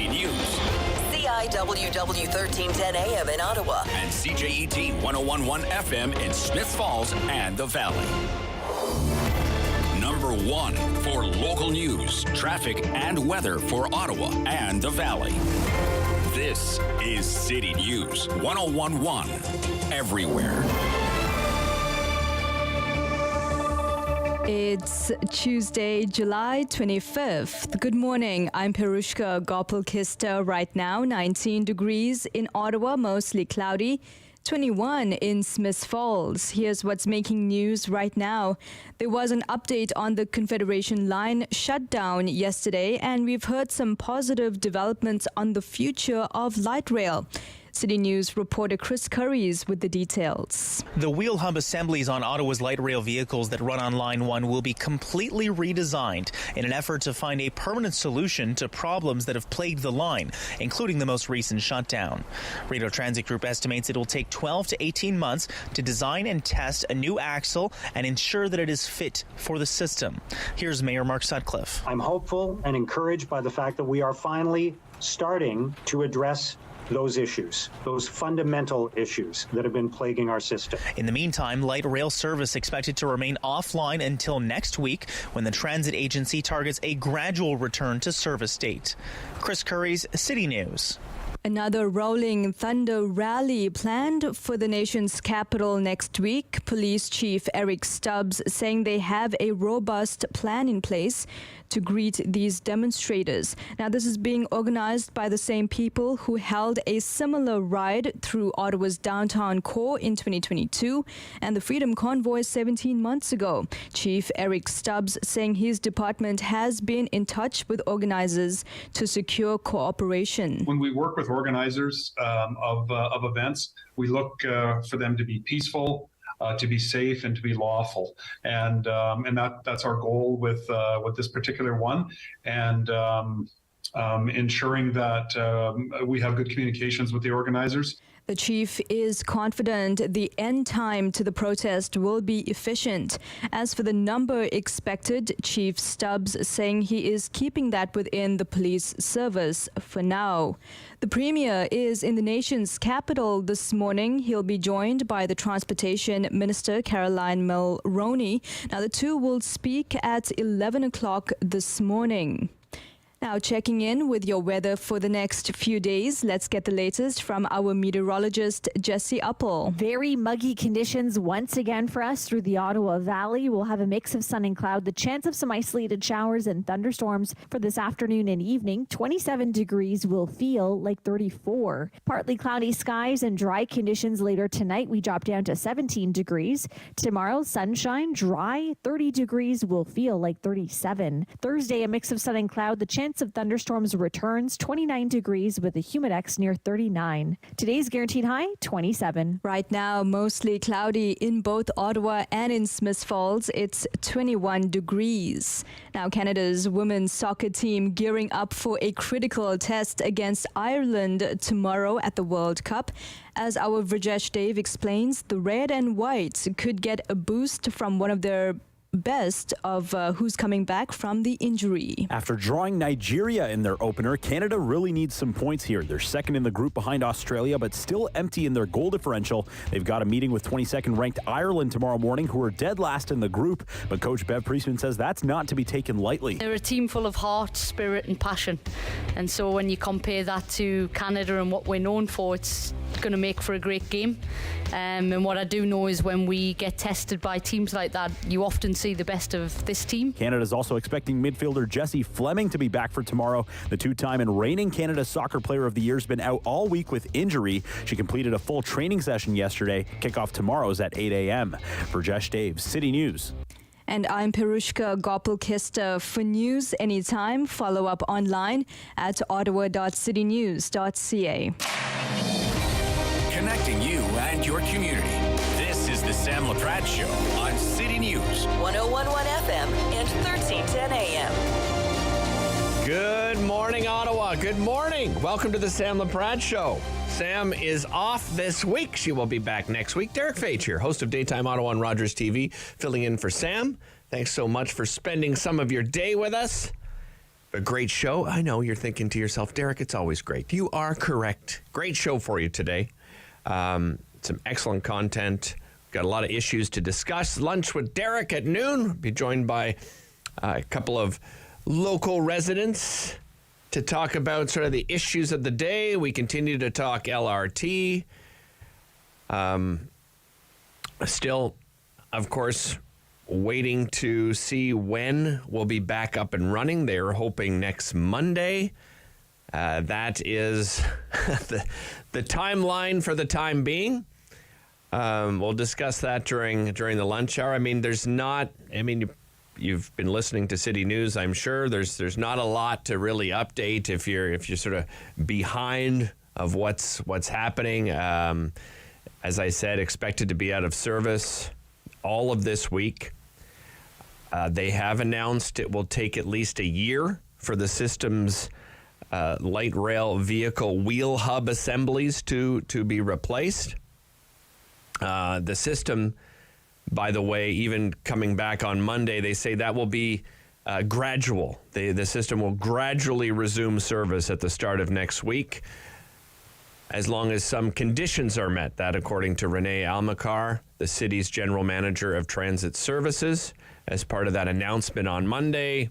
City News. CIWW 1310 AM in Ottawa. And CJET 1011 FM in Smiths Falls and the Valley. Number 1 for local news, traffic, and weather for Ottawa and the Valley. This is City News 1011 everywhere. It's Tuesday, July 25th. Good morning. I'm Perushka Gopal-Kista. Right now, 19 degrees in Ottawa, mostly cloudy. 21 in Smiths Falls. Here's what's making news right now. There was an update on the Confederation line shutdown yesterday, and we've heard some positive developments on the future of light rail. City News reporter Chris Curries with the details. The wheel hub assemblies on Ottawa's light rail vehicles that run on Line 1 will be completely redesigned in an effort to find a permanent solution to problems that have plagued the line, including the most recent shutdown. Rideau Transit Group estimates it will take 12 to 18 months to design and test a new axle and ensure that it is fit for the system. Here's Mayor Mark Sutcliffe. I'm hopeful and encouraged by the fact that we are finally starting to address those issues, those fundamental issues that have been plaguing our system. In the meantime, light rail service expected to remain offline until next week when the transit agency targets a gradual return to service date. Chris Curries, City News. Another Rolling Thunder rally planned for the nation's capital next week. Police Chief Eric Stubbs saying they have a robust plan in place to greet these demonstrators. Now, this is being organized by the same people who held a similar ride through Ottawa's downtown core in 2022 and the Freedom Convoy 17 months ago. Chief Eric Stubbs saying his department has been in touch with organizers to secure cooperation. When we work with organizers of events, we look for them to be peaceful, to be safe, and to be lawful, and that's our goal with this particular one, and ensuring that we have good communications with the organizers. The chief is confident the end time to the protest will be efficient. As for the number expected, Chief Stubbs saying he is keeping that within the police service for now. The Premier is in the nation's capital this morning. He'll be joined by the Transportation Minister, Caroline Mulroney. Now, the two will speak at 11 o'clock this morning. Now, checking in with your weather for the next few days, let's get the latest from our meteorologist, Jessie Uppel. Very muggy conditions once again for us through the Ottawa Valley. We'll have a mix of sun and cloud, the chance of some isolated showers and thunderstorms for this afternoon and evening. 27 degrees will feel like 34. Partly cloudy skies and dry conditions later tonight. We drop down to 17 degrees. Tomorrow, sunshine, dry, 30 degrees will feel like 37. Thursday, a mix of sun and cloud, the chance of thunderstorms returns, 29 degrees with a humidex near 39. Today's guaranteed high, 27. Right now, mostly cloudy in both Ottawa and in Smiths Falls. It's 21 degrees. Now, Canada's women's soccer team gearing up for a critical test against Ireland tomorrow at the World Cup. As our Vrajesh Dave explains, the red and white could get a boost from one of their best of who's coming back from the injury. After drawing Nigeria in their opener, Canada really needs some points here. They're second in the group behind Australia, but still empty in their goal differential. They've got a meeting with 22nd ranked Ireland tomorrow morning, who are dead last in the group. But Coach Bev Priestman says that's not to be taken lightly. They're a team full of heart, spirit and passion. And so when you compare that to Canada and what we're known for, it's going to make for a great game. And what I do know is when we get tested by teams like that, you often see the best of this team. Canada's also expecting midfielder Jessie Fleming to be back for tomorrow. The two-time and reigning Canada Soccer Player of the Year has been out all week with injury. She completed a full training session yesterday. Kickoff tomorrow's at 8 a.m. For Jesh Dave, City News. And I'm Perushka Gopal-Kista. For news anytime, follow up online at ottawa.citynews.ca. Connecting you and your community. This is the Sam Laprade Show on City News 1011 FM and 1310 AM. Good morning, Ottawa. Good morning. Welcome to the Sam Laprade Show. Sam is off this week. She will be back next week. Derek Fage here, host of Daytime Ottawa on Rogers TV, filling in for Sam. Thanks so much for spending some of your day with us. A great show. I know you're thinking to yourself, Derek, it's always great. You are correct. Great show for you today. Some excellent content. Got a lot of issues to discuss. Lunch with Derek at noon. Be joined by a couple of local residents to talk about sort of the issues of the day. We continue to talk LRT. Still, of course, waiting to see when we'll be back up and running. They're hoping next Monday. That is the timeline for the time being. We'll discuss that during the lunch hour. I mean, you've been listening to City News, I'm sure. There's not a lot to really update if you're sort of behind of what's happening. As I said, expected to be out of service all of this week. They have announced it will take at least a year for the system's light rail vehicle wheel hub assemblies to be replaced. The system, by the way, even coming back on Monday, they say that will be gradual. The system will gradually resume service at the start of next week, as long as some conditions are met. That, according to Renee Almacar, the city's general manager of transit services, as part of that announcement on Monday.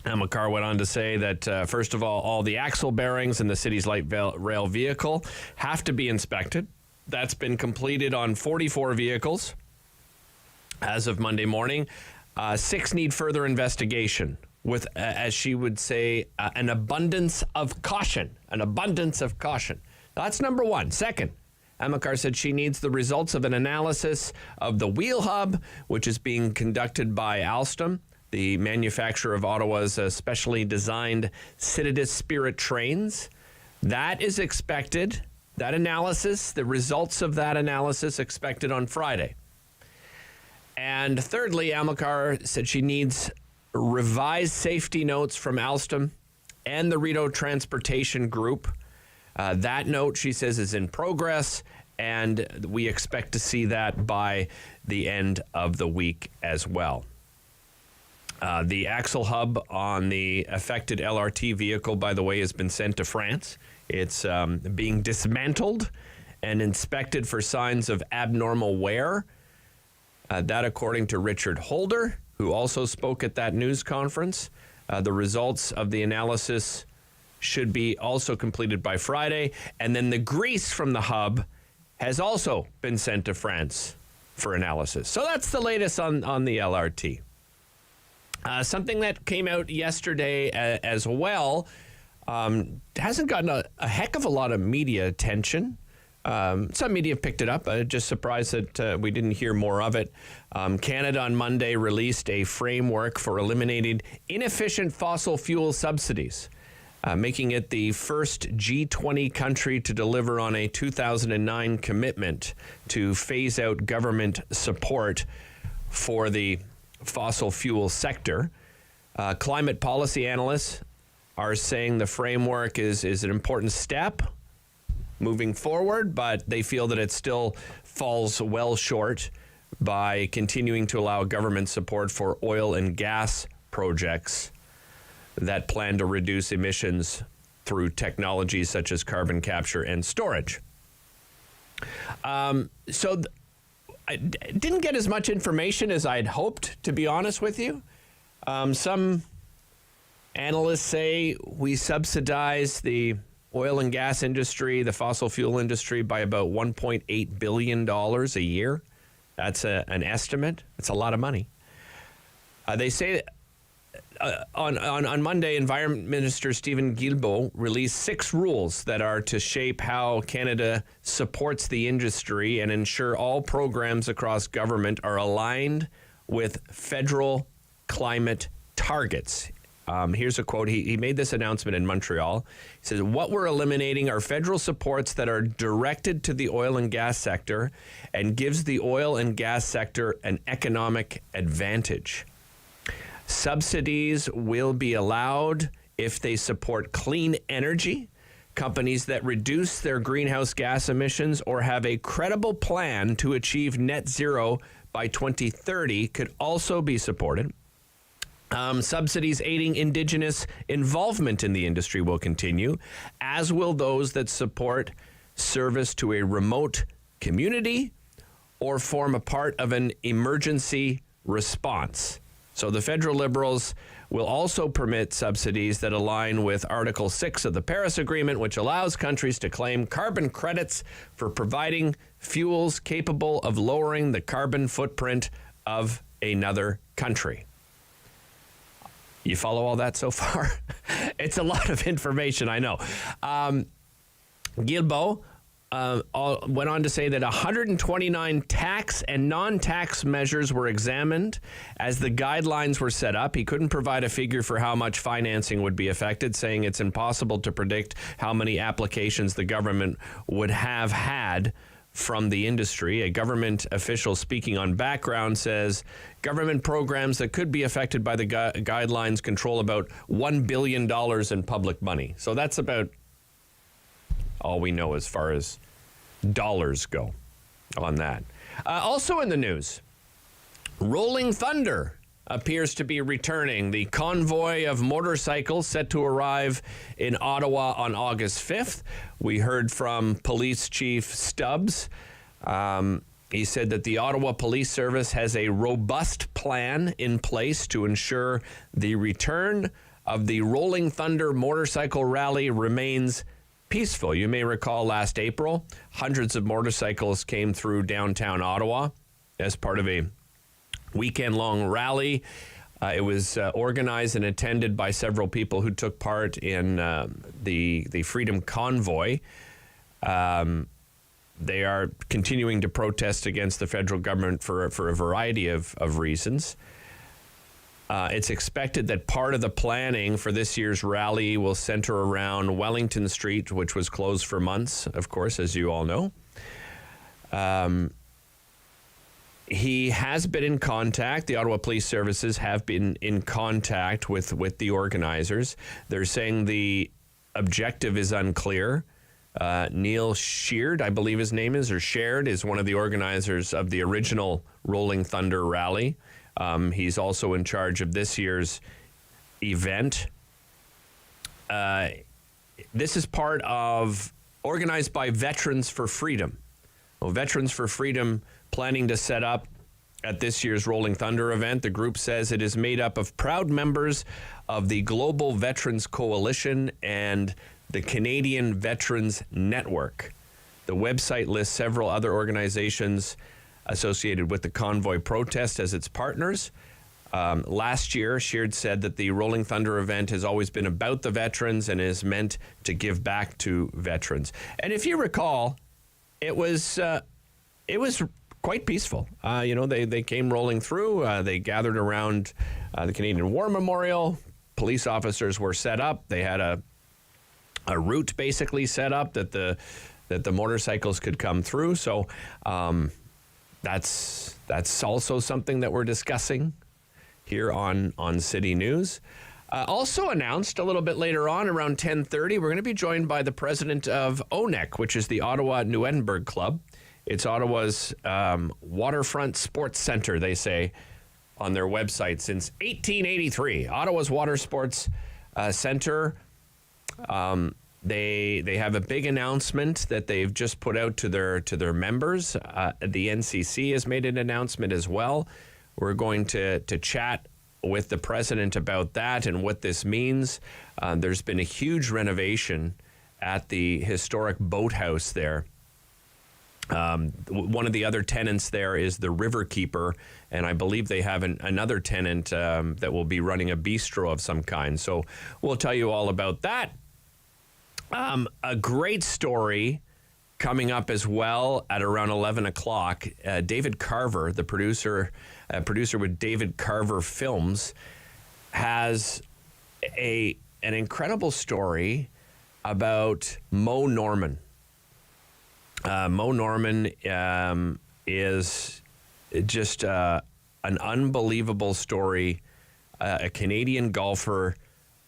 Almacar went on to say that, first of all the axle bearings in the city's light rail vehicle have to be inspected. That's been completed on 44 vehicles as of Monday morning. 6 need further investigation with, as she would say, an abundance of caution. An abundance of caution. That's number one. Second, Almacar said she needs the results of an analysis of the wheel hub, which is being conducted by Alstom, the manufacturer of Ottawa's specially designed Citadis Spirit trains. That is expected. That analysis, the results of that analysis, expected on Friday. And thirdly, Almacar said she needs revised safety notes from Alstom and the Rideau Transportation Group. That note, she says, is in progress, and we expect to see that by the end of the week as well. The axle hub on the affected LRT vehicle, by the way, has been sent to France. It's being dismantled and inspected for signs of abnormal wear. That, according to Richard Holder, who also spoke at that news conference. The results of the analysis should be also completed by Friday. And then the grease from the hub has also been sent to France for analysis. So that's the latest on the LRT. Something that came out yesterday as well, hasn't gotten a heck of a lot of media attention. Some media picked it up. Just surprised that we didn't hear more of it. Canada on Monday released a framework for eliminating inefficient fossil fuel subsidies, making it the first G20 country to deliver on a 2009 commitment to phase out government support for the fossil fuel sector. Climate policy analysts are saying the framework is an important step moving forward, but they feel that it still falls well short by continuing to allow government support for oil and gas projects that plan to reduce emissions through technologies such as carbon capture and storage. I didn't get as much information as I'd hoped, to be honest with you. Some analysts say we subsidize the oil and gas industry, the fossil fuel industry, by about $1.8 billion a year. That's an estimate. It's a lot of money. They say on Monday, Environment Minister Stephen Guilbeault released 6 rules that are to shape how Canada supports the industry and ensure all programs across government are aligned with federal climate targets. Here's a quote. He made this announcement in Montreal. He says, "What we're eliminating are federal supports that are directed to the oil and gas sector and gives the oil and gas sector an economic advantage. Subsidies will be allowed if they support clean energy, companies that reduce their greenhouse gas emissions or have a credible plan to achieve net zero by 2030 could also be supported. Subsidies aiding Indigenous involvement in the industry will continue, as will those that support service to a remote community or form a part of an emergency response. So the federal Liberals will also permit subsidies that align with Article 6 of the Paris Agreement, which allows countries to claim carbon credits for providing fuels capable of lowering the carbon footprint of another country. You follow all that so far? It's a lot of information, I know. Guilbeault went on to say that 129 tax and non-tax measures were examined as the guidelines were set up. He couldn't provide a figure for how much financing would be affected, saying it's impossible to predict how many applications the government would have had from the industry. A government official speaking on background says government programs that could be affected by the guidelines control about $1 billion in public money. So that's about all we know as far as dollars go on that. Also in the news, Rolling Thunder appears to be returning. The convoy of motorcycles set to arrive in Ottawa on August 5th. We heard from Police Chief Stubbs. He said that the Ottawa Police Service has a robust plan in place to ensure the return of the Rolling Thunder motorcycle rally remains peaceful. You may recall last April, hundreds of motorcycles came through downtown Ottawa as part of a weekend-long rally. It was organized and attended by several people who took part in the Freedom Convoy. They are continuing to protest against the federal government for a variety of reasons. It's expected that part of the planning for this year's rally will center around Wellington Street, which was closed for months, of course, as you all know. He has been in contact. The Ottawa Police Services have been in contact with the organizers. They're saying the objective is unclear. Neil Sheard, I believe his name is, or Shared, is one of the organizers of the original Rolling Thunder rally. He's also in charge of this year's event. This is part of organized by Veterans for Freedom. Well, Veterans for Freedom planning to set up at this year's Rolling Thunder event. The group says it is made up of proud members of the Global Veterans Coalition and the Canadian Veterans Network. The website lists several other organizations associated with the convoy protest as its partners. Last year, Sheard said that the Rolling Thunder event has always been about the veterans and is meant to give back to veterans. And if you recall, it was quite peaceful. They came rolling through. They gathered around the Canadian War Memorial. Police officers were set up. They had a route basically set up that the motorcycles could come through. So that's also something that we're discussing here on City News. Also announced a little bit later on, around 10:30, we're going to be joined by the president of ONEC, which is the Ottawa Newenberg Club. It's Ottawa's waterfront sports center, they say, on their website since 1883. Ottawa's Water Sports Center. They have a big announcement that they've just put out to their members. The NCC has made an announcement as well. We're going to chat with the president about that and what this means. There's been a huge renovation at the historic boathouse there. One of the other tenants there is the Riverkeeper, and I believe they have another tenant that will be running a bistro of some kind. So we'll tell you all about that. A great story coming up as well at around 11 o'clock. David Carver, the producer with David Carver Films, has an incredible story about Mo Norman. Mo Norman is just an unbelievable story, a Canadian golfer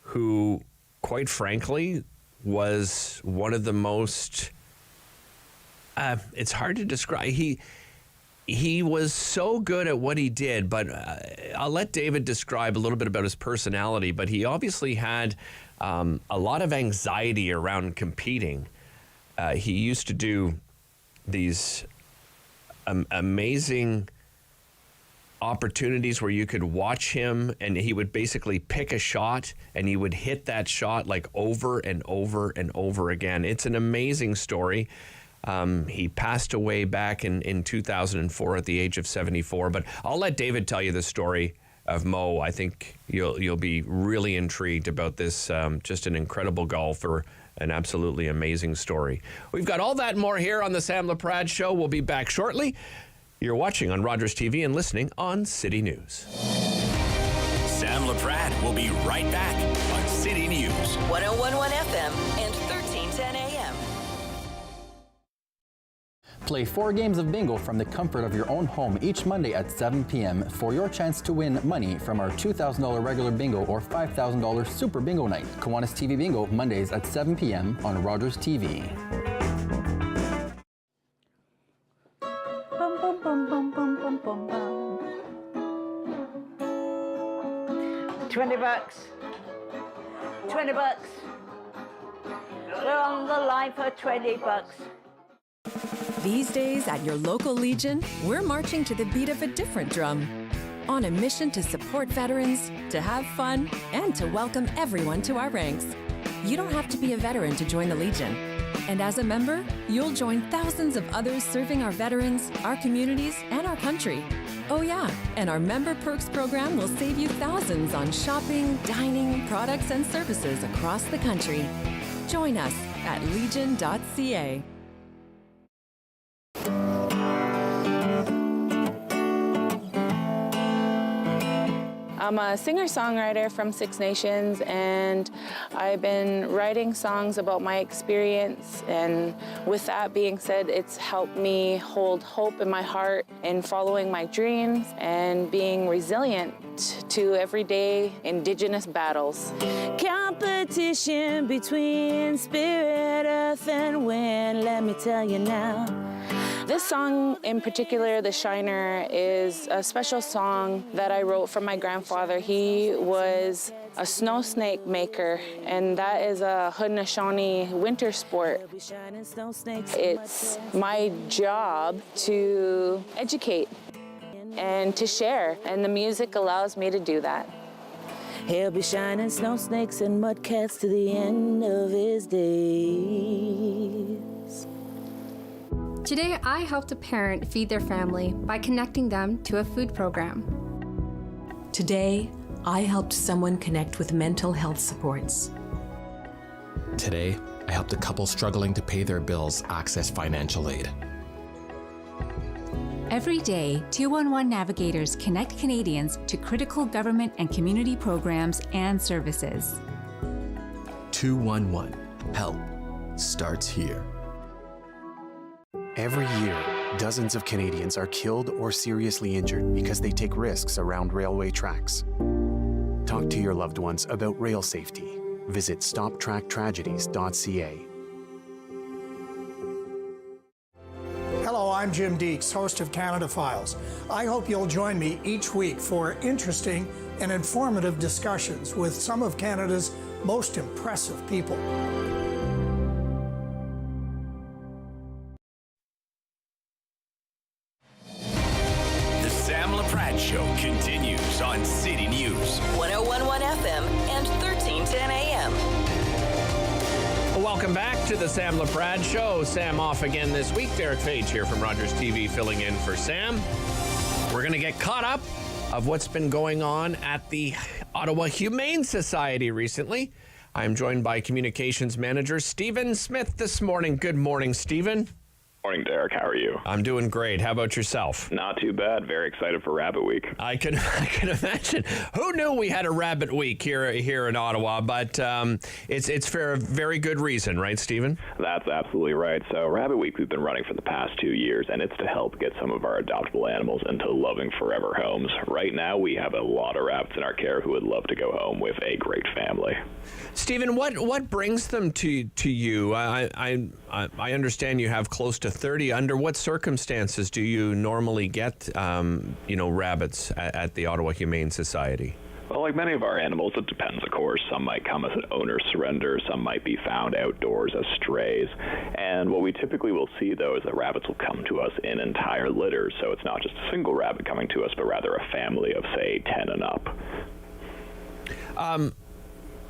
who, quite frankly, was one of the most, it's hard to describe. He was so good at what he did, but I'll let David describe a little bit about his personality, but he obviously had a lot of anxiety around competing. He used to do these amazing opportunities where you could watch him and he would basically pick a shot and he would hit that shot like over and over and over again. It's an amazing story. He passed away back in 2004 at the age of 74, but I'll let David tell you the story of Mo. I think you'll be really intrigued about this. Just an incredible golfer, an absolutely amazing story. We've got all that and more here on the Sam Laprade Show. We'll be back shortly. You're watching on Rogers TV and listening on City News. Sam Laprade will be right back on City News. 101.1 FM and 1310 AM. Play 4 games of bingo from the comfort of your own home each Monday at 7 p.m. for your chance to win money from our $2,000 regular bingo or $5,000 super bingo night. Kiwanis TV Bingo, Mondays at 7 p.m. on Rogers TV. Bum, bum, bum, bum, bum, bum, bum, bum. $20. $20. We're on the line for $20. These days at your local Legion, we're marching to the beat of a different drum. On a mission to support veterans, to have fun, and to welcome everyone to our ranks. You don't have to be a veteran to join the Legion. And as a member, you'll join thousands of others serving our veterans, our communities, and our country. Oh yeah, and our Member Perks program will save you thousands on shopping, dining, products, and services across the country. Join us at legion.ca. I'm a singer-songwriter from Six Nations, and I've been writing songs about my experience, and with that being said, it's helped me hold hope in my heart in following my dreams and being resilient to everyday Indigenous battles. Competition between spirit, earth, and wind, let me tell you now. This song in particular, The Shiner, is a special song that I wrote for my grandfather. He was a snow snake maker, and that is a Haudenosaunee winter sport. It's my job to educate and to share, and the music allows me to do that. He'll be shining snow snakes and mud cats to the end of his days. Today, I helped a parent feed their family by connecting them to a food program. Today, I helped someone connect with mental health supports. Today, I helped a couple struggling to pay their bills access financial aid. Every day, 211 navigators connect Canadians to critical government and community programs and services. 211. Help starts here. Every year, dozens of Canadians are killed or seriously injured because they take risks around railway tracks. Talk to your loved ones about rail safety. Visit stoptracktragedies.ca. Hello, I'm Jim Deeks, host of Canada Files. I hope you'll join me each week for interesting and informative discussions with some of Canada's most impressive people. The Sam Laprade Show continues on City News. 101.1 FM and 1310 AM. Welcome back to the Sam Laprade Show. Sam off again this week. Derek Page here from Rogers TV filling in for Sam. We're going to get caught up of what's been going on at the Ottawa Humane Society recently. I'm joined by Communications Manager Stephen Smith this morning. Good morning, Stephen. Morning, Derek. How are you? I'm doing great. How about yourself? Not too bad. Very excited for Rabbit Week. I can imagine. Who knew we had a Rabbit Week here in Ottawa? But it's for a very good reason, right, Stephen? That's absolutely right. So Rabbit Week we've been running for the past 2 years, and it's to help get some of our adoptable animals into loving forever homes. Right now, we have a lot of rabbits in our care who would love to go home with a great family. Stephen, what brings them to you? I understand you have close to 30. Under what circumstances do you normally get, rabbits at the Ottawa Humane Society? Well, like many of our animals, it depends, of course. Some might come as an owner surrender. Some might be found outdoors as strays. And what we typically will see, though, is that rabbits will come to us in entire litters. So it's not just a single rabbit coming to us, but rather a family of, say, 10 and up.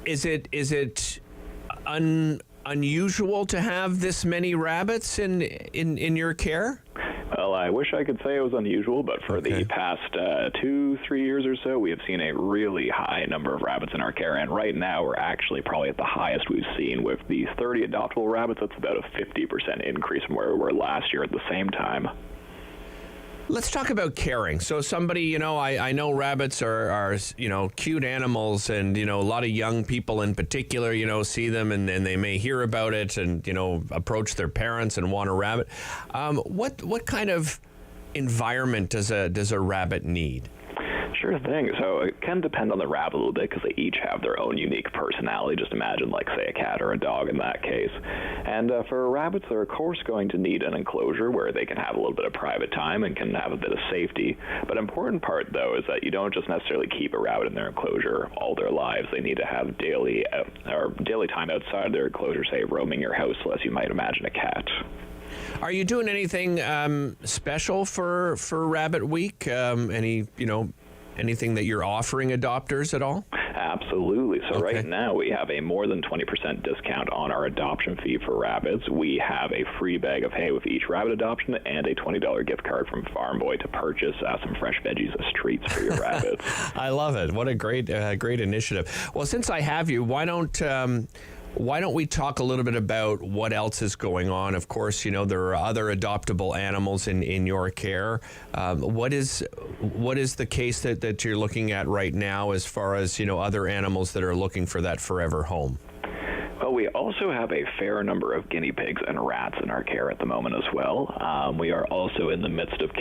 Is it unusual to have this many rabbits in your care? Well, I wish I could say it was unusual, but for the past 2-3 years or so, we have seen a really high number of rabbits in our care. And right now, we're actually probably at the highest we've seen with these 30 adoptable rabbits. That's about a 50% increase from where we were last year at the same time. Let's talk about caring. So somebody, I know rabbits are cute animals, and, a lot of young people in particular, see them and they may hear about it and, approach their parents and want a rabbit. What kind of environment does a rabbit need? Sure thing. So it can depend on the rabbit a little bit because they each have their own unique personality. Just imagine, like, say, a cat or a dog in that case. And for rabbits, they're, of course, going to need an enclosure where they can have a little bit of private time and can have a bit of safety. But an important part, though, is that you don't just necessarily keep a rabbit in their enclosure all their lives. They need to have daily time outside their enclosure, say, roaming your house, as you might imagine a cat. Are you doing anything special for Rabbit Week? Anything that you're offering adopters at all? Absolutely. So right now we have a more than 20% discount on our adoption fee for rabbits. We have a free bag of hay with each rabbit adoption and a $20 gift card from Farm Boy to purchase some fresh veggies as treats for your rabbits. I love it. What a great initiative. Well, since I have you, why don't we talk a little bit about what else is going on? Of course, there are other adoptable animals in your care. What is the case that you're looking at right now as far as, other animals that are looking for that forever home? Well, we also have a fair number of guinea pigs and rats in our care at the moment as well. We are also in the midst of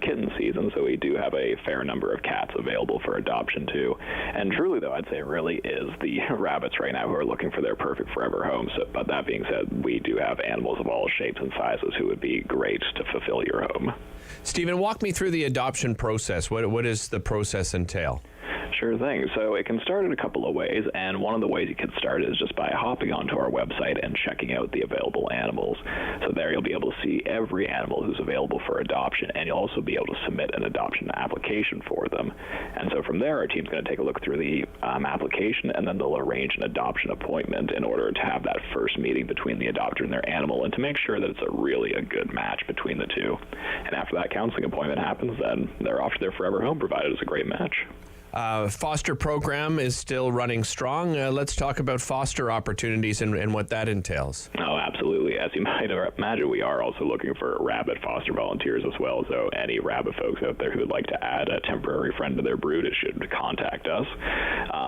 kitten season, so we do have a fair number of cats available for adoption too. And truly, though, I'd say it really is the rabbits right now who are looking for their perfect forever home. So, but that being said, we do have animals of all shapes and sizes who would be great to fulfill your home. Stephen, walk me through the adoption process. What does the process entail? Sure thing. So it can start in a couple of ways, and one of the ways you can start is just by hopping onto our website and checking out the available animals. So there you'll be able to see every animal who's available for adoption, and you'll also be able to submit an adoption application for them. And so from there, our team's going to take a look through the application, and then they'll arrange an adoption appointment in order to have that first meeting between the adopter and their animal, and to make sure that it's a good match between the two. And after that counseling appointment happens, then they're off to their forever home, provided it's a great match. Foster program is still running strong. Let's talk about foster opportunities and what that entails. Oh, absolutely. As you might imagine, we are also looking for rabbit foster volunteers as well. So any rabbit folks out there who would like to add a temporary friend to their brood should contact us.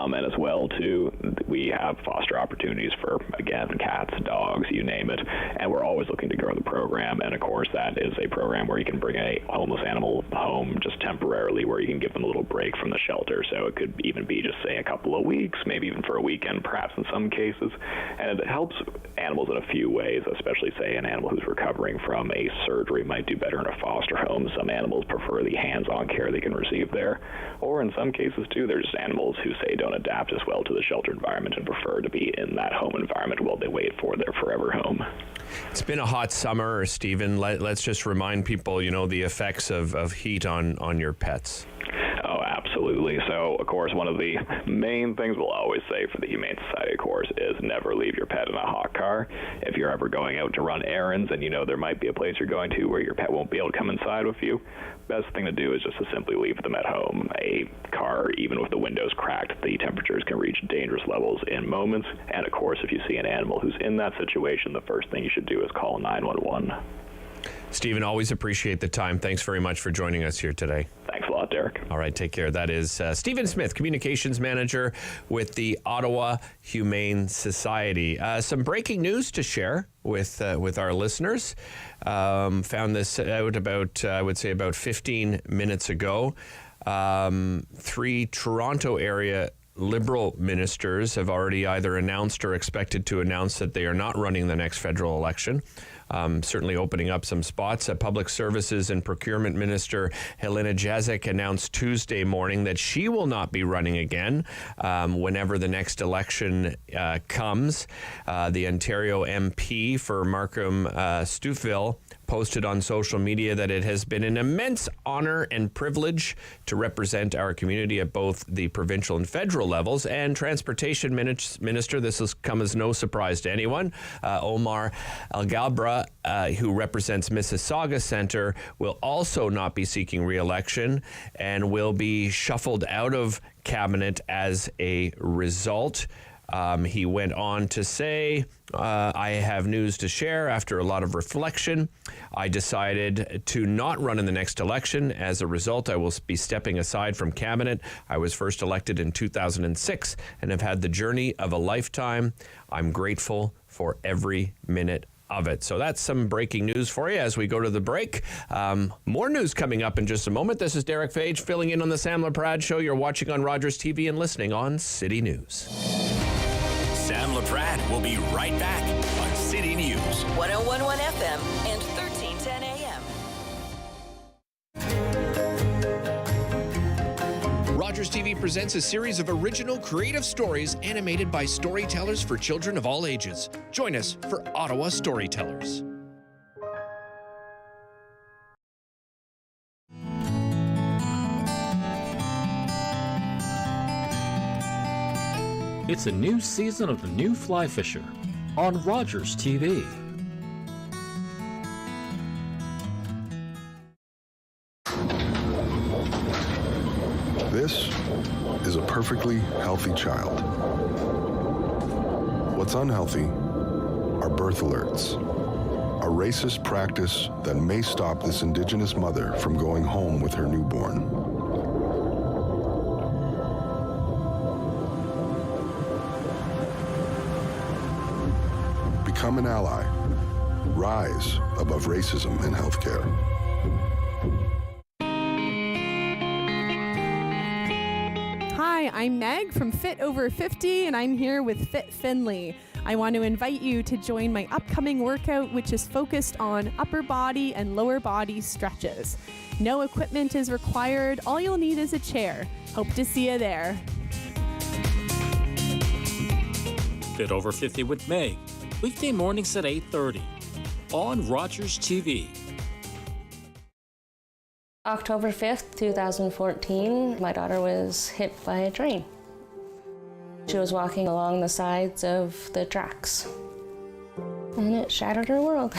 And as well, too, we have foster opportunities for, again, cats, dogs, you name it. And we're always looking to grow the program. And, of course, that is a program where you can bring a homeless animal home just temporarily, where you can give them a little break from the shelter. So it could even be just, say, a couple of weeks, maybe even for a weekend, perhaps in some cases. And it helps animals in a few ways, especially, say, an animal who's recovering from a surgery might do better in a foster home. Some animals prefer the hands-on care they can receive there. Or in some cases, too, there's animals who, say, don't adapt as well to the shelter environment and prefer to be in that home environment while they wait for their forever home. It's been a hot summer, Stephen. Let's just remind people, the effects of heat on your pets. Oh, absolutely. So, of course, one of the main things we'll always say for the Humane Society, of course, is never leave your pet in a hot car. If you're ever going out to run errands and there might be a place you're going to where your pet won't be able to come inside with you, best thing to do is just to simply leave them at home. A car, even with the windows cracked, the temperatures can reach dangerous levels in moments. And, of course, if you see an animal who's in that situation, the first thing you should do is call 911. Stephen, always appreciate the time. Thanks very much for joining us here today. Thanks a lot, Derek. All right, take care. That is Stephen Smith, Communications Manager with the Ottawa Humane Society. Some breaking news to share with our listeners. Found this out about, I would say, about 15 minutes ago. 3 Toronto area Liberal ministers have already either announced or expected to announce that they are not running the next federal election. Certainly opening up some spots. Public Services and Procurement Minister Helena Jaczek announced Tuesday morning that she will not be running again whenever the next election comes. The Ontario MP for Markham Stouffville posted on social media that it has been an immense honor and privilege to represent our community at both the provincial and federal levels. And Transportation Minister, this has come as no surprise to anyone, Omar Alghabra, who represents Mississauga Centre, will also not be seeking re-election and will be shuffled out of cabinet as a result. He went on to say, I have news to share. After a lot of reflection, I decided to not run in the next election. As a result, I will be stepping aside from cabinet. I was first elected in 2006 and have had the journey of a lifetime. I'm grateful for every minute of it. So that's some breaking news for you as we go to the break. More news coming up in just a moment. This is Derek Fage filling in on the Sam Laprade Show. You're watching on Rogers TV and listening on City News. Sam Laprade will be right back on City News. 101.1 FM and 1310 AM. Rogers TV presents a series of original creative stories animated by storytellers for children of all ages. Join us for Ottawa Storytellers. It's a new season of The New Fly Fisher on Rogers TV. This is a perfectly healthy child. What's unhealthy are birth alerts, a racist practice that may stop this Indigenous mother from going home with her newborn. Become an ally. Rise above racism in healthcare. Hi, I'm Meg from Fit Over 50, and I'm here with Fit Finley. I want to invite you to join my upcoming workout, which is focused on upper body and lower body stretches. No equipment is required. All you'll need is a chair. Hope to see you there. Fit Over 50 with Meg. Weekday mornings at 8:30 on Rogers TV. October 5th, 2014, my daughter was hit by a train. She was walking along the sides of the tracks, and it shattered her world.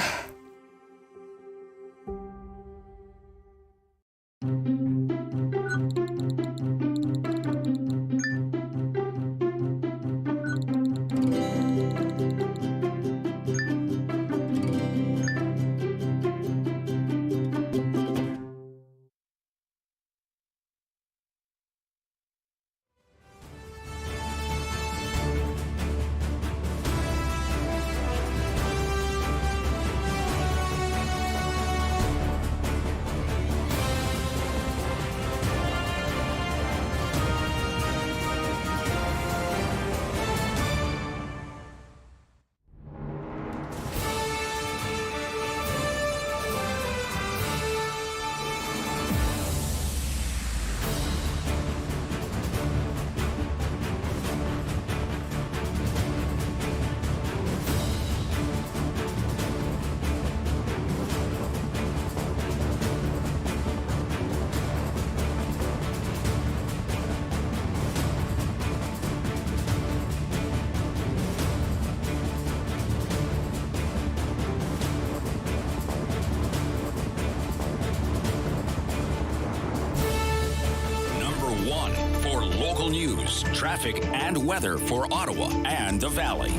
News, traffic, and weather for Ottawa and the Valley.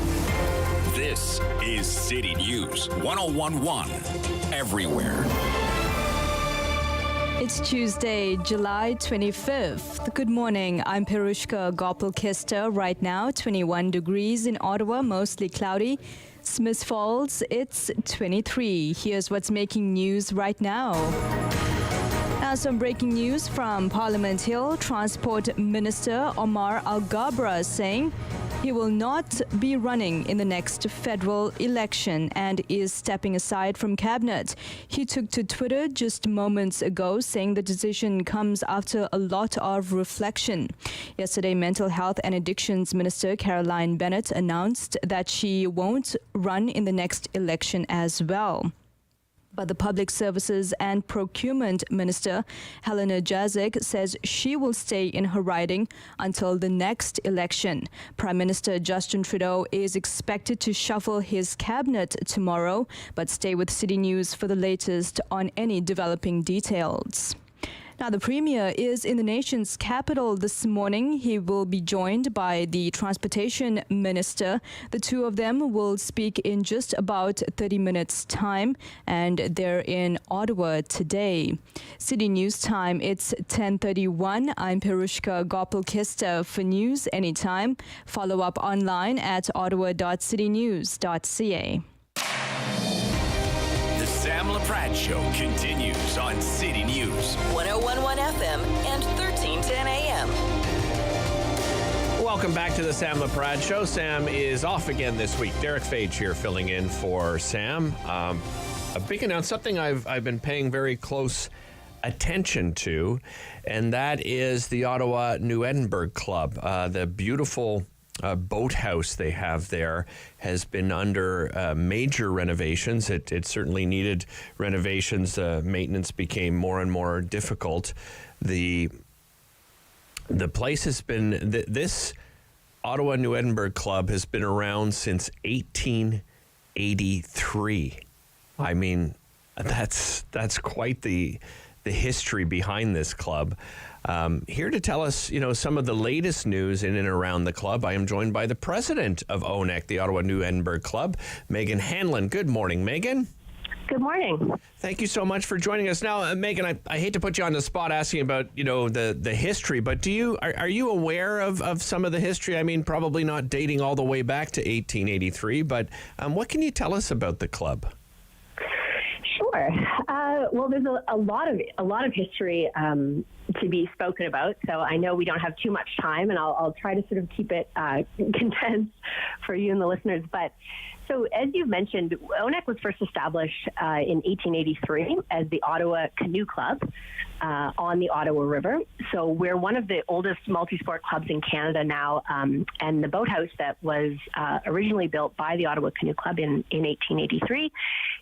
This is City News 101.1 everywhere. It's Tuesday, July 25th. Good morning. I'm Perushka Gopal-Kista. Right now, 21 degrees in Ottawa, mostly cloudy. Smith Falls, it's 23. Here's what's making news right now. Now, some breaking news from Parliament Hill. Transport Minister Omar Al-Gabra saying he will not be running in the next federal election and is stepping aside from cabinet. He took to Twitter just moments ago saying the decision comes after a lot of reflection. Yesterday, Mental Health and Addictions Minister Caroline Bennett announced that she won't run in the next election as well. But the Public Services and Procurement Minister, Helena Jazik, says she will stay in her riding until the next election. Prime Minister Justin Trudeau is expected to shuffle his cabinet tomorrow, but stay with City News for the latest on any developing details. Now, the Premier is in the nation's capital this morning. He will be joined by the Transportation Minister. The two of them will speak in just about 30 minutes' time, and they're in Ottawa today. City News time, it's 10:31. I'm Perushka Gopal-Kista for News Anytime. Follow up online at ottawa.citynews.ca. The Sam Laprade Show continues on City News. 101.1 FM and 1310 AM. Welcome back to the Sam Laprade Show. Sam is off again this week. Derek Fage here filling in for Sam. A big announcement, something I've been paying very close attention to, and that is the Ottawa New Edinburgh Club. The beautiful boathouse they have there has been under major renovations. It certainly needed renovations. Maintenance became more and more difficult. The place has been, this Ottawa New Edinburgh Club has been around since 1883. I mean, that's quite the history behind this club. Here to tell us, some of the latest news in and around the club, I am joined by the president of ONEC, the Ottawa New Edinburgh Club, Megan Hanlon. Good morning, Megan. Good morning. Thank you so much for joining us. Now, Megan, I hate to put you on the spot asking about, the history, but are you aware of some of the history? I mean, probably not dating all the way back to 1883, but what can you tell us about the club? Sure. Well, there's a lot of history to be spoken about, so I know we don't have too much time, and I'll try to sort of keep it condensed for you and the listeners. But so, as you've mentioned, ONEC was first established in 1883 as the Ottawa Canoe Club on the Ottawa River. So we're one of the oldest multi-sport clubs in Canada now, and the boathouse that was originally built by the Ottawa Canoe Club in 1883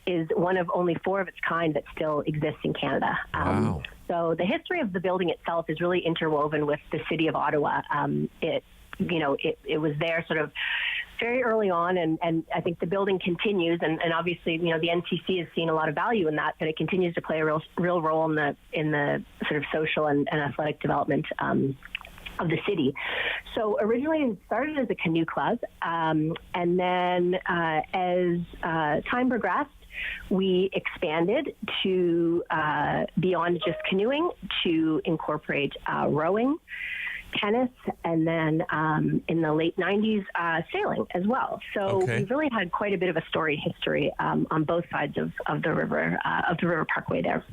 is one of only 4 of its kind that still exists in Canada. Wow. So the history of the building itself is really interwoven with the city of Ottawa. It was there sort of very early on, and I think the building continues, and obviously, the NCC has seen a lot of value in that, but it continues to play a real role in the sort of social and athletic development of the city. So originally it started as a canoe club, and then as time progressed, we expanded to beyond just canoeing to incorporate rowing, tennis, and then in the late 90s, sailing as well. So we've really had quite a bit of a storied history on both sides of the river Parkway there.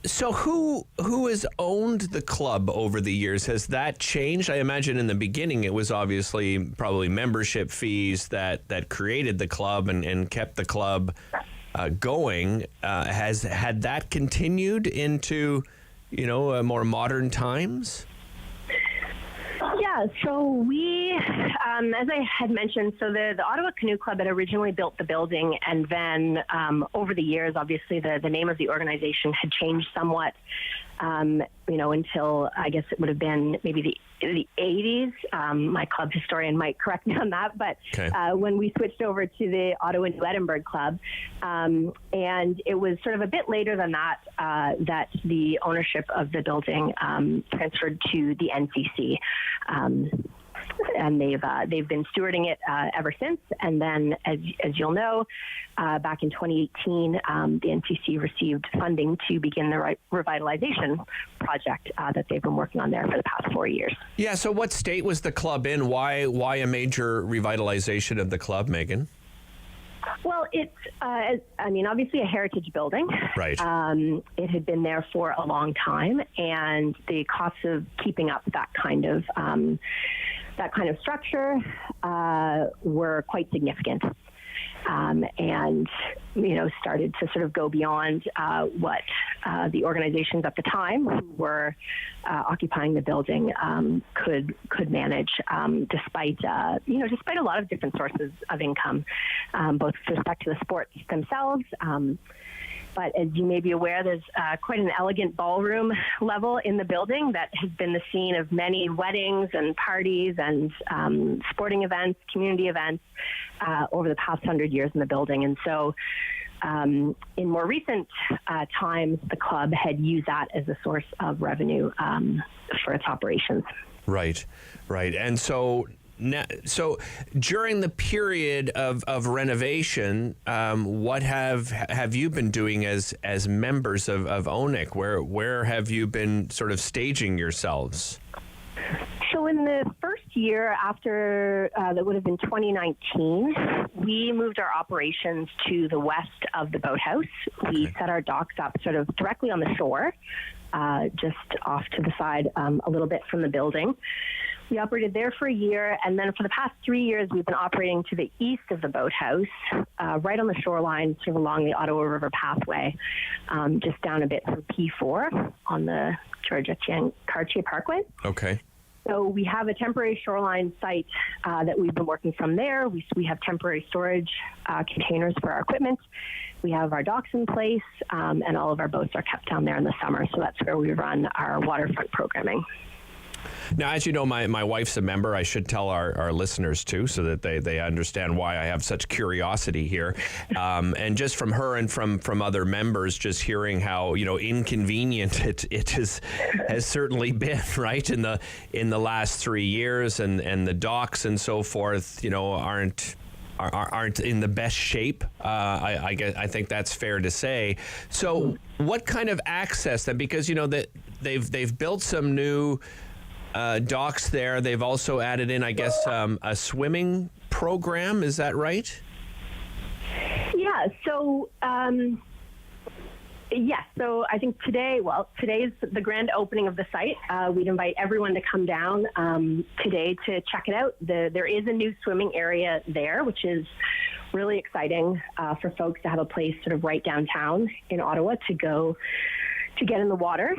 So who has owned the club over the years? Has that changed? I imagine in the beginning it was obviously probably membership fees that created the club and kept the club going. Had that continued into more modern times? Yeah, so we, as I had mentioned, so the Ottawa Canoe Club had originally built the building, and then over the years, obviously, the name of the organization had changed somewhat, until I guess it would have been maybe the 80s. My club historian might correct me on that, but when we switched over to the Ottawa New Edinburgh Club, and it was sort of a bit later than that that the ownership of the building transferred to the NCC. And they've been stewarding it ever since. And then, as you'll know, back in 2018, the NCC received funding to begin the revitalization project that they've been working on there for the past 4 years. Yeah. So, what state was the club in? Why a major revitalization of the club, Megan? Well, it's, obviously a heritage building. Right. It had been there for a long time, and the costs of keeping up that kind of structure were quite significant. And started to sort of go beyond what the organizations at the time who were occupying the building could manage, despite a lot of different sources of income, both with respect to the sports themselves. But as you may be aware, there's quite an elegant ballroom level in the building that has been the scene of many weddings and parties and sporting events, community events over the past 100 years in the building. And so in more recent times, the club had used that as a source of revenue for its operations. Right. And so during the period of renovation, what have you been doing as members of ONIC? Where have you been sort of staging yourselves? So in the first year after, that would have been 2019, we moved our operations to the west of the boathouse. Okay. We set our docks up sort of directly on the shore, just off to the side a little bit from the building. We operated there for a year, and then for the past 3 years, we've been operating to the east of the boathouse, right on the shoreline, sort of along the Ottawa River pathway, just down a bit from P4 on the Georgia-Cartier Parkway. Okay. So we have a temporary shoreline site that we've been working from there. We have temporary storage containers for our equipment. We have our docks in place, and all of our boats are kept down there in the summer. So that's where we run our waterfront programming. Now, as you know, my wife's a member. I should tell our listeners, too, so that they understand why I have such curiosity here. And just from her and from other members, just hearing how, inconvenient it has certainly been, right, in the last 3 years, and the docks and so forth, aren't in the best shape. I think that's fair to say. So what kind of access then? Because, that they've built some new docks there. They've also added in, I guess, a swimming program. Is that right? Yeah. So, yes. So I think today's the grand opening of the site. We'd invite everyone to come down today to check it out. There is a new swimming area there, which is really exciting for folks to have a place sort of right downtown in Ottawa to go to get in the water.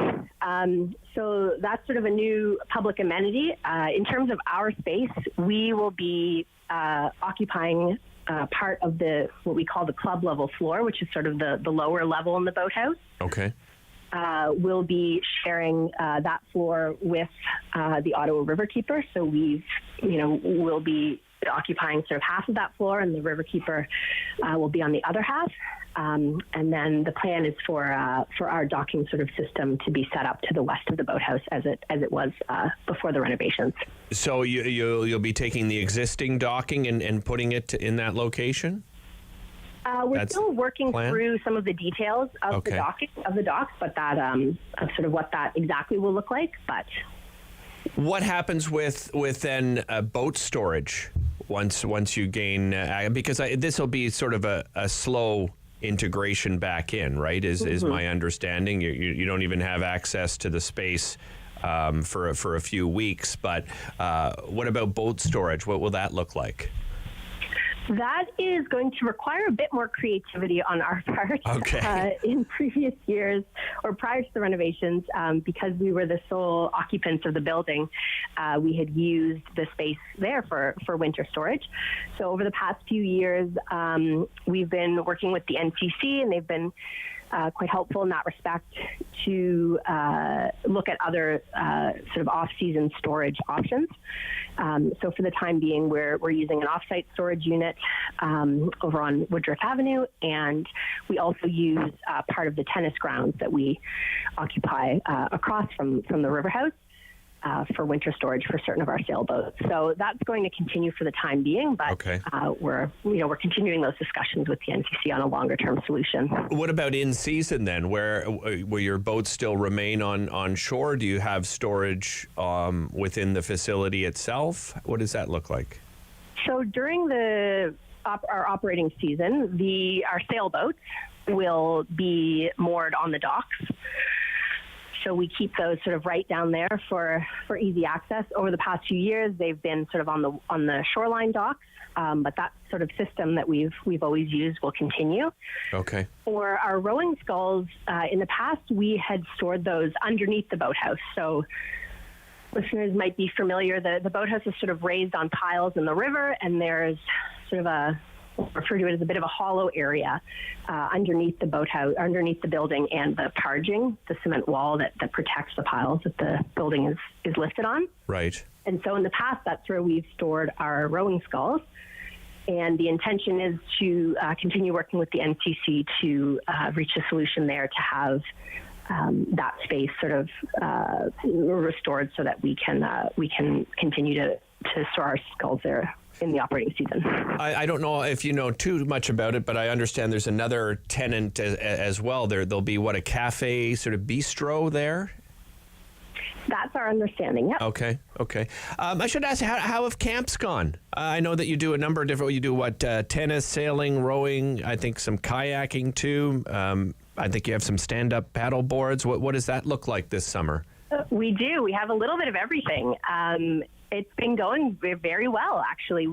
So that's sort of a new public amenity. In terms of our space, we will be occupying part of what we call the club level floor, which is sort of the lower level in the boathouse. Okay. We'll be sharing that floor with the Ottawa Riverkeeper. So we'll be occupying sort of half of that floor, and the Riverkeeper will be on the other half. And then the plan is for our docking sort of system to be set up to the west of the boathouse as it was before the renovations. So you'll be taking the existing docking and putting it in that location? We're still working through some of the details of the docks, but that of sort of what that exactly will look like. But what happens with then boat storage once you gain? Because this will be sort of a slow integration back in, right? Is my understanding. You don't even have access to the space for a few weeks. But what about boat storage? What will that look like? That is going to require a bit more creativity on our part. Okay. In previous years or prior to the renovations, because we were the sole occupants of the building, we had used the space there for winter storage. So over the past few years, we've been working with the NCC, and they've been quite helpful in that respect to look at other sort of off-season storage options. So for the time being, we're using an off-site storage unit over on Woodruff Avenue, and we also use part of the tennis grounds that we occupy across from the river house for winter storage for certain of our sailboats. So that's going to continue for the time being, but we're continuing those discussions with the NCC on a longer-term solution. What about in season then? Where your boats still remain on shore? Do you have storage within the facility itself? What does that look like? So during the our operating season, our sailboats will be moored on the docks. So we keep those sort of right down there for easy access. Over the past few years, they've been sort of on the shoreline docks, but that sort of system that we've always used will continue. Okay. For our rowing sculls, in the past, we had stored those underneath the boathouse. So listeners might be familiar, the boathouse is sort of raised on piles in the river, and there's sort of we'll refer to it as a bit of a hollow area underneath the boathouse, underneath the building and the targing, the cement wall that protects the piles that the building is listed on. Right. And so in the past, that's where we've stored our rowing sculls. And the intention is to continue working with the NCC to reach a solution there to have that space sort of restored so that we can continue to store our sculls there in the operating season. I don't know if you know too much about it, but I understand there's another tenant as well. There'll be a cafe sort of bistro there? That's our understanding, yeah. Okay. I should ask, how have camps gone? I know that you do a number of different, you do tennis, sailing, rowing, I think some kayaking too. I think you have some stand-up paddle boards. What does that look like this summer? We do. We have a little bit of everything. It's been going very well, actually.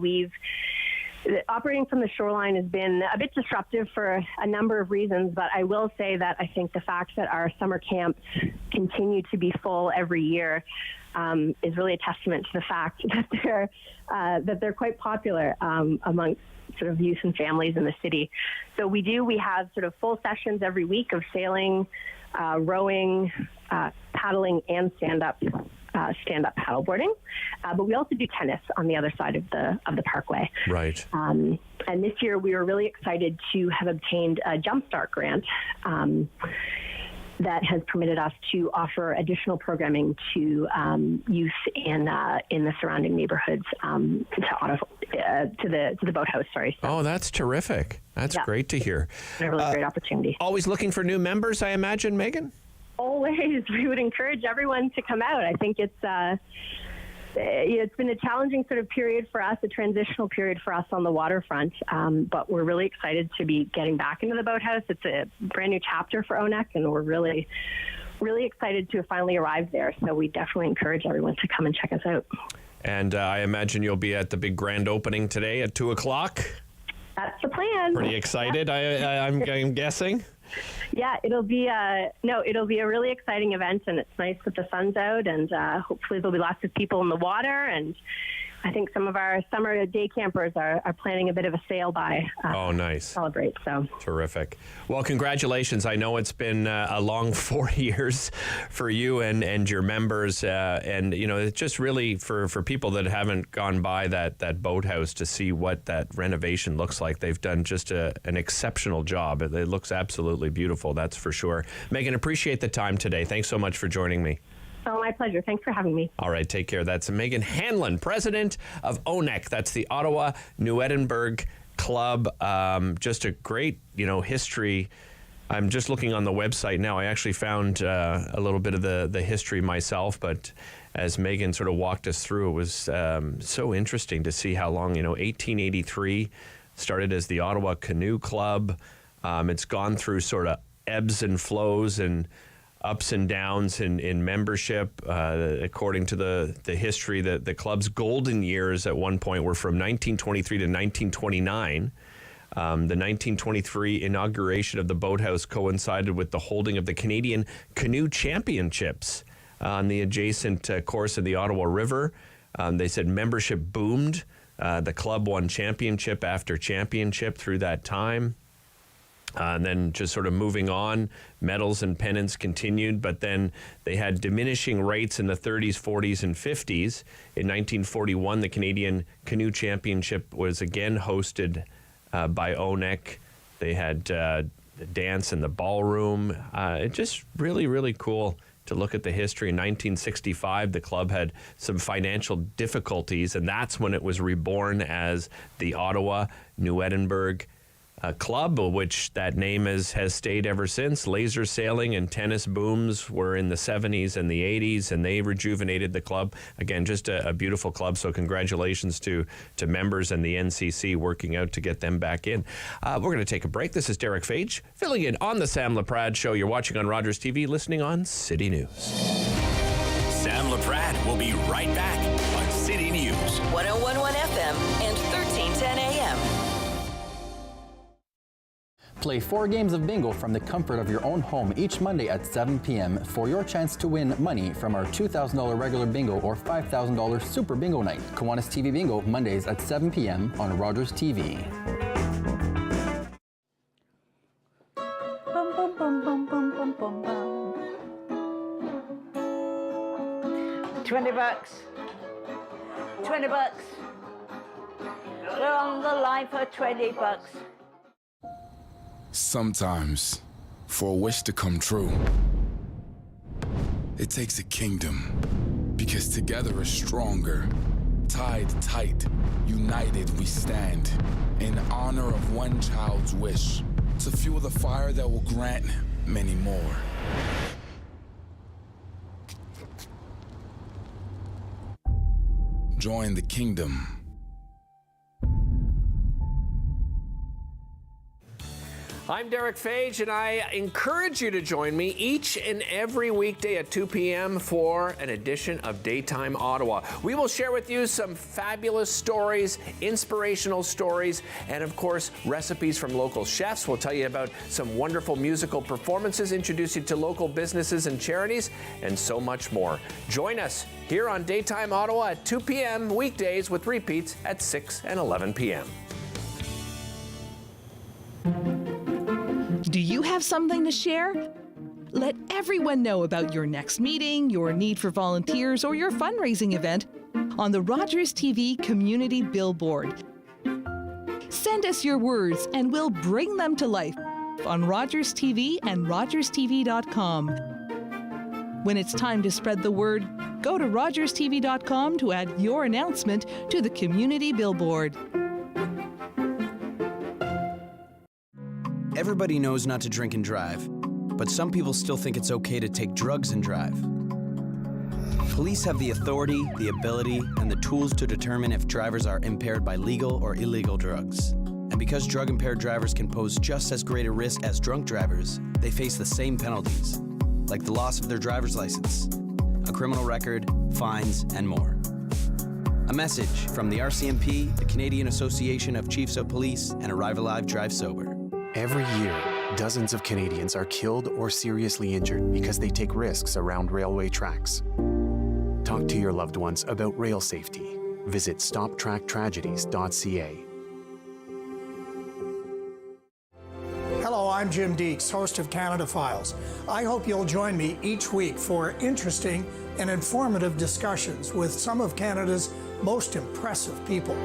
Operating from the shoreline has been a bit disruptive for a number of reasons, but I will say that I think the fact that our summer camps continue to be full every year is really a testament to the fact that they're quite popular amongst sort of youth and families in the city. So we have sort of full sessions every week of sailing, rowing, paddling, and stand-up paddleboarding, but we also do tennis on the other side of the parkway. Right. And this year we were really excited to have obtained a Jumpstart grant that has permitted us to offer additional programming to youth in the surrounding neighborhoods to the boathouse. Sorry. So, oh, that's terrific. That's great to hear. A really great opportunity. Always looking for new members, I imagine, Megan? Always. We would encourage everyone to come out. I think it's been a challenging sort of period for us, a transitional period for us on the waterfront, but we're really excited to be getting back into the boathouse. It's a brand new chapter for ONEC, and we're really, really excited to have finally arrived there. So we definitely encourage everyone to come and check us out. And I imagine you'll be at the big grand opening today at 2 o'clock. That's the plan. Pretty excited, I'm guessing. Yeah, it'll be a really exciting event, and it's nice that the sun's out, and hopefully there'll be lots of people in the water, and I think some of our summer day campers are planning a bit of a sail by. Oh, nice. Celebrate, so. Terrific. Well, congratulations. I know it's been a long 4 years for you and your members, and it's just really for people that haven't gone by that boathouse to see what that renovation looks like. They've done just an exceptional job. It looks absolutely beautiful, that's for sure. Megan, appreciate the time today. Thanks so much for joining me. Oh, my pleasure. Thanks for having me. All right, take care. That's Megan Hanlon, president of ONEC. That's the Ottawa New Edinburgh Club. Just a great, history. I'm just looking on the website now. I actually found a little bit of the history myself, but as Megan sort of walked us through, it was so interesting to see how long, 1883 started as the Ottawa Canoe Club. It's gone through sort of ebbs and flows and ups and downs in membership. According to the history, the club's golden years at one point were from 1923 to 1929. The 1923 inauguration of the boathouse coincided with the holding of the Canadian Canoe Championships on the adjacent course of the Ottawa River. They said membership boomed. The club won championship after championship through that time. And then just sort of moving on, medals and pennants continued, but then they had diminishing rates in the 30s, 40s, and 50s. In 1941, the Canadian Canoe Championship was again hosted by ONEC. They had the dance in the ballroom. It just really, really cool to look at the history. In 1965, the club had some financial difficulties, and that's when it was reborn as the Ottawa New Edinburgh club, which that name has stayed ever since. Laser sailing and tennis booms were in the 70s and the 80s, and they rejuvenated the club. Again, just a beautiful club, so congratulations to members and the NCC working out to get them back in. We're going to take a break. This is Derek Fage, filling in on the Sam Laprade Show. You're watching on Rogers TV, listening on City News. Sam Laprade will be right back on City News. 101.1 FM and 1310 AM. Play 4 games of bingo from the comfort of your own home each Monday at 7 p.m. for your chance to win money from our $2,000 regular bingo or $5,000 super bingo night. Kiwanis TV Bingo, Mondays at 7 p.m. on Rogers TV. Bum, bum, bum, bum, bum, bum, bum, bum. $20. $20. We're on the line for $20. Sometimes, for a wish to come true, it takes a kingdom, because together is stronger. Tied tight, united we stand, in honor of one child's wish, to fuel the fire that will grant many more. Join the kingdom. I'm Derek Fage, and I encourage you to join me each and every weekday at 2 p.m. for an edition of Daytime Ottawa. We will share with you some fabulous stories, inspirational stories, and of course, recipes from local chefs. We'll tell you about some wonderful musical performances, introduce you to local businesses and charities, and so much more. Join us here on Daytime Ottawa at 2 p.m. weekdays with repeats at 6 and 11 p.m. Do you have something to share? Let everyone know about your next meeting, your need for volunteers, or your fundraising event on the Rogers TV Community Billboard. Send us your words and we'll bring them to life on Rogers TV and rogerstv.com. When it's time to spread the word, go to rogerstv.com to add your announcement to the Community Billboard. Everybody knows not to drink and drive, but some people still think it's okay to take drugs and drive. Police have the authority, the ability, and the tools to determine if drivers are impaired by legal or illegal drugs. And because drug-impaired drivers can pose just as great a risk as drunk drivers, they face the same penalties, like the loss of their driver's license, a criminal record, fines, and more. A message from the RCMP, the Canadian Association of Chiefs of Police, and Arrive Alive, Drive Sober. Every year, dozens of Canadians are killed or seriously injured because they take risks around railway tracks. Talk to your loved ones about rail safety. Visit stoptracktragedies.ca. Hello, I'm Jim Deeks, host of Canada Files. I hope you'll join me each week for interesting and informative discussions with some of Canada's most impressive people.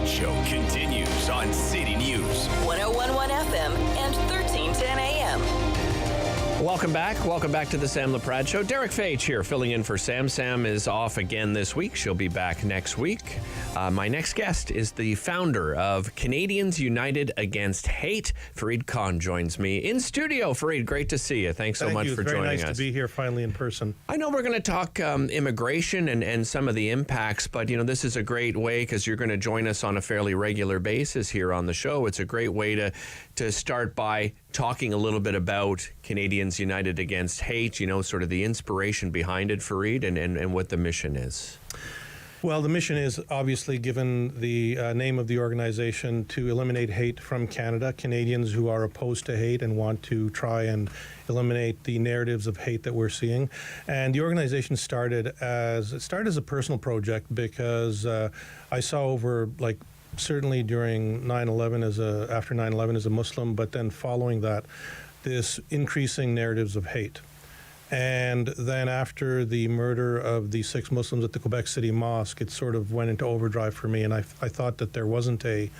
Show continues on City News. 101.1 FM and 1310 AM. Welcome back. Welcome back to the Sam Laprade Show. Derek Fage here, filling in for Sam. Sam is off again this week. She'll be back next week. My next guest is the founder of Canadians United Against Hate. Fareed Khan joins me in studio. Fareed, great to see you. Thanks so much for joining us. Very nice to be here finally in person. I know we're going to talk immigration and some of the impacts, but you know this is a great way because you're going to join us on a fairly regular basis here on the show. It's a great way to start by talking a little bit about Canadians United Against Hate, you know, sort of the inspiration behind it, Fareed, and what the mission is. Well, the mission is obviously, given the name of the organization, to eliminate hate from Canada. Canadians who are opposed to hate and want to try and eliminate the narratives of hate that we're seeing. And the organization started as a personal project because I saw over, like, certainly during 9/11 after 9/11 as a Muslim, but then following that, this increasing narratives of hate. And then after the murder of the 6 Muslims at the Quebec City Mosque, it sort of went into overdrive for me, and I thought that there wasn't a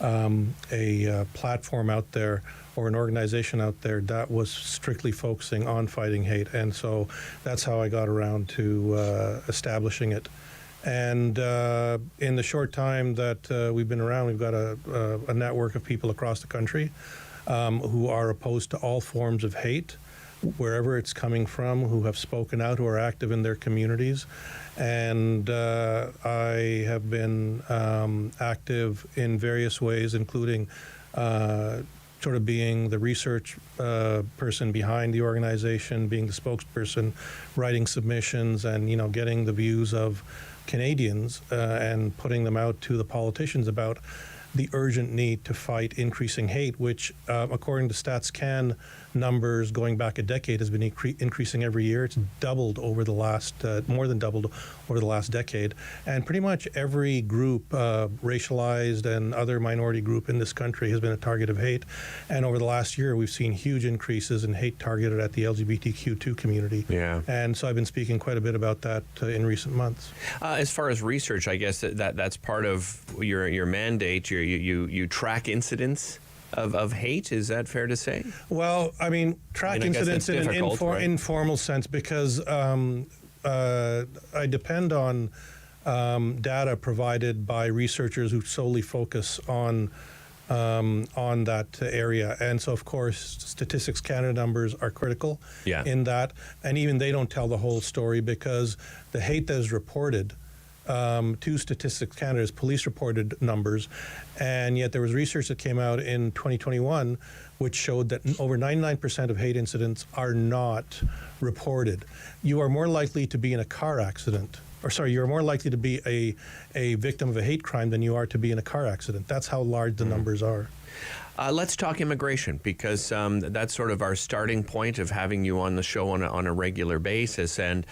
a platform out there or an organization out there that was strictly focusing on fighting hate. And so that's how I got around to establishing it. And in the short time that we've been around, we've got a network of people across the country who are opposed to all forms of hate, wherever it's coming from, who have spoken out, who are active in their communities. And I have been active in various ways, including sort of being the research person behind the organization, being the spokesperson, writing submissions, and getting the views of Canadians and putting them out to the politicians about the urgent need to fight increasing hate, which, according to StatsCan numbers going back a decade, has been increasing every year. It's doubled over the last, more than doubled over the last decade. And pretty much every group, racialized and other minority group in this country, has been a target of hate. And over the last year, we've seen huge increases in hate targeted at the LGBTQ2 community. Yeah. And so I've been speaking quite a bit about that in recent months. As far as research, I guess that's part of your mandate. You track incidents of hate. Is that fair to say? Well, I mean, track incidents in an informal sense, because I depend on data provided by researchers who solely focus on that area. And so, of course, Statistics Canada numbers are critical in that. And even they don't tell the whole story, because the hate that is reported to Statistics Canada's police-reported numbers, and yet there was research that came out in 2021 which showed that over 99% of hate incidents are not reported. You are more likely to be in a car accident, you're more likely to be a victim of a hate crime than you are to be in a car accident. That's how large the numbers are. Let's talk immigration, because that's sort of our starting point of having you on the show on a regular basis. And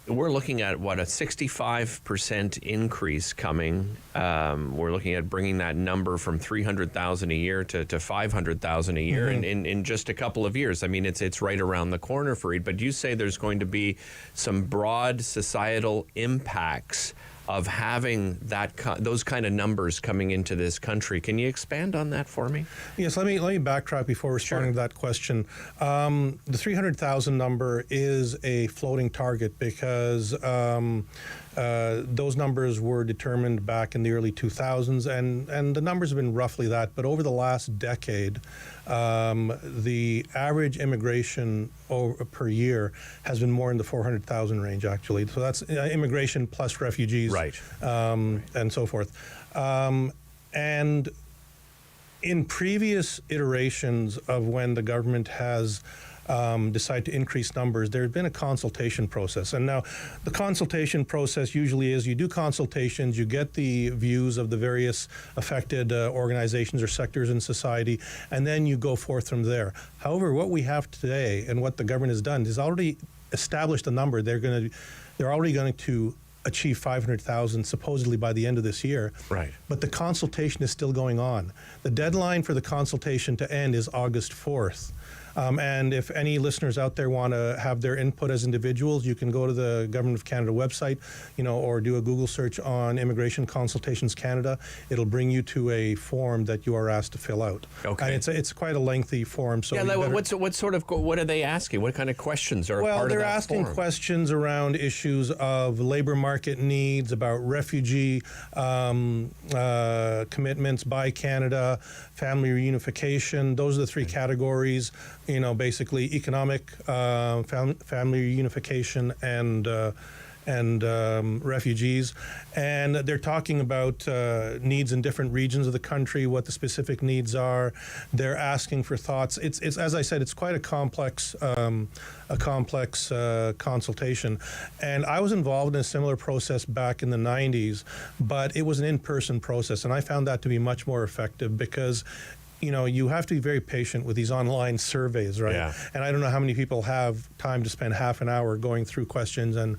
we're looking at, a 65% increase coming. We're looking at bringing that number from 300,000 a year to 500,000 a year in just a couple of years. I mean, it's right around the corner for it. But you say there's going to be some broad societal impacts of having those kind of numbers coming into this country. Can you expand on that for me? Yes, let me backtrack before responding to that question. The 300,000 number is a floating target, because those numbers were determined back in the early 2000s, and the numbers have been roughly that. But over the last decade, the average immigration per year has been more in the 400,000 range, actually. So that's immigration plus refugees, and so forth. And in previous iterations of when the government has decide to increase numbers, there's been a consultation process. And now the consultation process usually is you do consultations, you get the views of the various affected organizations or sectors in society, and then you go forth from there. However, what we have today and what the government has done is already established a number. They're already going to achieve 500,000 supposedly by the end of this year. Right. But the consultation is still going on. The deadline for the consultation to end is August 4th. And if any listeners out there want to have their input as individuals, you can go to the Government of Canada website, or do a Google search on Immigration Consultations Canada. It'll bring you to a form that you are asked to fill out. Okay. And it's quite a lengthy form. So what are they asking? What kind of questions are part of that form? Well, they're asking questions around issues of labor market needs, about refugee commitments by Canada, family reunification. Those are the three categories. Basically economic, family reunification, and refugees. And they're talking about needs in different regions of the country, what the specific needs are. They're asking for thoughts. It's as I said, it's quite a complex consultation. And I was involved in a similar process back in the 90s, but it was an in-person process, and I found that to be much more effective, because you have to be very patient with these online surveys, right? Yeah. And I don't know how many people have time to spend half an hour going through questions and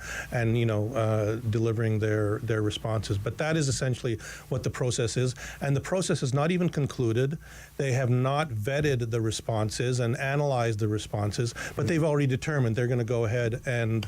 delivering their responses. But that is essentially what the process is. And the process is not even concluded. They have not vetted the responses and analyzed the responses, but they've already determined they're going to go ahead and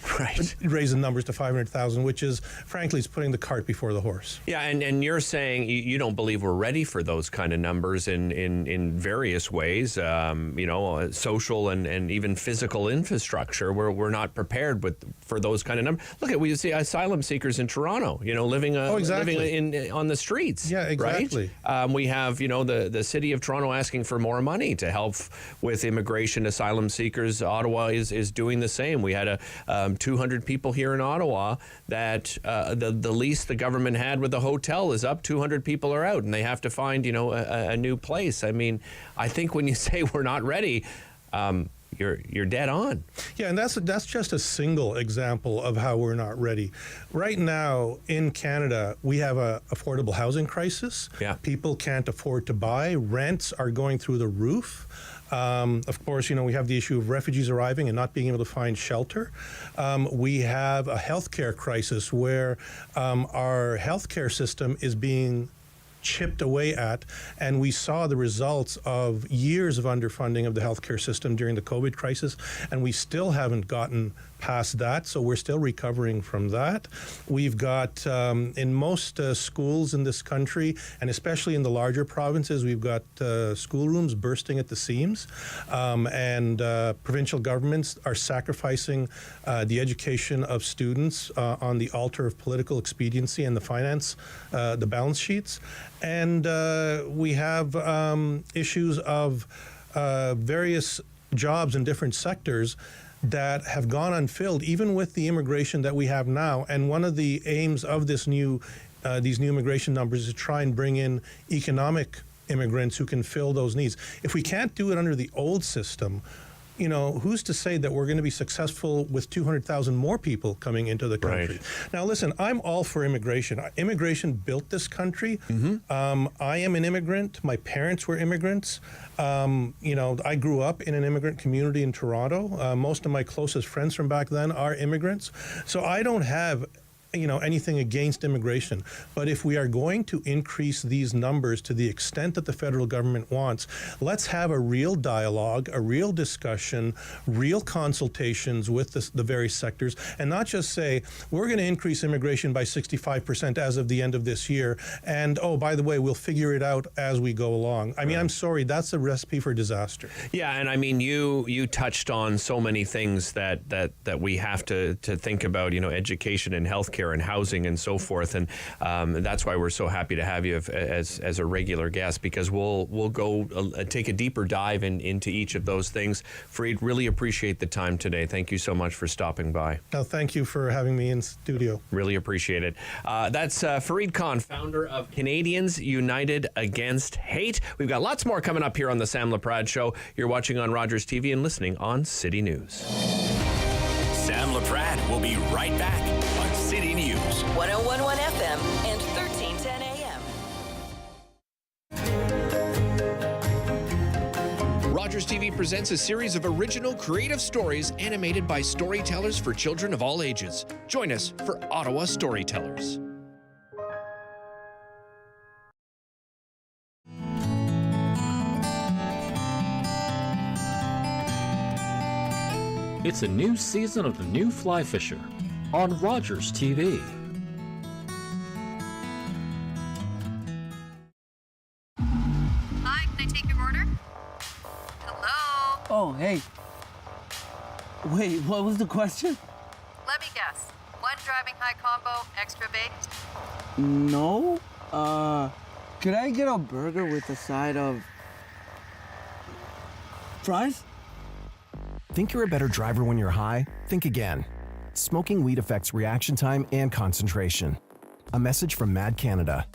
raise the numbers to 500,000, which is, frankly, is putting the cart before the horse. Yeah, and you're saying you don't believe we're ready for those kind of numbers in various ways, social and even physical infrastructure. We're not prepared for those kind of numbers. Look at, we see asylum seekers in Toronto, living on the streets. Yeah, exactly. Right? We have, the city of Toronto asking for more money to help with immigration, asylum seekers. Ottawa is doing the same. We had 200 people here in Ottawa that the lease the government had with the hotel is up. 200 people are out, and they have to find, a new place. I mean, I think when you say we're not ready, you're dead on. Yeah, and that's just a single example of how we're not ready. Right now in Canada, we have a affordable housing crisis. Yeah. People can't afford to buy. Rents are going through the roof. Of course, we have the issue of refugees arriving and not being able to find shelter. We have a healthcare crisis where our healthcare system is being chipped away at, and we saw the results of years of underfunding of the healthcare system during the COVID crisis, and we still haven't gotten past that, so we're still recovering from that. We've got, in most schools in this country, and especially in the larger provinces, we've got schoolrooms bursting at the seams, and provincial governments are sacrificing the education of students on the altar of political expediency and the balance sheets. And we have issues of various jobs in different sectors that have gone unfilled, even with the immigration that we have now. And one of the aims of these new immigration numbers is to try and bring in economic immigrants who can fill those needs. If we can't do it under the old system, who's to say that we're going to be successful with 200,000 more people coming into the country? Right. Now, listen, I'm all for immigration. Immigration built this country. Mm-hmm. I am an immigrant. My parents were immigrants. I grew up in an immigrant community in Toronto. Most of my closest friends from back then are immigrants. So I don't have anything against immigration. But if we are going to increase these numbers to the extent that the federal government wants, let's have a real dialogue, a real discussion, real consultations with the various sectors, and not just say, we're going to increase immigration by 65% as of the end of this year, and, oh, by the way, we'll figure it out as we go along. I mean, I'm sorry, that's a recipe for disaster. Yeah, and I mean, you touched on so many things that we have to think about, education and healthcare and housing and so forth, and that's why we're so happy to have you as a regular guest, because we'll go take a deeper dive into each of those things. Fareed, really appreciate the time today. Thank you so much for stopping by. No, thank you for having me in studio. Really appreciate it. That's Fareed Khan, founder of Canadians United Against Hate. We've got lots more coming up here on the Sam Laprade Show. You're watching on Rogers TV and listening on City News. Sam Laprade will be right back on City News. 101.1 FM and 1310 AM. Rogers TV presents a series of original creative stories animated by storytellers for children of all ages. Join us for Ottawa Storytellers. It's a new season of The New Fly Fisher on Rogers TV. Hi, can I take your order? Hello? Oh, hey. Wait, what was the question? Let me guess. One driving high combo, extra baked? No. Could I get a burger with a side of fries? Think you're a better driver when you're high? Think again. Smoking weed affects reaction time and concentration. A message from Mad Canada.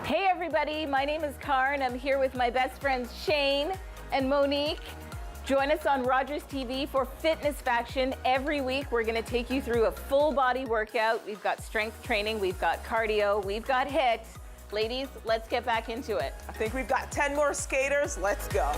Hey everybody, my name is Karen. I'm here with my best friends Shane and Monique. Join us on Rogers TV for Fitness Faction. Every week we're going to take you through a full body workout. We've got strength training, we've got cardio, we've got HIIT. Ladies, let's get back into it. I think we've got 10 more skaters. Let's go.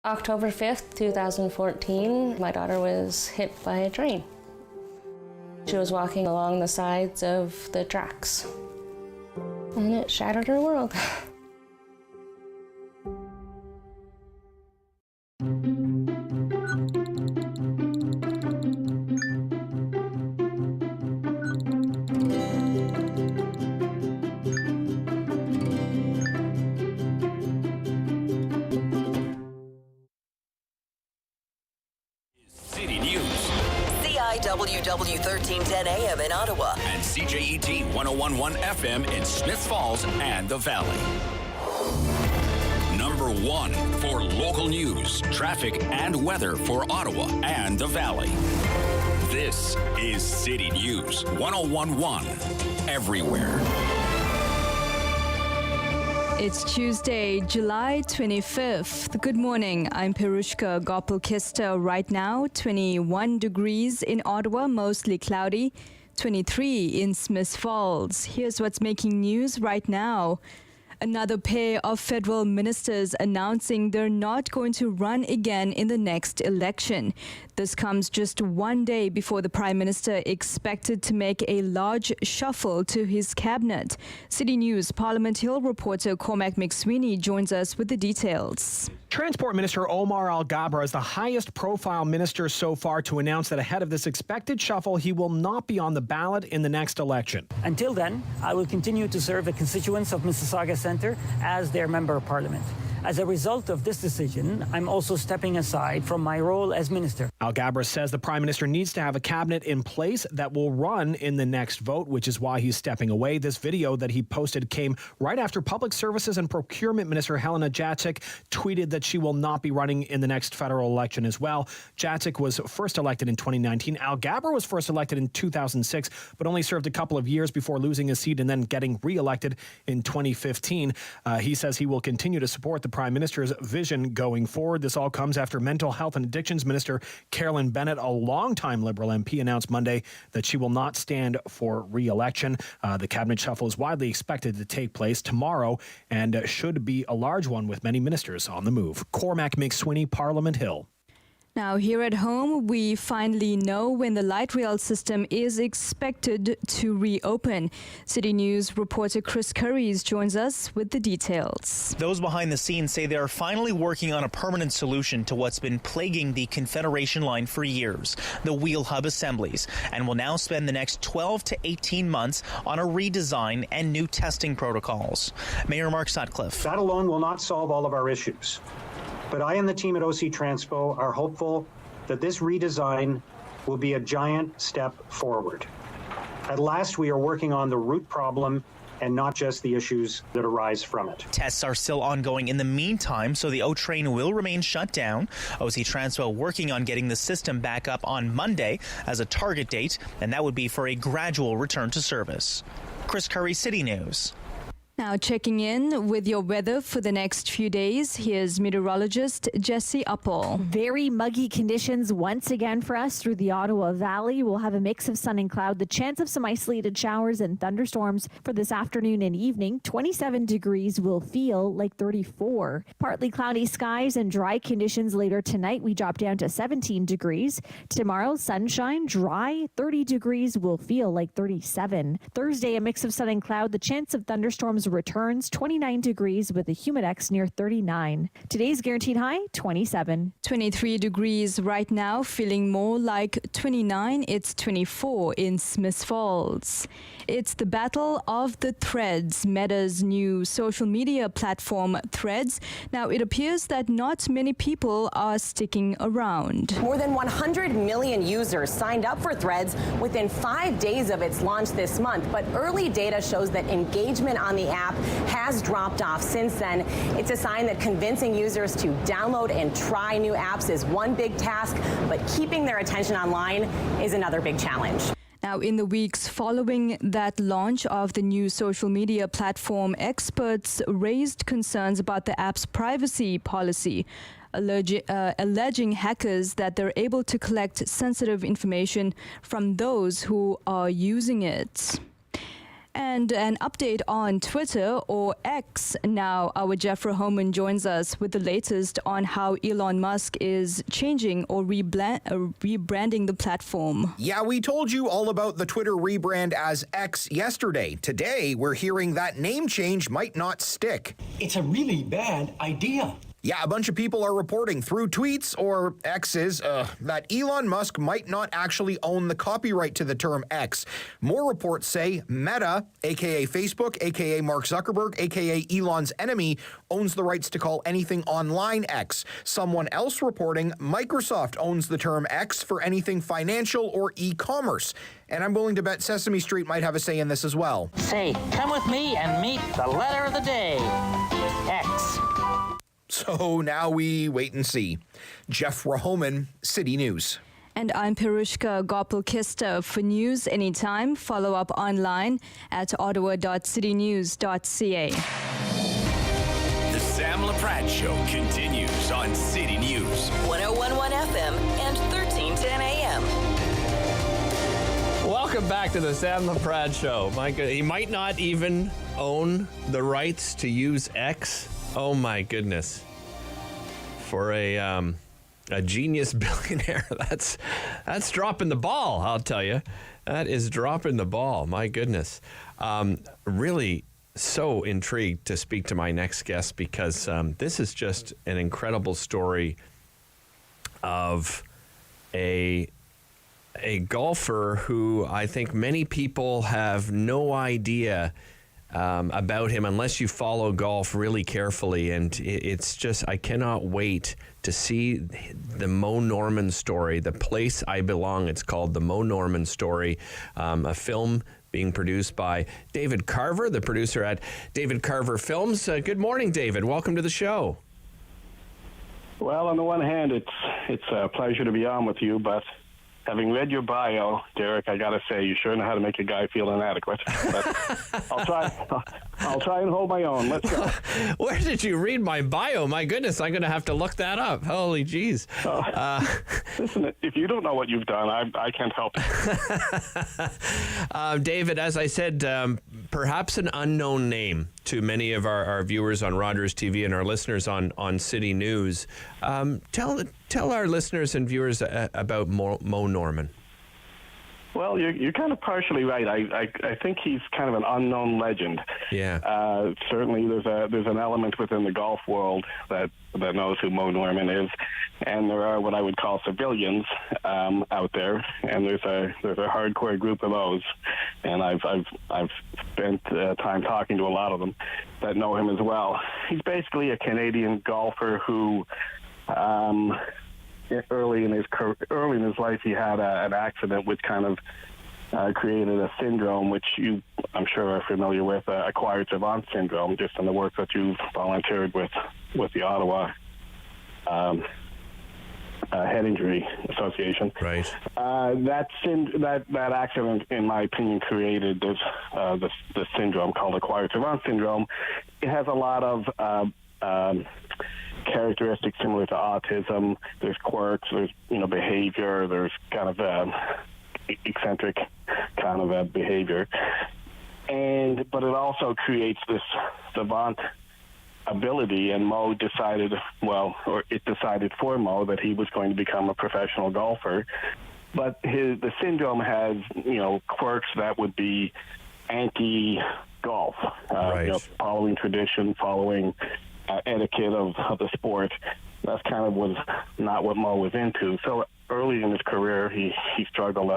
October 5th, 2014, my daughter was hit by a train. She was walking along the sides of the tracks, and it shattered her world. WW 1310 AM in Ottawa. And CJET 1011 FM in Smiths Falls and the Valley. Number one for local news, traffic, and weather for Ottawa and the Valley. This is City News 1011 everywhere. It's Tuesday, July 25th. Good morning. I'm Perushka Gopal-Kista. Right now, 21 degrees in Ottawa, mostly cloudy, 23 in Smiths Falls. Here's what's making news right now. Another pair of federal ministers announcing they're not going to run again in the next election. This comes just one day before the Prime Minister expected to make a large shuffle to his cabinet. City News Parliament Hill reporter Cormac McSweeney joins us with the details. Transport Minister Omar Al-Gabra is the highest profile minister so far to announce that ahead of this expected shuffle, he will not be on the ballot in the next election. Until then, I will continue to serve the constituents of Mississauga Centre as their Member of Parliament. As a result of this decision, I'm also stepping aside from my role as minister. Al-Gabra says the Prime Minister needs to have a cabinet in place that will run in the next vote, which is why he's stepping away. This video that he posted came right after Public Services and Procurement Minister Helena Jaczyk tweeted that she will not be running in the next federal election as well. Jaczyk was first elected in 2019. Al-Gabra was first elected in 2006, but only served a couple of years before losing his seat and then getting re-elected in 2015. He says he will continue to support the Prime Minister's vision going forward. This all comes after Mental Health and Addictions Minister Carolyn Bennett, a longtime Liberal MP, announced Monday that she will not stand for re-election. The cabinet shuffle is widely expected to take place tomorrow and should be a large one with many ministers on the move. Cormac McSweeney, Parliament Hill. Now, here at home, we finally know when the light rail system is expected to reopen. City News reporter Chris Curries joins us with the details. Those behind the scenes say they are finally working on a permanent solution to what's been plaguing the Confederation line for years, the wheel hub assemblies, and will now spend the next 12 to 18 months on a redesign and new testing protocols. Mayor Mark Sutcliffe. That alone will not solve all of our issues. But I and the team at OC Transpo are hopeful that this redesign will be a giant step forward. At last, we are working on the root problem and not just the issues that arise from it. Tests are still ongoing in the meantime, so the O train will remain shut down. OC Transpo working on getting the system back up on Monday as a target date, and that would be for a gradual return to service. Chris Curry, City News. Now checking in with your weather for the next few days, here's meteorologist Jessie Uppel. Very muggy conditions once again for us through the Ottawa Valley. We'll have a mix of sun and cloud. The chance of some isolated showers and thunderstorms for this afternoon and evening. 27 degrees will feel like 34. Partly cloudy skies and dry conditions later tonight. We drop down to 17 degrees. Tomorrow, sunshine, dry. 30 degrees will feel like 37. Thursday, a mix of sun and cloud. The chance of thunderstorms returns, 29 degrees with a humidex near 39. Today's guaranteed high, 27. 23 degrees right now, feeling more like 29. It's 24 in Smiths Falls. It's the battle of the threads, Meta's new social media platform Threads. Now, it appears that not many people are sticking around. More than 100 million users signed up for Threads within 5 days of its launch this month, but early data shows that engagement on the app has dropped off since then. It's a sign that convincing users to download and try new apps is one big task, but keeping their attention online is another big challenge. Now, in the weeks following that launch of the new social media platform, experts raised concerns about the app's privacy policy. alleging hackers that they're able to collect sensitive information from those who are using it. And an update on Twitter, or X now. Our Jeff Rahoman joins us with the latest on how Elon Musk is changing or rebranding the platform. Yeah, we told you all about the Twitter rebrand as X yesterday. Today, we're hearing that name change might not stick. It's a really bad idea. Yeah, a bunch of people are reporting through tweets or X's that Elon Musk might not actually own the copyright to the term X. More reports say Meta, aka Facebook, aka Mark Zuckerberg, aka Elon's enemy, owns the rights to call anything online X. Someone else reporting Microsoft owns the term X for anything financial or e-commerce. And I'm willing to bet Sesame Street might have a say in this as well. Say, come with me and meet the letter of the day, X. So now we wait and see. Jeff Rahoman, City News. And I'm Pirushka Gopal-Kista. For news anytime, follow up online at ottawa.citynews.ca. The Sam Laprade Show continues on City News. 101.1 FM and 1310 AM. Welcome back to the Sam Laprade Show. My God, he might not even own the rights to use X. Oh my goodness. For a genius billionaire, that's dropping the ball, I'll tell you. That is dropping the ball. My goodness. Really so intrigued to speak to my next guest because this is just an incredible story of a golfer who I think many people have no idea about him unless you follow golf really carefully. And it's just, I cannot wait to see the Mo Norman story, The Place I Belong. It's called The Mo Norman Story, a film being produced by David Carver, the producer at David Carver Films. Good morning, David. Welcome to the show. Well, on the one hand, it's a pleasure to be on with you, but having read your bio, Derek, I got to say, you sure know how to make a guy feel inadequate. But I'll try and hold my own. Let's go. Where did you read my bio? My goodness, I'm going to have to look that up. Holy jeez. Listen, if you don't know what you've done, I can't help you. David, as I said, perhaps an unknown name to many of our viewers on Rogers TV and our listeners on City News. Tell our listeners and viewers about Mo Norman. Well, you're kind of partially right. I think he's kind of an unknown legend. Yeah. Certainly, there's an element within the golf world that knows who Mo Norman is, and there are what I would call civilians out there, and there's a hardcore group of those, and I've spent time talking to a lot of them that know him as well. He's basically a Canadian golfer who. Early in his life, he had an accident which kind of created a syndrome, which you, I'm sure, are familiar with, acquired savant syndrome, just in the work that you've volunteered with the Ottawa Head Injury Association. Right. That accident, in my opinion, created this syndrome called acquired savant syndrome. It has a lot of characteristics similar to autism. There's quirks, there's behavior, there's kind of eccentric kind of behavior, but it also creates this savant ability. And Mo decided, it decided for Mo that he was going to become a professional golfer. But the syndrome has quirks that would be anti-golf, following tradition, following etiquette of the sport. That's kind of was not what Mo was into. So early in his career, he struggled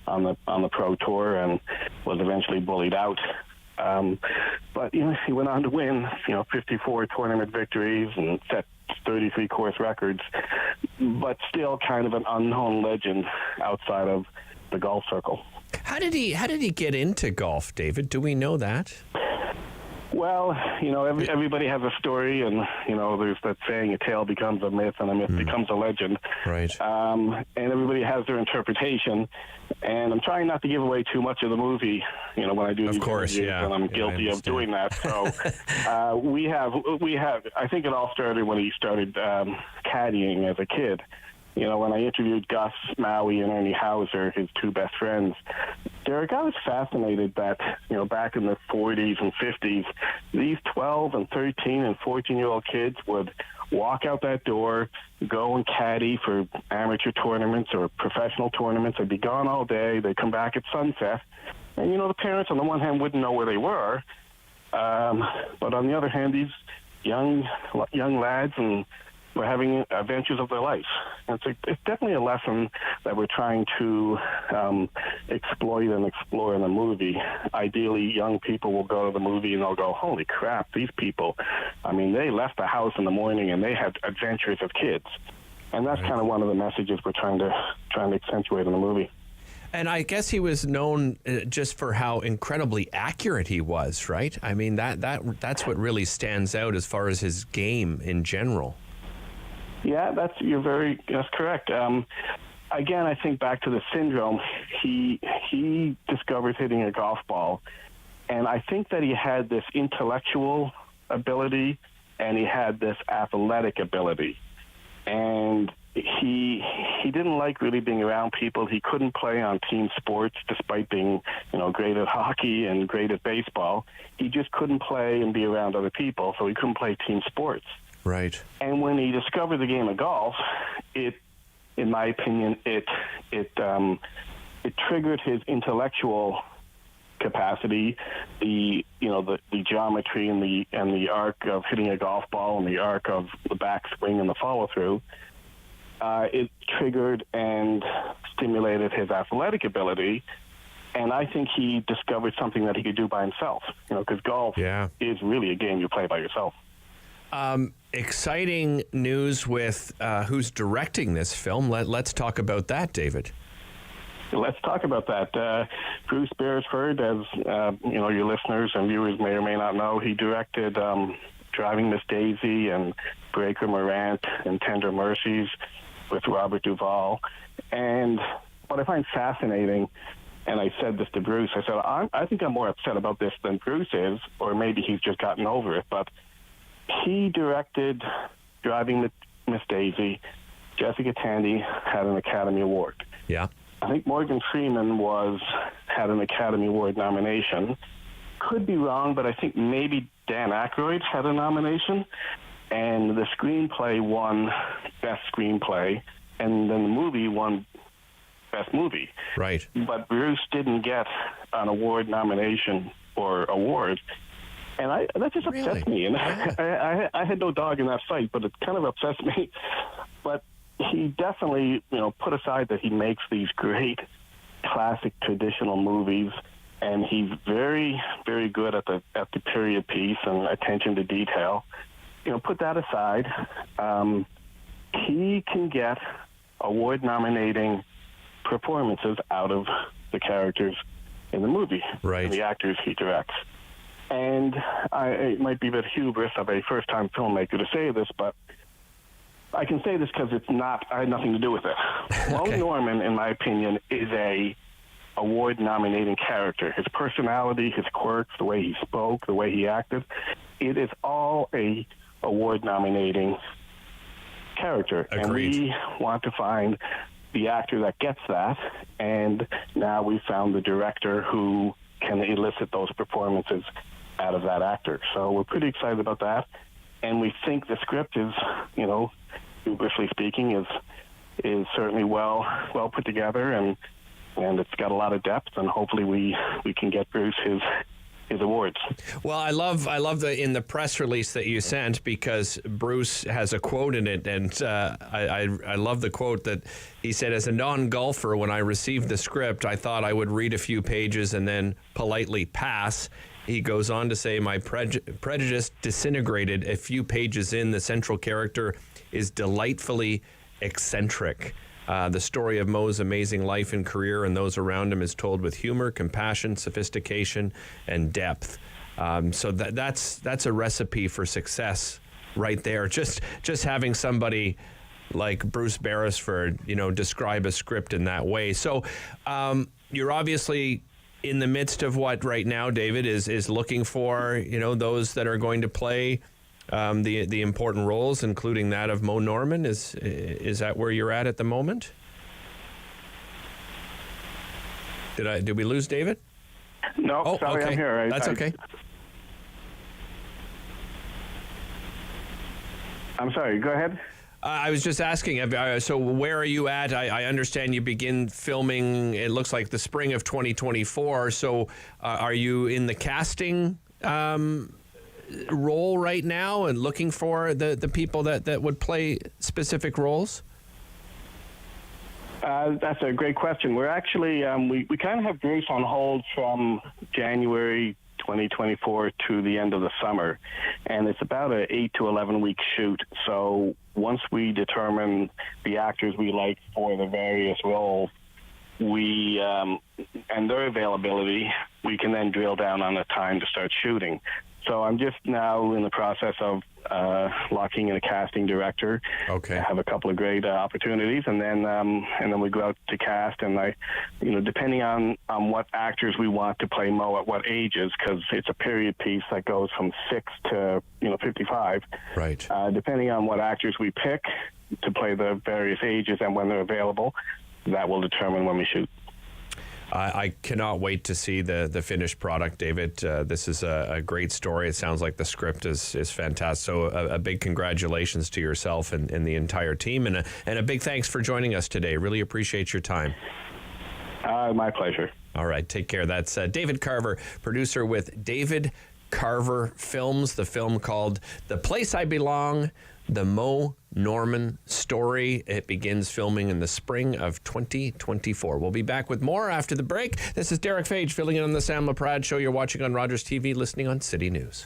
on the pro tour and was eventually bullied out. But he went on to win 54 tournament victories and set 33 course records. But still kind of an unknown legend outside of the golf circle. How did he get into golf, David? Do we know that? Well, everybody has a story, and, there's that saying, a tale becomes a myth and a myth becomes a legend. Right. And everybody has their interpretation, and I'm trying not to give away too much of the movie, when I do these interviews, and I'm guilty of doing that. So we have, I think it all started when he started caddying as a kid. When I interviewed Gus Maui and Ernie Hauser, his two best friends, Derek, I was fascinated that, back in the 40s and 50s, these 12 and 13 and 14-year-old kids would walk out that door, go and caddy for amateur tournaments or professional tournaments. They'd be gone all day. They'd come back at sunset. And, the parents, on the one hand, wouldn't know where they were. But on the other hand, these young lads were having adventures of their life. And it's definitely a lesson that we're trying to exploit and explore in the movie. Ideally, young people will go to the movie and they'll go, holy crap, these people, they left the house in the morning and they had adventures of kids. And that's kind of one of the messages we're trying to accentuate in the movie. And I guess he was known just for how incredibly accurate he was, right? That's what really stands out as far as his game in general. Yeah, that's correct. Again, I think back to the syndrome. He discovered hitting a golf ball, and I think that he had this intellectual ability and he had this athletic ability. And he didn't like really being around people. He couldn't play on team sports despite being, great at hockey and great at baseball. He just couldn't play and be around other people, so he couldn't play team sports. Right. And when he discovered the game of golf, in my opinion, it triggered his intellectual capacity, the geometry and the arc of hitting a golf ball and the arc of the backswing and the follow through. It triggered and stimulated his athletic ability, and I think he discovered something that he could do by himself. Because golf is really a game you play by yourself. Exciting news with who's directing this film. Let's talk about that, David. Let's talk about that. Bruce Beresford, as your listeners and viewers may or may not know, he directed Driving Miss Daisy and Breaker Morant and Tender Mercies with Robert Duvall. And what I find fascinating, and I said this to Bruce, I said, I think I'm more upset about this than Bruce is, or maybe he's just gotten over it, but he directed Driving Miss Daisy. Jessica Tandy had an Academy Award. Yeah. I think Morgan Freeman had an Academy Award nomination. Could be wrong, but I think maybe Dan Aykroyd had a nomination. And the screenplay won Best Screenplay, and then the movie won Best Movie. Right. But Bruce didn't get an award nomination or award. And that just upsets me. And I had no dog in that fight, but it kind of upsets me. But he definitely, put aside that he makes these great classic traditional movies, and he's very, very good at the period piece and attention to detail. Put that aside, he can get award-nominating performances out of the characters in the movie, right? The actors he directs. And it might be a bit hubris of a first-time filmmaker to say this, but I can say this because I had nothing to do with it. Lone Norman, in my opinion, is a award-nominating character. His personality, his quirks, the way he spoke, the way he acted, it is all a award-nominating character. Agreed. And we want to find the actor that gets that, and now we found the director who can elicit those performances out of that actor. So we're pretty excited about that, and we think the script is, humorously speaking, is certainly well put together, and it's got a lot of depth, and hopefully we can get Bruce his awards. Well, I love in the press release that you sent, because Bruce has a quote in it, and I love the quote that he said, "As a non-golfer, when I received the script, I thought I would read a few pages and then politely pass." He goes on to say, "My prejudice disintegrated a few pages in. The central character is delightfully eccentric. The story of Mo's amazing life and career and those around him is told with humor, compassion, sophistication, and depth." So that's a recipe for success right there. Just having somebody like Bruce Beresford, describe a script in that way. So you're obviously in the midst of what right now, David, is looking for, those that are going to play the important roles, including that of Mo Norman. Is that where you're at the moment? Did we lose David? No, sorry, okay. I'm here. That's okay. I'm sorry, go ahead. I was just asking, so where are you at? I understand you begin filming, it looks like the spring of 2024. So are you in the casting role right now and looking for the people that would play specific roles? That's a great question. We're actually, we kind of have Bruce on hold from January 2024 to the end of the summer, and it's about an 8 to 11 week shoot. So once we determine the actors we like for the various roles, and their availability, we can then drill down on the time to start shooting. So I'm just now in the process of locking in a casting director. Okay. I have a couple of great opportunities, and then we go out to cast. And depending on what actors we want to play Mo at what ages, because it's a period piece that goes from 6 to 55. Right. Depending on what actors we pick to play the various ages and when they're available, that will determine when we shoot. I cannot wait to see the finished product, David. This is a great story. It sounds like the script is fantastic. So a big congratulations to yourself and the entire team, and a big thanks for joining us today. Really appreciate your time. My pleasure. All right, take care. That's David Carver, producer with David Carver Films, the film called The Place I Belong, the Mo Norman story. It begins filming in the spring of 2024. We'll be back with more after the break. This is Derek Fage filling in on the Sam Laprade Show. You're watching on Rogers TV, listening on City News.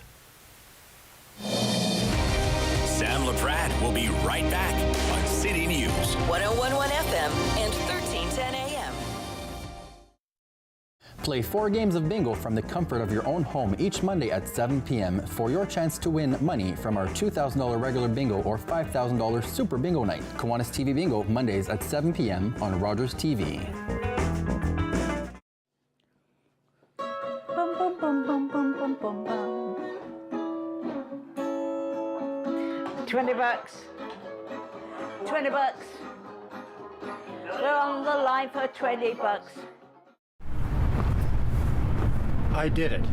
Sam Laprade will be right back on City News. 101.1 FM and 1310 AM. Play 4 games of bingo from the comfort of your own home each Monday at 7 p.m. for your chance to win money from our $2,000 regular bingo or $5,000 super bingo night. Kiwanis TV Bingo, Mondays at 7 p.m. on Rogers TV. Bum, bum, bum, bum, bum, bum, bum, bum. $20. $20. We're on the line for $20. I did it.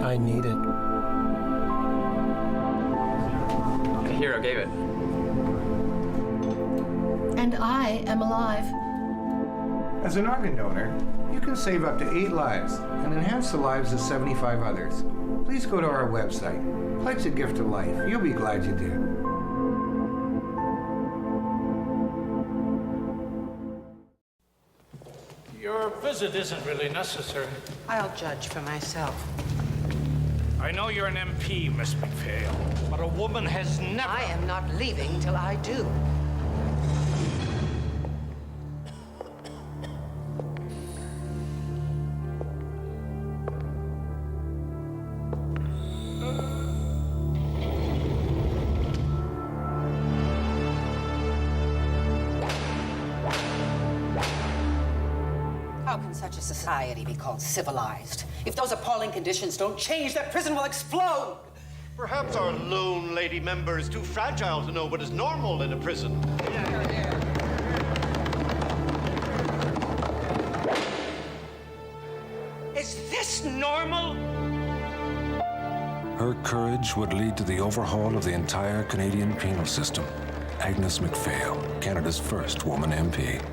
I need it. The hero gave it. And I am alive. As an organ donor, you can save up to 8 lives and enhance the lives of 75 others. Please go to our website. Pledge a gift to life. You'll be glad you did. Your visit isn't really necessary. I'll judge for myself. I know you're an MP, Miss McPhail, but a woman has never... I am not leaving till I do. How can such a society be called civilized? If those appalling conditions don't change, that prison will explode! Perhaps our lone lady member is too fragile to know what is normal in a prison. Is this normal? Her courage would lead to the overhaul of the entire Canadian penal system. Agnes McPhail, Canada's first woman MP.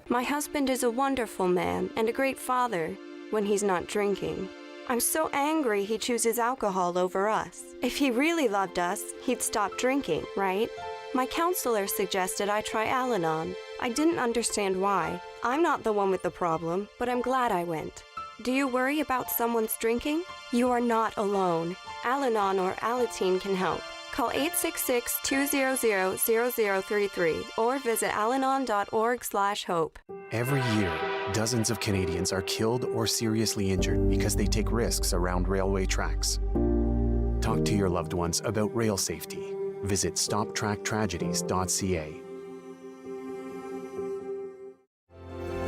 My husband is a wonderful man and a great father when he's not drinking. I'm so angry he chooses alcohol over us. If he really loved us, he'd stop drinking, right? My counselor suggested I try Al-Anon. I didn't understand why. I'm not the one with the problem, but I'm glad I went. Do you worry about someone's drinking? You are not alone. Al-Anon or Alateen can help. Call 866-200-0033 or visit alanon.org/hope. Every year, dozens of Canadians are killed or seriously injured because they take risks around railway tracks. Talk to your loved ones about rail safety. Visit stoptracktragedies.ca.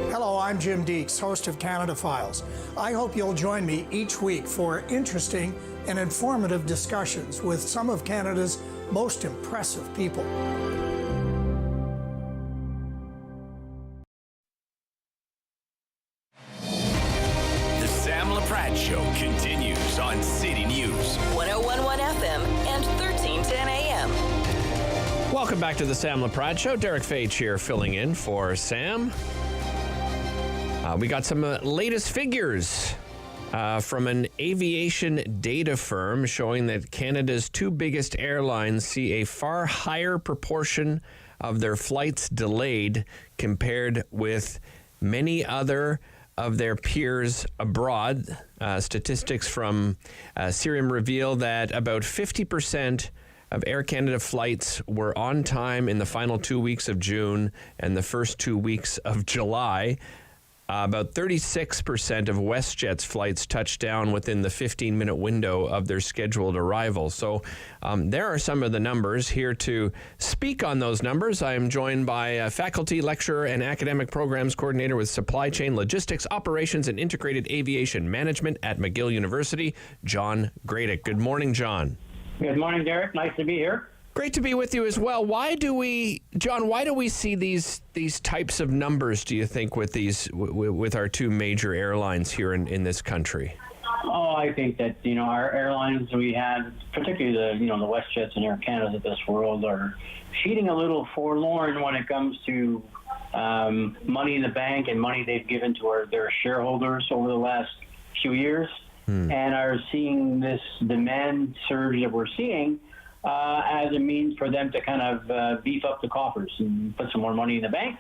Hello, I'm Jim Deeks, host of Canada Files. I hope you'll join me each week for interesting and informative discussions with some of Canada's most impressive people. The Sam Laprade Show continues on City News. 1011 FM and 1310 AM. Welcome back to the Sam Laprade Show. Derek Fage here filling in for Sam. We got some latest figures from an aviation data firm showing that Canada's two biggest airlines see a far higher proportion of their flights delayed compared with many other of their peers abroad. Statistics from Cirium reveal that about 50% of Air Canada flights were on time in the final 2 weeks of June and the first 2 weeks of July. About 36% of WestJet's flights touched down within the 15-minute window of their scheduled arrival. So there are some of the numbers. Here to speak on those numbers, I am joined by a faculty, lecturer, and academic programs coordinator with supply chain logistics, operations, and integrated aviation management at McGill University, John Gradick. Good morning, John. Good morning, Derek. Nice to be here. Great to be with you as well. Why do we see these types of numbers, do you think, with our two major airlines here in this country? Oh, I think that, our airlines we have, particularly the WestJets and Air Canada of this world, are feeling a little forlorn when it comes to money in the bank and money they've given to their shareholders over the last few years, and are seeing this demand surge that we're seeing as a means for them to kind of beef up the coffers and put some more money in the bank,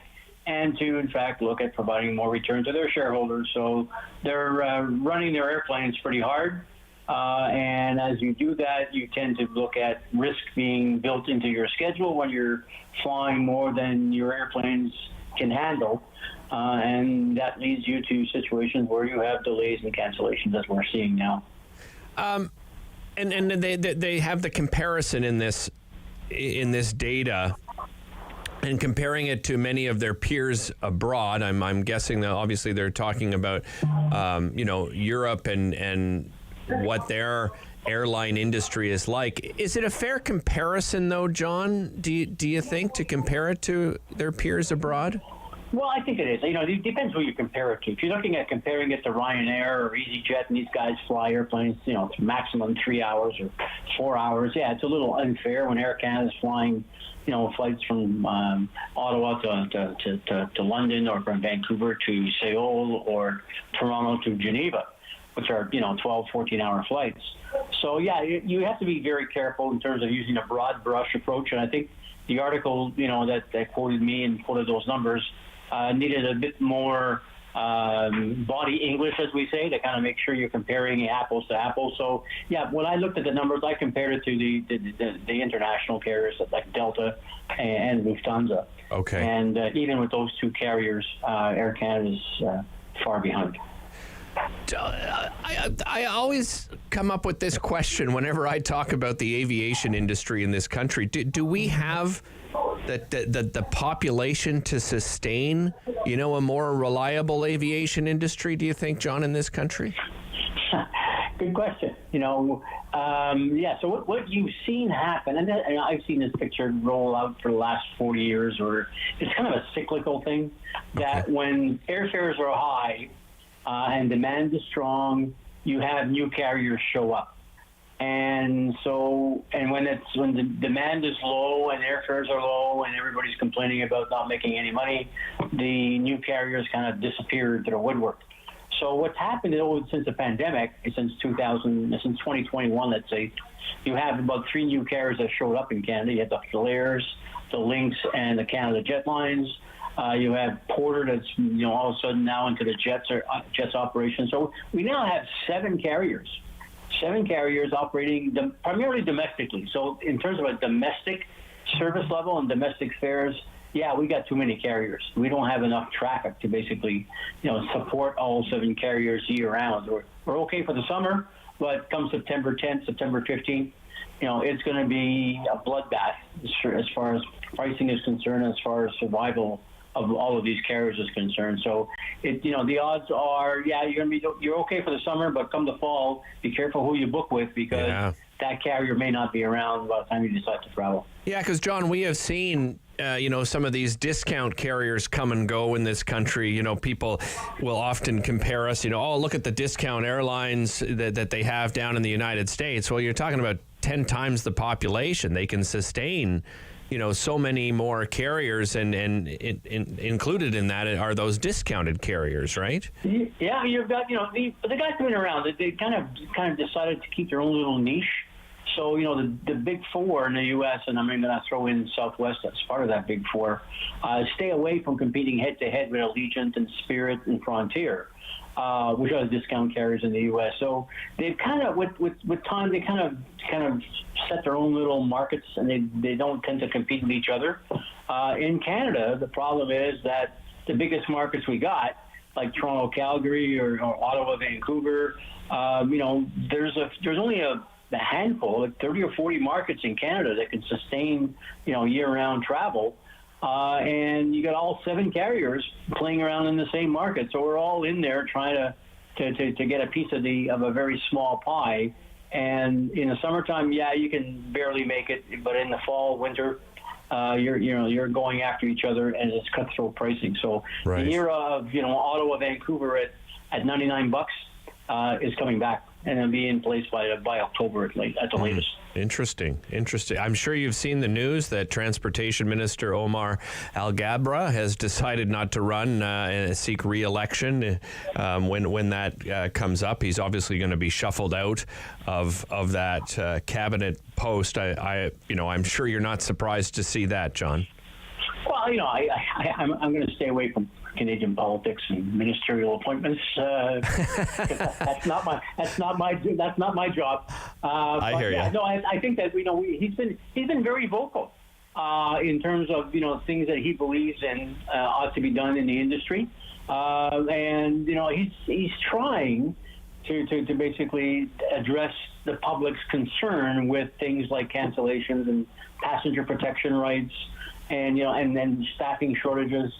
and to, in fact, look at providing more return to their shareholders. So they're running their airplanes pretty hard. And as you do that, you tend to look at risk being built into your schedule when you're flying more than your airplanes can handle. And that leads you to situations where you have delays and cancellations, as we're seeing now. And they have the comparison in this data, and comparing it to many of their peers abroad. I'm guessing that obviously they're talking about Europe and what their airline industry is like. Is it a fair comparison, though, John? Do you think, to compare it to their peers abroad? Well, I think it is. It depends who you compare it to. If you're looking at comparing it to Ryanair or EasyJet, and these guys fly airplanes, maximum 3 hours or 4 hours, yeah, it's a little unfair when Air Canada is flying, flights from Ottawa to London, or from Vancouver to Seoul, or Toronto to Geneva, which are, 12, 14-hour flights. So, yeah, you have to be very careful in terms of using a broad brush approach. And I think the article, that quoted me and quoted those numbers needed a bit more body English, as we say, to kind of make sure you're comparing apples to apples. So, yeah, when I looked at the numbers, I compared it to the international carriers like Delta and Lufthansa. Okay. And even with those two carriers, Air Canada is far behind. I always come up with this question whenever I talk about the aviation industry in this country. Do we have the population to sustain, a more reliable aviation industry, do you think, John, in this country? Good question. So what you've seen happen, and I've seen this picture roll out for the last 40 years, or it's kind of a cyclical thing, that when airfares are high and demand is strong, you have new carriers show up. And so, when the demand is low and airfares are low and everybody's complaining about not making any money, the new carriers kind of disappear into the woodwork. So what's happened since the pandemic, since 2021, let's say, you have about 3 new carriers that showed up in Canada. You have the Flairs, the Lynx, and the Canada Jetlines. You have Porter that's all of a sudden now into the Jets operation. So we now have 7 carriers. 7 carriers operating primarily domestically. So in terms of a domestic service level and domestic fares, yeah, we got too many carriers. We don't have enough traffic to basically, support all 7 carriers year round. We're okay for the summer, but come September 10th, September 15th, it's going to be a bloodbath as far as pricing is concerned, as far as survival of all of these carriers is concerned. So, the odds are, you're okay for the summer, but come the fall, be careful who you book with, because that carrier may not be around by the time you decide to travel. Yeah, because, John, we have seen, some of these discount carriers come and go in this country. People will often compare us, look at the discount airlines that they have down in the United States. Well, you're talking about 10 times the population. They can sustain so many more carriers, and included in that are those discounted carriers, right? Yeah, you've got the guys coming around. They kind of decided to keep their own little niche. So the big 4 in the U.S., and I'm going to throw in Southwest as part of that big 4, stay away from competing head to head with Allegiant and Spirit and Frontier, which are the discount carriers in the U.S. So they've kind of, with time, they kind of set their own little markets, and they don't tend to compete with each other. In Canada, the problem is that the biggest markets we got, like Toronto, Calgary, or Ottawa, Vancouver, there's only a handful, like 30 or 40 markets in Canada that can sustain, year-round travel. And you got all 7 carriers playing around in the same market. So we're all in there trying to get a piece of a very small pie. And in the summertime, you can barely make it, but in the fall, winter, you're going after each other, and it's cutthroat pricing. So the era of Ottawa, Vancouver at $99 is coming back, and it'll be in place by October at the latest. Interesting. I'm sure you've seen the news that Transportation Minister Omar Al-Gabra has decided not to run and seek re-election when that comes up. He's obviously going to be shuffled out of that cabinet post. I'm sure you're not surprised to see that, John. Well, I'm going to stay away from Canadian politics and ministerial appointments. That's not my job. I hear you. No, I think that he's been very vocal in terms of things that he believes in ought to be done in the industry, and he's trying to basically address the public's concern with things like cancellations and passenger protection rights, and then staffing shortages.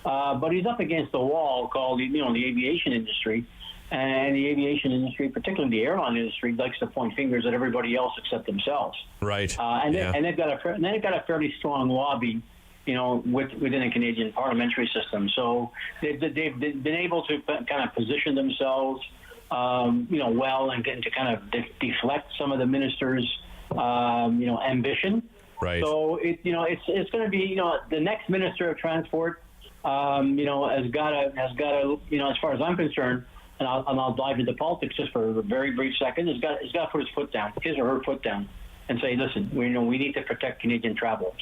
But he's up against the wall called, the aviation industry. And the aviation industry, particularly the airline industry, likes to point fingers at everybody else except themselves. Right. And they've got a fairly strong lobby, within the Canadian parliamentary system. So they've been able to kind of position themselves, well, and to kind of deflect some of the ministers' ambition. Right. So it's going to be the next Minister of Transport has got to as far as I'm concerned, and I'll dive into politics just for a very brief second. Has got to put his or her foot down, and say, listen, we need to protect Canadian travelers.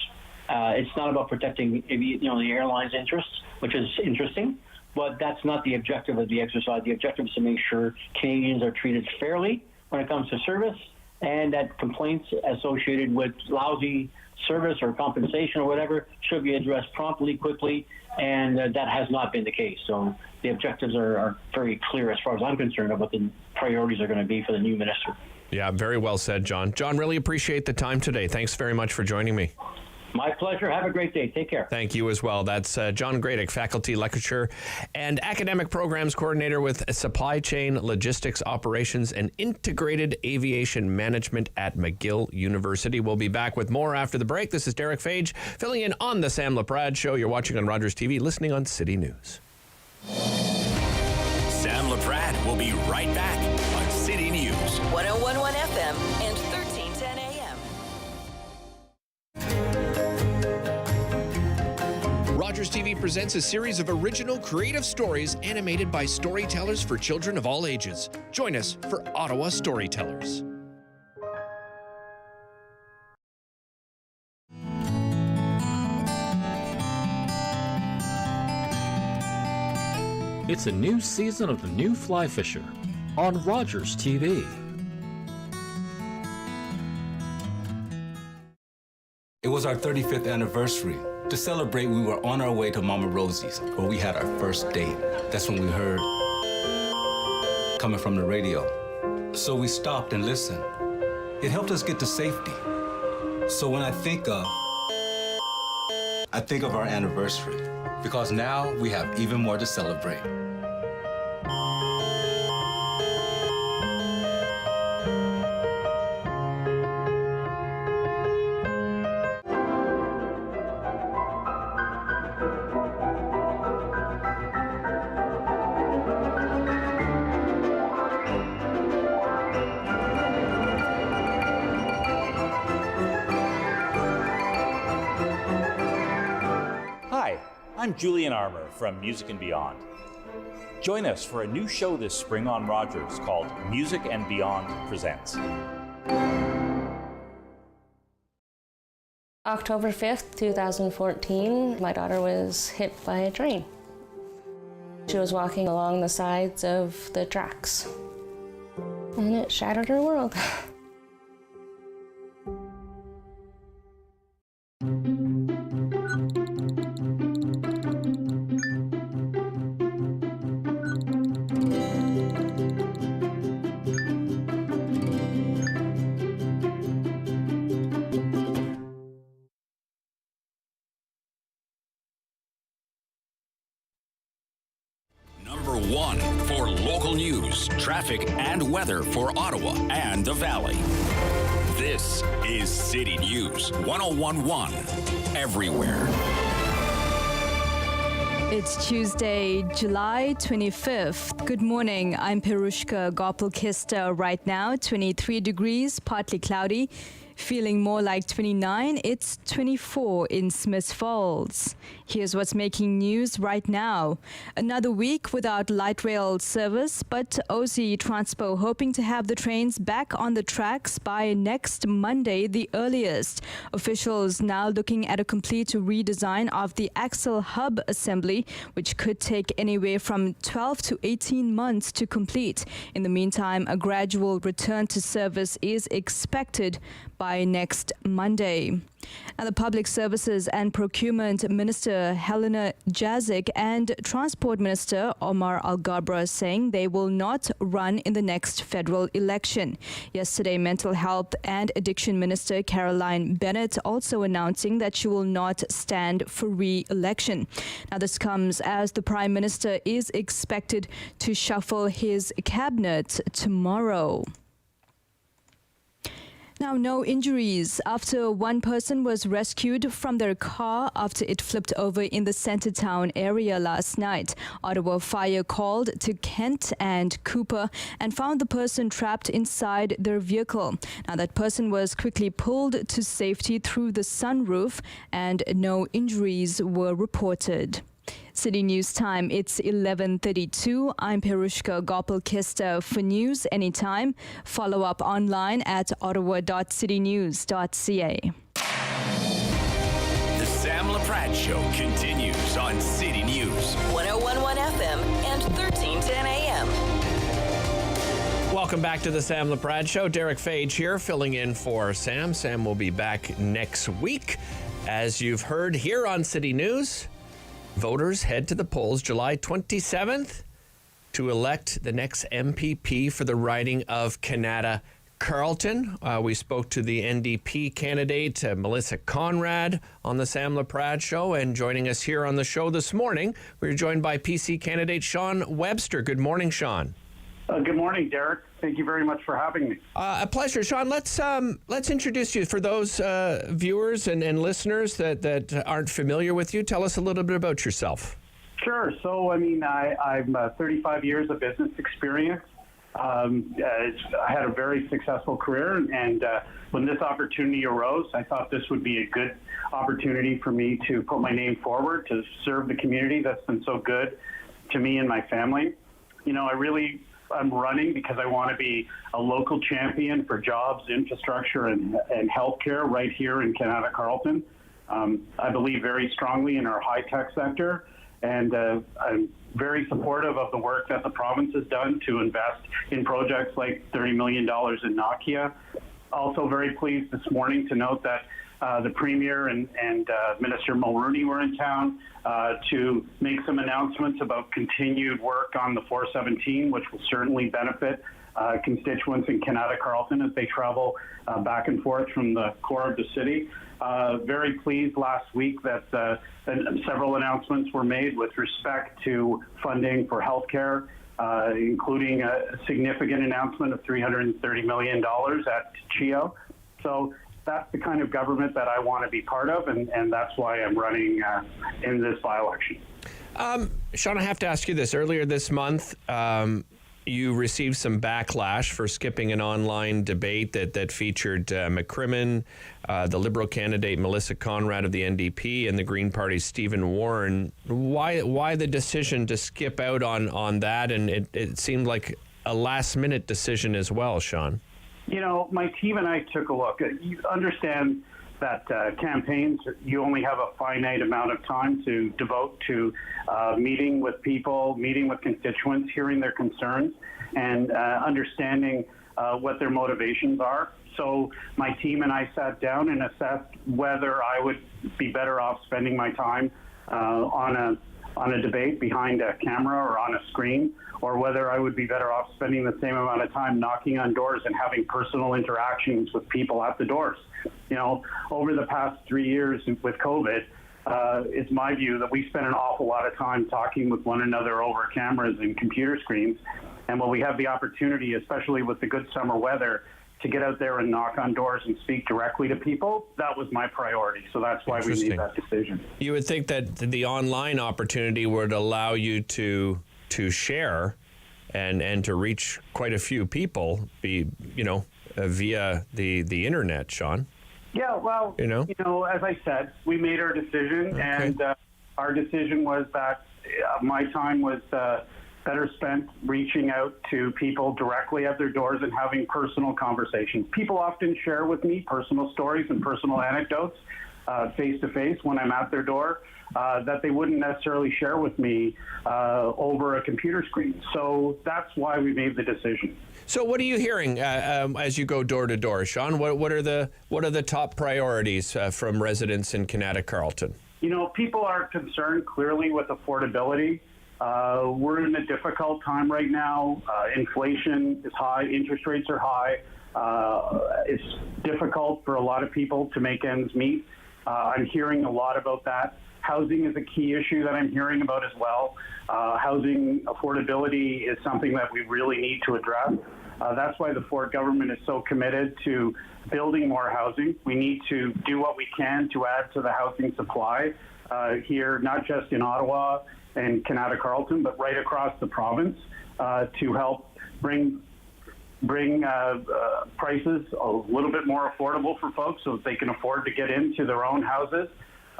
It's not about protecting the airlines' interests, which is interesting, but that's not the objective of the exercise. The objective is to make sure Canadians are treated fairly when it comes to service, and that complaints associated with lousy service or compensation or whatever should be addressed promptly, quickly, and that has not been the case. So the objectives are very clear as far as I'm concerned of what the priorities are going to be for the new minister. Yeah, very well said, John. John, really appreciate the time today. Thanks very much for joining me. My pleasure. Have a great day. Take care. Thank you as well. That's John Gradick, Faculty Lecturer and Academic Programs Coordinator with Supply Chain, Logistics Operations, and Integrated Aviation Management at McGill University. We'll be back with more after the break. This is Derek Fage, filling in on the Sam Laprade Show. You're watching on Rogers TV, listening on City News. Sam Laprade will be right back on City News. 101.1 FM and 1310 AM. Rogers TV presents a series of original creative stories animated by storytellers for children of all ages. Join us for Ottawa Storytellers. It's a new season of The New Fly Fisher on Rogers TV. was our 35th anniversary. To celebrate, we were on our way to Mama Rosie's, where we had our first date. That's when we heard coming from the radio. So we stopped and listened. It helped us get to safety. So when I think of our anniversary, because now we have even more to celebrate. I'm Julian Armour from Music and Beyond. Join us for a new show this spring on Rogers called Music and Beyond Presents. October 5th, 2014, my daughter was hit by a train. She was walking along the sides of the tracks, and it shattered her world. One for local news, traffic, and weather for Ottawa and the Valley. This is City News 1011 everywhere. It's Tuesday, July 25th. Good morning. I'm Perushka Gopal-Kista. Right now, 23 degrees, partly cloudy. Feeling more like 29, it's 24 in Smiths Falls. Here's what's making news right now. Another week without light rail service, but OC Transpo hoping to have the trains back on the tracks by next Monday, the earliest. Officials now looking at a complete redesign of the axle hub assembly, which could take anywhere from 12 to 18 months to complete. In the meantime, a gradual return to service is expected by next Monday. Now, the Public Services and Procurement Minister Helena Jazic and Transport Minister Omar Al-Gabra saying they will not run in the next federal election. Yesterday, Mental Health and Addiction Minister Caroline Bennett also announcing that she will not stand for re-election. Now, this comes as the Prime Minister is expected to shuffle his cabinet tomorrow. Now, no injuries after one person was rescued from their car after it flipped over in the Centertown area last night. Ottawa Fire called to Kent and Cooper and found the person trapped inside their vehicle. Now, that person was quickly pulled to safety through the sunroof and no injuries were reported. City News Time, it's 11:32. I'm Perushka Gopal-Kista. For news anytime, follow up online at ottawa.citynews.ca. The Sam Laprade Show continues on City News 1011 FM and 1310 AM. Welcome back to the Sam Laprade Show. Derek Fage here, filling in for Sam. Sam will be back next week. As you've heard here on City News, voters head to the polls July 27th to elect the next MPP for the riding of Canada Carleton. We spoke to the NDP candidate, Melissa Conrad, on the Sam Laprade Show. And joining us here on the show this morning, we're joined by PC candidate Sean Webster. Good morning, Sean. Good morning, Derek. Thank you very much for having me. A pleasure, Sean. Let's introduce you for those viewers and listeners that aren't familiar with you. Tell us a little bit about yourself. Sure. So, I'm 35 years of business experience. I had a very successful career, and when this opportunity arose, I thought this would be a good opportunity for me to put my name forward to serve the community that's been so good to me and my family. I'm running because I want to be a local champion for jobs, infrastructure, and healthcare right here in Canada Carleton. I believe very strongly in our high-tech sector, and I'm very supportive of the work that the province has done to invest in projects like $30 million in Nokia. Also very pleased this morning to note that the Premier and Minister Mulroney were in town to make some announcements about continued work on the 417, which will certainly benefit constituents in Canada Carleton as they travel back and forth from the core of the city. Very pleased last week that several announcements were made with respect to funding for healthcare, including a significant announcement of $330 million at CHEO. So that's the kind of government that I want to be part of, and that's why I'm running in this by-election. Sean, I have to ask you this. Earlier this month, you received some backlash for skipping an online debate that featured McCrimmon, the Liberal candidate Melissa Conrad of the NDP, and the Green Party's Stephen Warren. Why the decision to skip out on that? And it seemed like a last-minute decision as well, Sean. You know, my team and I took a look. You understand that campaigns, you only have a finite amount of time to devote to meeting with people, meeting with constituents, hearing their concerns, and understanding what their motivations are. So my team and I sat down and assessed whether I would be better off spending my time on a debate behind a camera or on a screen, or whether I would be better off spending the same amount of time knocking on doors and having personal interactions with people at the doors. You know, over the past 3 years with COVID, it's my view that we spend an awful lot of time talking with one another over cameras and computer screens. And when we have the opportunity, especially with the good summer weather, to get out there and knock on doors and speak directly to people, that was my priority. So that's why we made that decision. You would think that the online opportunity would allow you to share and to reach quite a few people, via the internet, Sean. Yeah, well, as I said, we made our decision, and our decision was that my time was better spent reaching out to people directly at their doors and having personal conversations. People often share with me personal stories and personal anecdotes face-to-face when I'm at their door that they wouldn't necessarily share with me over a computer screen. So that's why we made the decision. So what are you hearing as you go door to door, Sean? What are the top priorities from residents in Canada Carleton? You know, people are concerned clearly with affordability. We're in a difficult time right now. Inflation is high. Interest rates are high. It's difficult for a lot of people to make ends meet. I'm hearing a lot about that. Housing is a key issue that I'm hearing about as well. Housing affordability is something that we really need to address. That's why the Ford government is so committed to building more housing. We need to do what we can to add to the housing supply here, not just in Ottawa and Canada Carleton, but right across the province to help bring prices a little bit more affordable for folks so that they can afford to get into their own houses.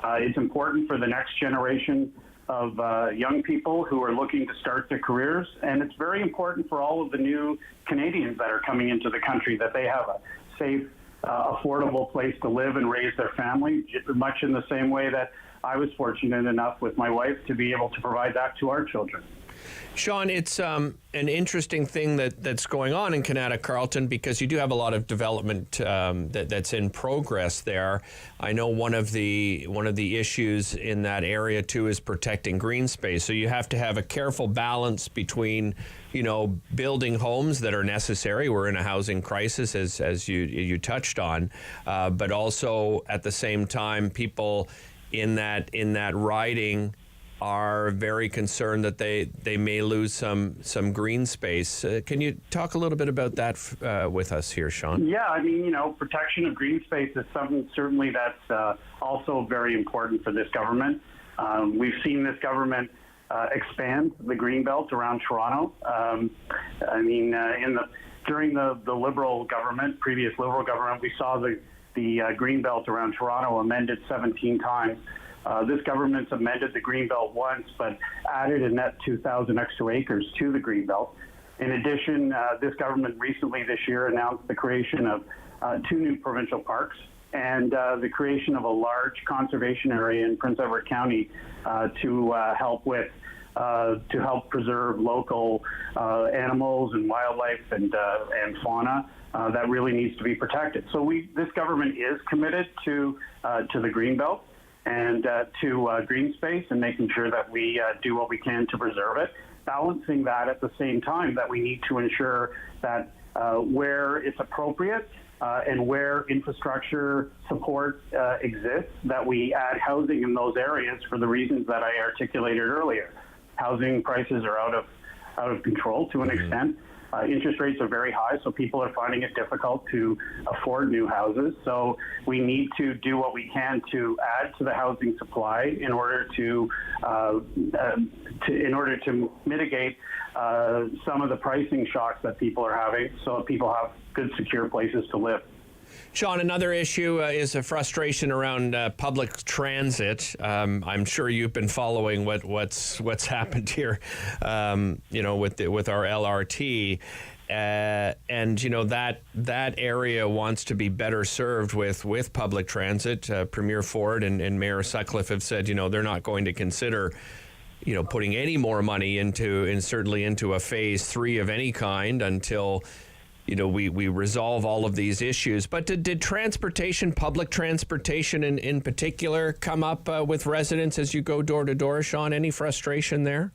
It's important for the next generation of young people who are looking to start their careers, and it's very important for all of the new Canadians that are coming into the country that they have a safe, affordable place to live and raise their family, much in the same way that I was fortunate enough with my wife to be able to provide that to our children. Sean, it's an interesting thing that's going on in Canada Carleton because you do have a lot of development that's in progress there. I know one of the issues in that area too is protecting green space. So you have to have a careful balance between, building homes that are necessary. We're in a housing crisis, as you touched on, but also at the same time, people in that riding are very concerned that they may lose some green space. Can you talk a little bit about that with us here, Sean? Yeah, I mean, protection of green space is something certainly that's also very important for this government. We've seen this government expand the green belt around Toronto. During the Liberal government, previous Liberal government, we saw the green belt around Toronto amended 17 times. This government's amended the Greenbelt once, but added a net 2,000 extra acres to the Greenbelt. In addition, this government recently this year announced the creation of 2 new provincial parks and the creation of a large conservation area in Prince Edward County to help preserve local animals and wildlife and fauna. that really needs to be protected. So this government is committed to the Greenbelt and to green space and making sure that we do what we can to preserve it, balancing that at the same time that we need to ensure that where it's appropriate and where infrastructure support exists, that we add housing in those areas for the reasons that I articulated earlier. Housing prices are out of control to an extent. Interest rates are very high, so people are finding it difficult to afford new houses. So we need to do what we can to add to the housing supply in order to mitigate some of the pricing shocks that people are having, so people have good, secure places to live. Sean, another issue is a frustration around public transit. I'm sure you've been following what's happened here, with our LRT, and that area wants to be better served with public transit. Premier Ford and Mayor Sutcliffe have said, they're not going to consider, putting any more money into a phase 3 of any kind until we resolve all of these issues. But did transportation, public transportation in particular, come up with residents as you go door to door, Sean? Any frustration there?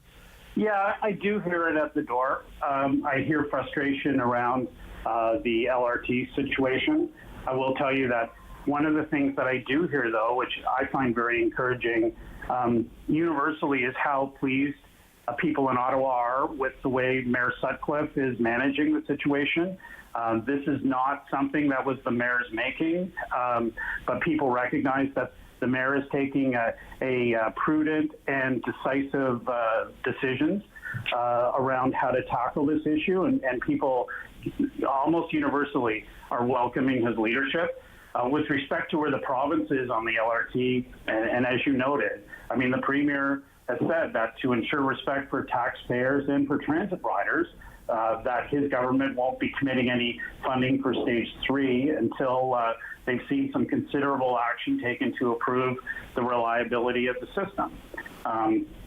Yeah, I do hear it at the door. I hear frustration around the LRT situation. I will tell you that one of the things that I do hear, though, which I find very encouraging, universally, is how pleased people in Ottawa are with the way Mayor Sutcliffe is managing the situation. This is not something that was the mayor's making, but people recognize that the mayor is taking a prudent and decisive decisions around how to tackle this issue, and people almost universally are welcoming his leadership. With respect to where the province is on the LRT, and as you noted, the Premier has said that to ensure respect for taxpayers and for transit riders, that his government won't be committing any funding for stage 3 until they've seen some considerable action taken to improve the reliability of the system.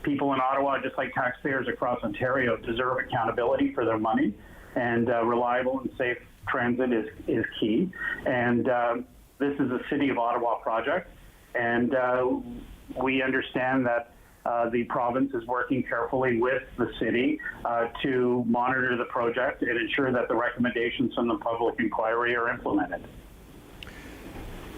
People in Ottawa, just like taxpayers across Ontario, deserve accountability for their money, and reliable and safe transit is key. And this is a City of Ottawa project, and we understand that the province is working carefully with the city to monitor the project and ensure that the recommendations from the public inquiry are implemented.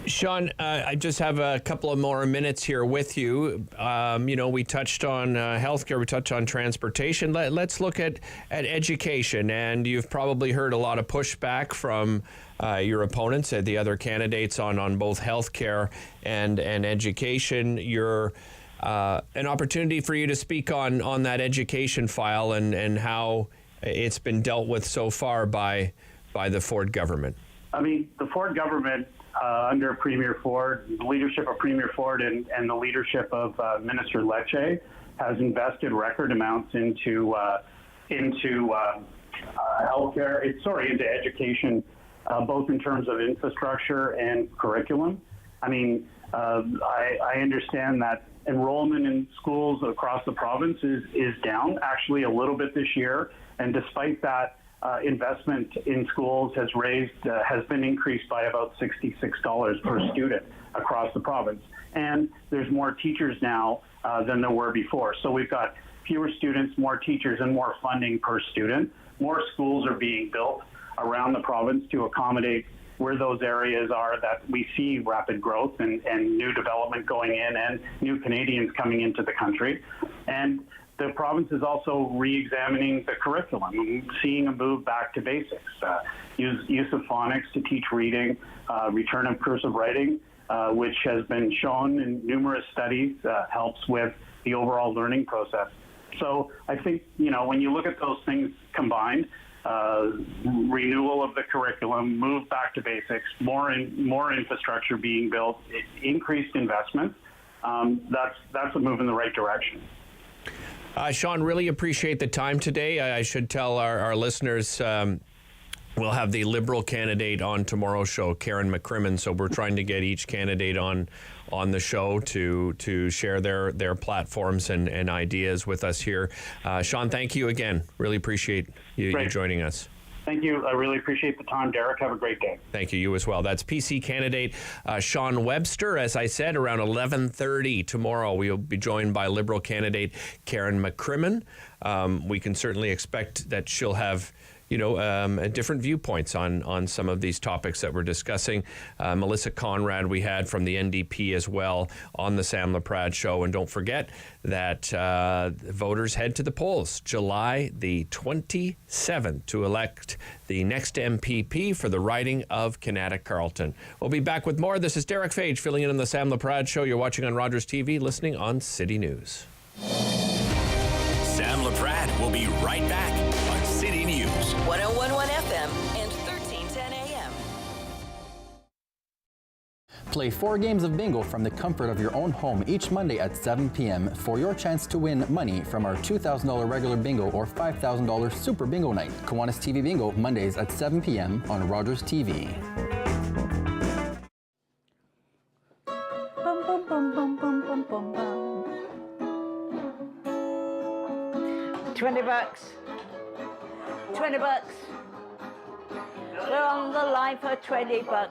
Sean, I just have a couple of more minutes here with you. We touched on healthcare, we touched on transportation. Let's look at education, and you've probably heard a lot of pushback from your opponents, the other candidates on both healthcare and education. You're an opportunity for you to speak on that education file and how it's been dealt with so far by the Ford government. The Ford government, under Premier Ford, the leadership of Premier Ford and the leadership of Minister Lecce, has invested record amounts into healthcare. Into education, both in terms of infrastructure and curriculum. I understand that enrollment in schools across the province is down actually a little bit this year, and despite that, investment in schools has been increased by about $66 per student across the province, and there's more teachers now than there were before. So we've got fewer students, more teachers, and more funding per student. More schools are being built around the province to accommodate where those areas are that we see rapid growth and new development going in and new Canadians coming into the country. And the province is also re-examining the curriculum, seeing a move back to basics, use of phonics to teach reading, return of cursive writing, which has been shown in numerous studies helps with the overall learning process. So I think, when you look at those things combined, renewal of the curriculum, move back to basics, more infrastructure being built, increased investment, that's a move in the right direction. Sean, really appreciate the time today. I should tell our listeners we'll have the Liberal candidate on tomorrow's show, Karen McCrimmon. So we're trying to get each candidate on the show to share their platforms and ideas with us here. Sean, thank you again. Really appreciate you joining us. Thank you. I really appreciate the time, Derek. Have a great day. Thank you. You as well. That's PC candidate Sean Webster. As I said, around 11:30 tomorrow, we'll be joined by Liberal candidate Karen McCrimmon. We can certainly expect that she'll have different viewpoints on some of these topics that we're discussing. Melissa Conrad we had from the NDP as well on the Sam Laprade show. And don't forget that voters head to the polls July the 27th to elect the next MPP for the riding of Kanata-Carleton. We'll be back with more. This is Derek Fage filling in on the Sam Laprade show. You're watching on Rogers TV, listening on City News. Sam Laprade will be right back on City News. 101.1 FM and 1310 AM. Play 4 games of bingo from the comfort of your own home each Monday at 7 p.m. for your chance to win money from our $2,000 regular bingo or $5,000 super bingo night. Kiwanis TV Bingo, Mondays at 7 p.m. on Rogers TV. Bum, bum, bum, bum, bum, bum, bum, bum. $20. $20. We're on the line for $20.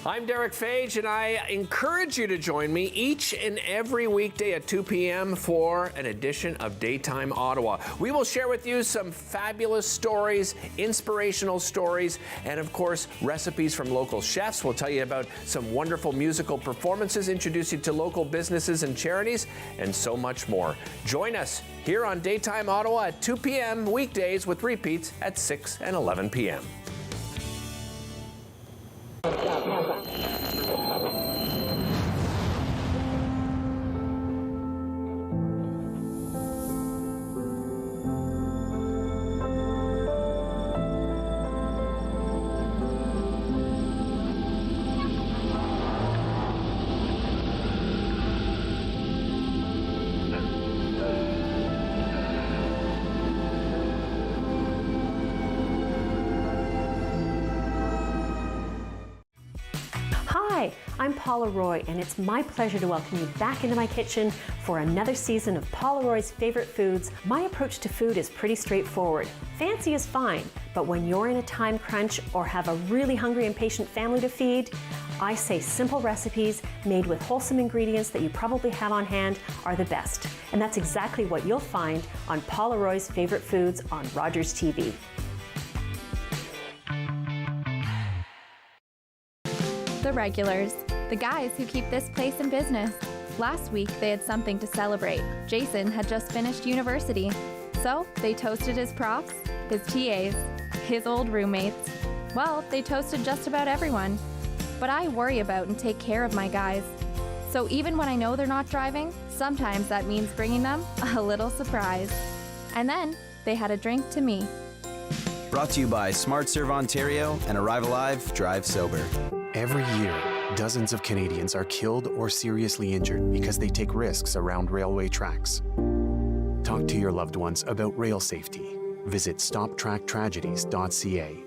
I'm Derek Fage, and I encourage you to join me each and every weekday at 2 p.m. for an edition of Daytime Ottawa. We will share with you some fabulous stories, inspirational stories, and of course, recipes from local chefs. We'll tell you about some wonderful musical performances, introduce you to local businesses and charities, and so much more. Join us here on Daytime Ottawa at 2 p.m. weekdays with repeats at 6 and 11 p.m. Hi, I'm Paula Roy, and it's my pleasure to welcome you back into my kitchen for another season of Paula Roy's Favorite Foods. My approach to food is pretty straightforward. Fancy is fine, but when you're in a time crunch or have a really hungry and patient family to feed, I say simple recipes made with wholesome ingredients that you probably have on hand are the best. And that's exactly what you'll find on Paula Roy's Favorite Foods on Rogers TV. The regulars, the guys who keep this place in business. Last week, they had something to celebrate. Jason had just finished university, so they toasted his profs, his TAs, his old roommates. Well, they toasted just about everyone. But I worry about and take care of my guys. So even when I know they're not driving, sometimes that means bringing them a little surprise. And then they had a drink to me. Brought to you by Smart Serve Ontario and Arrive Alive, Drive Sober. Every year, dozens of Canadians are killed or seriously injured because they take risks around railway tracks. Talk to your loved ones about rail safety. Visit stoptracktragedies.ca.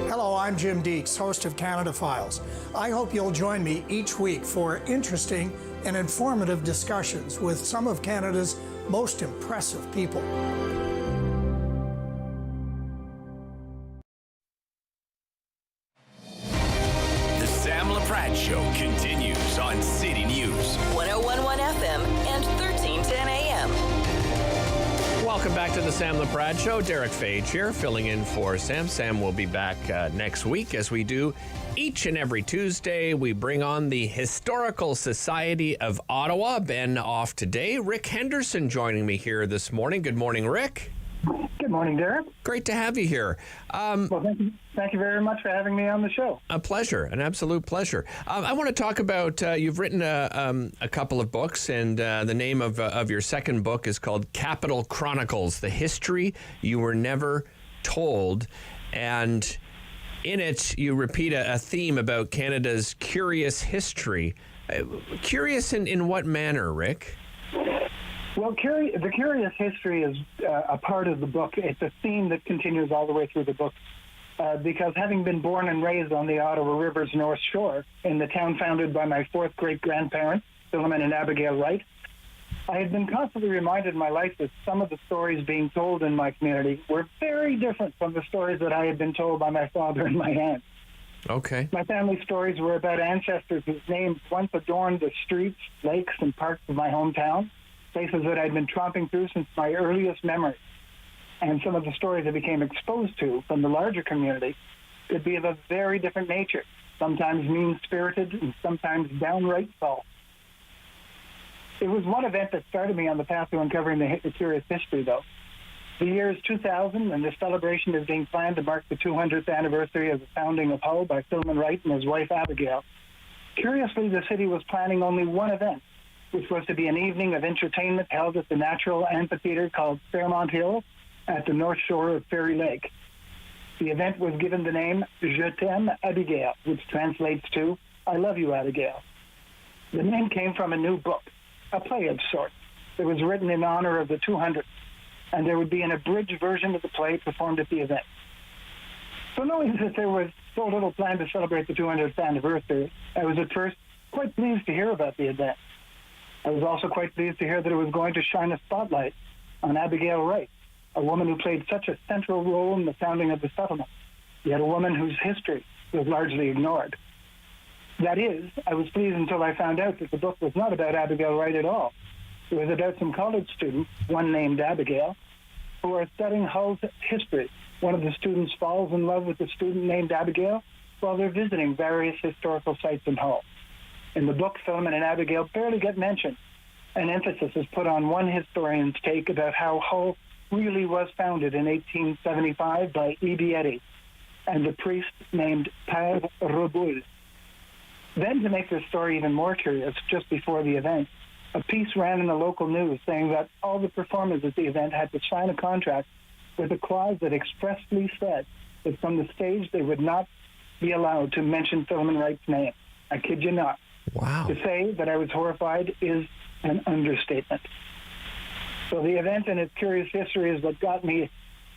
Hello, I'm Jim Deeks, host of Canada Files. I hope you'll join me each week for interesting and informative discussions with some of Canada's most impressive people. The Sam Laprade Show continues on City News. 101.1 FM and 1310 AM. Welcome back to the Sam Laprade Show. Derek Fage here, filling in for Sam. Sam will be back next week, as we do each and every Tuesday. We bring on the Historical Society of Ottawa. Ben off today. Rick Henderson joining me here this morning. Good morning, Rick. Good morning, Derek. Great to have you here. Well, thank you very much for having me on the show. A pleasure, an absolute pleasure. I want to talk about, you've written a couple of books, and the name of your second book is called Capital Chronicles, The History You Were Never Told. And in it, you repeat a theme about Canada's curious history. Curious in what manner, Rick? Well, the curious history is a part of the book. It's a theme that continues all the way through the book. Because having been born and raised on the Ottawa River's North Shore, in the town founded by my fourth great-grandparents, Philemon and Abigail Wright, I had been constantly reminded in my life that some of the stories being told in my community were very different from the stories that I had been told by my father and my aunt. Okay. My family stories were about ancestors whose names once adorned the streets, lakes, and parks of my hometown, places that I'd been tromping through since my earliest memory. And some of the stories I became exposed to from the larger community could be of a very different nature, sometimes mean-spirited and sometimes downright false. It was one event that started me on the path to uncovering the curious history, though. The year is 2000, and the celebration is being planned to mark the 200th anniversary of the founding of Hull by Philemon Wright and his wife Abigail. Curiously, the city was planning only one event, which was to be an evening of entertainment held at the natural amphitheater called Fairmont Hill at the north shore of Fairy Lake. The event was given the name Je t'aime, Abigail, which translates to I love you, Abigail. The name came from a new book, a play of sorts, that was written in honor of the 200th, and there would be an abridged version of the play performed at the event. So knowing that there was so little planned to celebrate the 200th anniversary, I was at first quite pleased to hear about the event. I was also quite pleased to hear that it was going to shine a spotlight on Abigail Wright, a woman who played such a central role in the founding of the settlement, yet a woman whose history was largely ignored. That is, I was pleased until I found out that the book was not about Abigail Wright at all. It was about some college students, one named Abigail, who are studying Hull's history. One of the students falls in love with a student named Abigail while they're visiting various historical sites in Hull. In the book, Philemon and Abigail barely get mentioned. An emphasis is put on one historian's take about how Hull really was founded in 1875 by E.B. Eddy and a priest named Père Reboul. Then, to make this story even more curious, just before the event, a piece ran in the local news saying that all the performers at the event had to sign a contract with a clause that expressly said that from the stage they would not be allowed to mention Philemon Wright's name. I kid you not. Wow. To say that I was horrified is an understatement. So the event and its curious history is what got me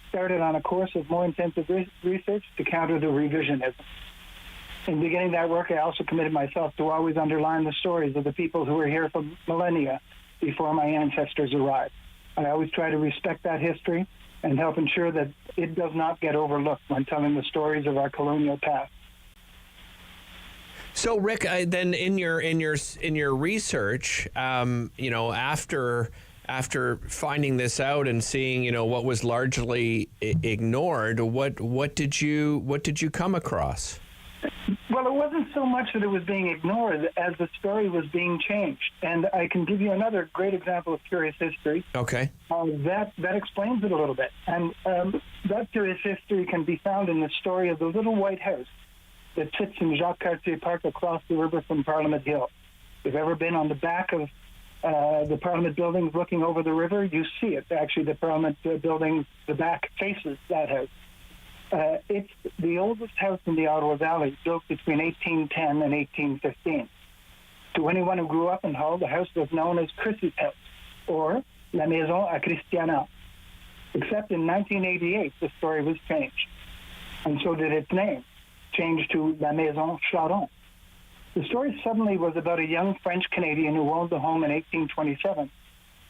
started on a course of more intensive research to counter the revisionism. In beginning that work, I also committed myself to always underline the stories of the people who were here for millennia before my ancestors arrived. I always try to respect that history and help ensure that it does not get overlooked when telling the stories of our colonial past. So, Rick, then in your research, after finding this out and seeing what was largely ignored, what did you come across? Well, it wasn't so much that it was being ignored as the story was being changed. And I can give you another great example of curious history. Okay. That explains it a little bit. And that curious history can be found in the story of the little white house that sits in Jacques Cartier Park across the river from Parliament Hill. If you've ever been on the back of the Parliament buildings looking over the river, you see it. Actually, the Parliament building, the back faces that house. It's the oldest house in the Ottawa Valley, built between 1810 and 1815. To anyone who grew up in Hull, the house was known as Chrissy's house, or La Maison à Christiana. Except in 1988, the story was changed, and so did its name, changed to La Maison Charon. The story suddenly was about a young French-Canadian who owned the home in 1827,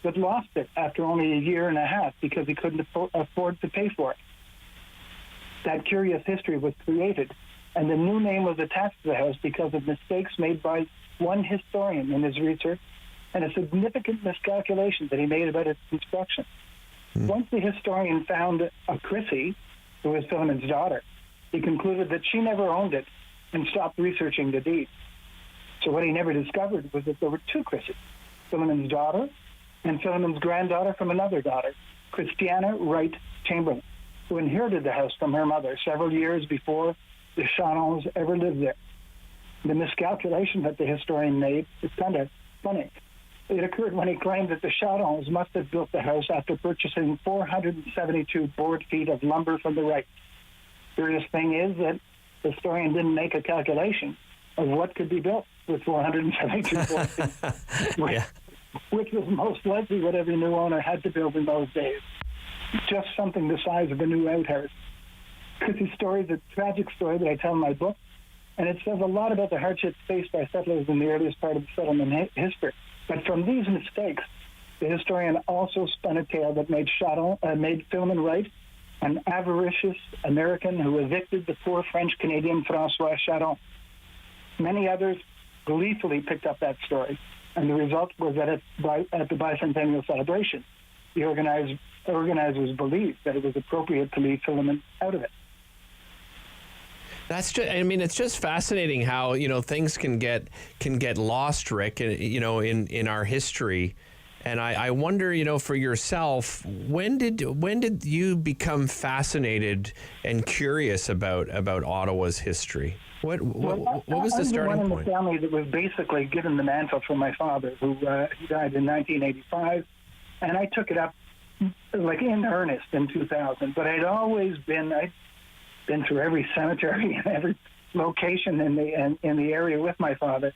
but lost it after only a year and a half because he couldn't afford to pay for it. That curious history was created, and the new name was attached to the house because of mistakes made by one historian in his research and a significant miscalculation that he made about its construction. Once the historian found a Chrissy, who was Philemon's daughter, he concluded that she never owned it and stopped researching the deed. So what he never discovered was that there were two Chrissys, Philemon's daughter and Philemon's granddaughter from another daughter, Christiana Wright Chamberlain, who inherited the house from her mother several years before the Charons ever lived there. The miscalculation that the historian made is kind of funny. It occurred when he claimed that the Charons must have built the house after purchasing 472 board feet of lumber from the Wrights. Curious thing is that the historian didn't make a calculation of what could be built with 472 board feet, which was most likely what every new owner had to build in those days. Just something the size of a new outhouse. Chrissy's story is a tragic story that I tell in my book, and it says a lot about the hardships faced by settlers in the earliest part of the settlement history. But from these mistakes, The historian also spun a tale that made Philemon Wright an avaricious American who evicted the poor French-Canadian François Charon. Many others gleefully picked up that story, and the result was that at the bicentennial celebration, the organizers believed that it was appropriate to leave Philemon out of it. That's just, I mean, it's just fascinating how, things can get lost, Rick, in our history. And I wonder, for yourself, when did you become fascinated and curious about Ottawa's history? What was the starting point? I was the one in the family that was basically given the mantle from my father, who died in 1985, and I took it up like in earnest in 2000. But I'd been through every cemetery and every location in the area with my father.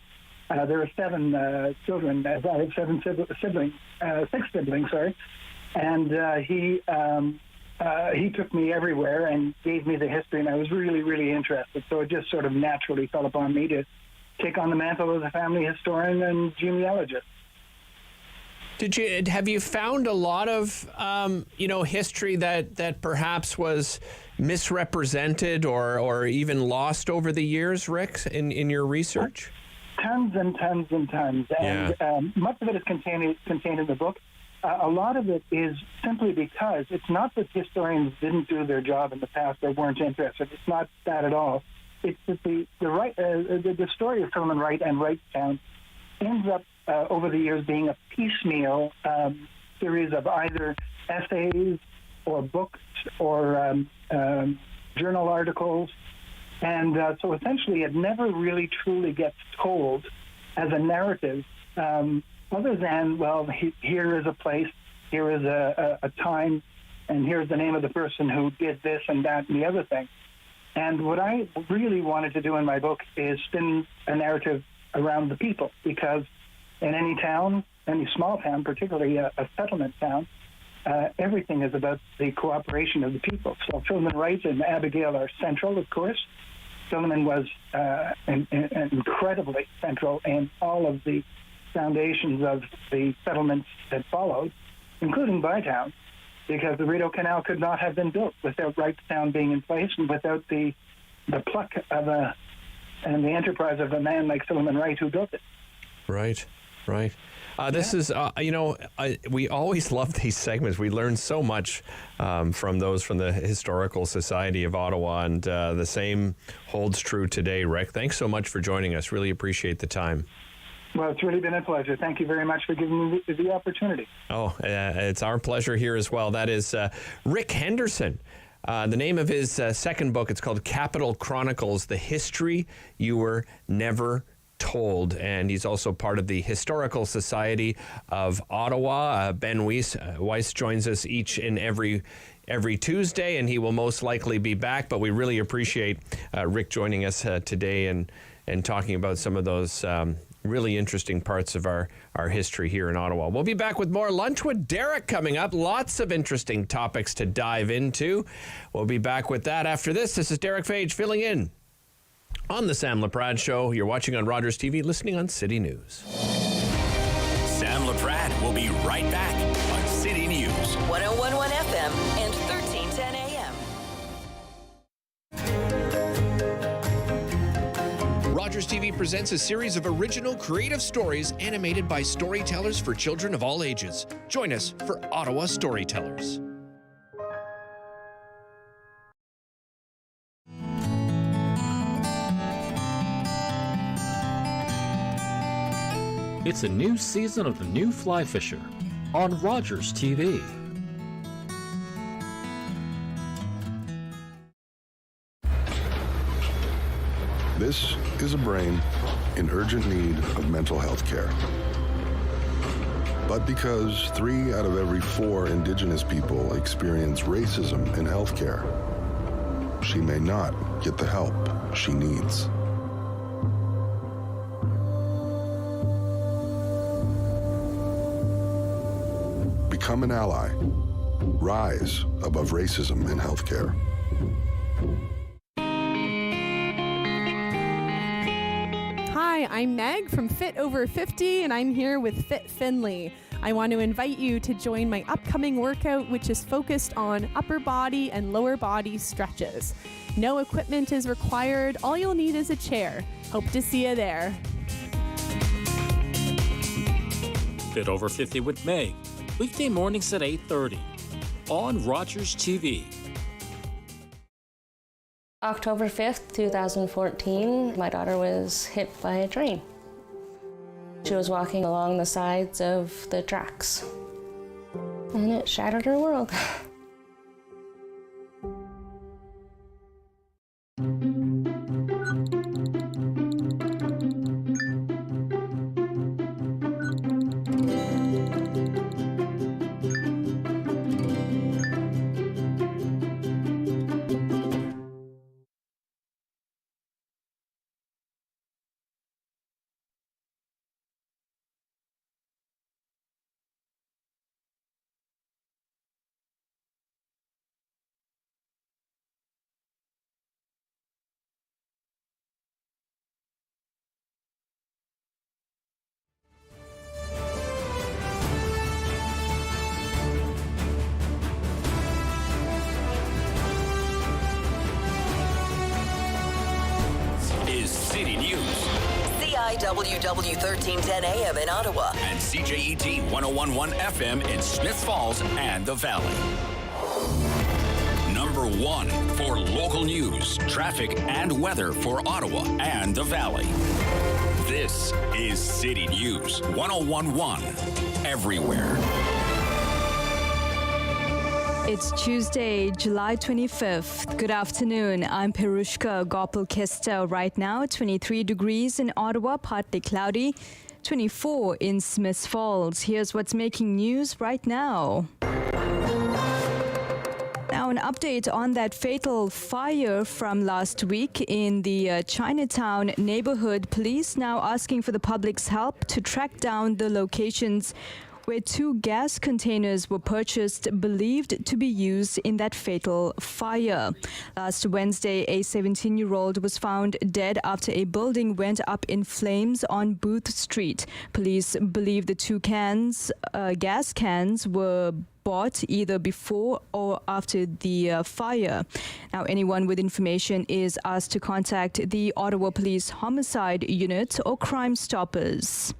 There are 7 children. I have 7 siblings, 6 siblings, sorry. And he took me everywhere and gave me the history, and I was really, really interested. So it just sort of naturally fell upon me to take on the mantle as a family historian and genealogist. Have you found a lot of history that perhaps was misrepresented or even lost over the years, Rick, in your research? Tons and tons and tons, and much of it is contained in the book. A lot of it is simply because it's not that historians didn't do their job in the past or weren't interested. It's not that at all. It's that the story of Philemon Wright and Wrightstown ends up over the years being a piecemeal series of either essays or books or journal articles. And so essentially it never really truly gets told as a narrative, other than, well, here is a place, here is a time, and here's the name of the person who did this and that and the other thing. And what I really wanted to do in my book is spin a narrative around the people, because in any town, any small town, particularly a settlement town, everything is about the cooperation of the people. So Philemon Wright and Abigail are central, of course. Philemon was incredibly central in all of the foundations of the settlements that followed, including Bytown, because the Rideau Canal could not have been built without Wrightstown being in place and without the pluck of and the enterprise of a man like Philemon Wright who built it. Right. This is, we always love these segments. We learn so much from the Historical Society of Ottawa, and the same holds true today, Rick. Thanks so much for joining us. Really appreciate the time. Well, it's really been a pleasure. Thank you very much for giving me the opportunity. It's our pleasure here as well. That is Rick Henderson. The name of his second book, it's called Capital Chronicles, The History You Were Never Told, and he's also part of the Historical Society of Ottawa. Ben Weiss joins us each and every Tuesday, and he will most likely be back, but we really appreciate Rick joining us today and talking about some of those really interesting parts of our history here in Ottawa. We'll be back with more Lunch with Derek coming up. Lots of interesting topics to dive into. We'll be back with that after this. This is Derek Fage filling in on the Sam Laprade Show. You're watching on Rogers TV, listening on City News. Sam Laprade will be right back on City News. 101.1 FM and 1310 AM. Rogers TV presents a series of original creative stories animated by storytellers for children of all ages. Join us for Ottawa Storytellers. It's a new season of The New Fly Fisher on Rogers TV. This is a brain in urgent need of mental health care. But because 3 out of every 4 Indigenous people experience racism in healthcare, she may not get the help she needs. Become an ally. Rise above racism in healthcare. Hi, I'm Meg from Fit Over 50, and I'm here with Fit Finley. I want to invite you to join my upcoming workout, which is focused on upper body and lower body stretches. No equipment is required. All you'll need is a chair. Hope to see you there. Fit Over 50 with Meg, weekday mornings at 8:30 on Rogers TV. October 5th, 2014, my daughter was hit by a train. She was walking along the sides of the tracks, and it shattered her world. City News. CIWW 1310 AM in Ottawa. And CJET 1011 FM in Smiths Falls and the Valley. Number 1 for local news, traffic, and weather for Ottawa and the Valley. This is City News 1011 everywhere. It's Tuesday, July 25th. Good afternoon. I'm Perushka Gopal-Kester. Right now, 23 degrees in Ottawa, partly cloudy, 24 in Smiths Falls. Here's what's making news right now. Now, an update on that fatal fire from last week in the Chinatown neighborhood. Police now asking for the public's help to track down the locations where 2 gas containers were purchased believed to be used in that fatal fire. Last Wednesday, a 17-year-old was found dead after a building went up in flames on Booth Street. Police believe the 2 gas cans were bought either before or after the fire. Now, anyone with information is asked to contact the Ottawa Police Homicide Unit or Crime Stoppers.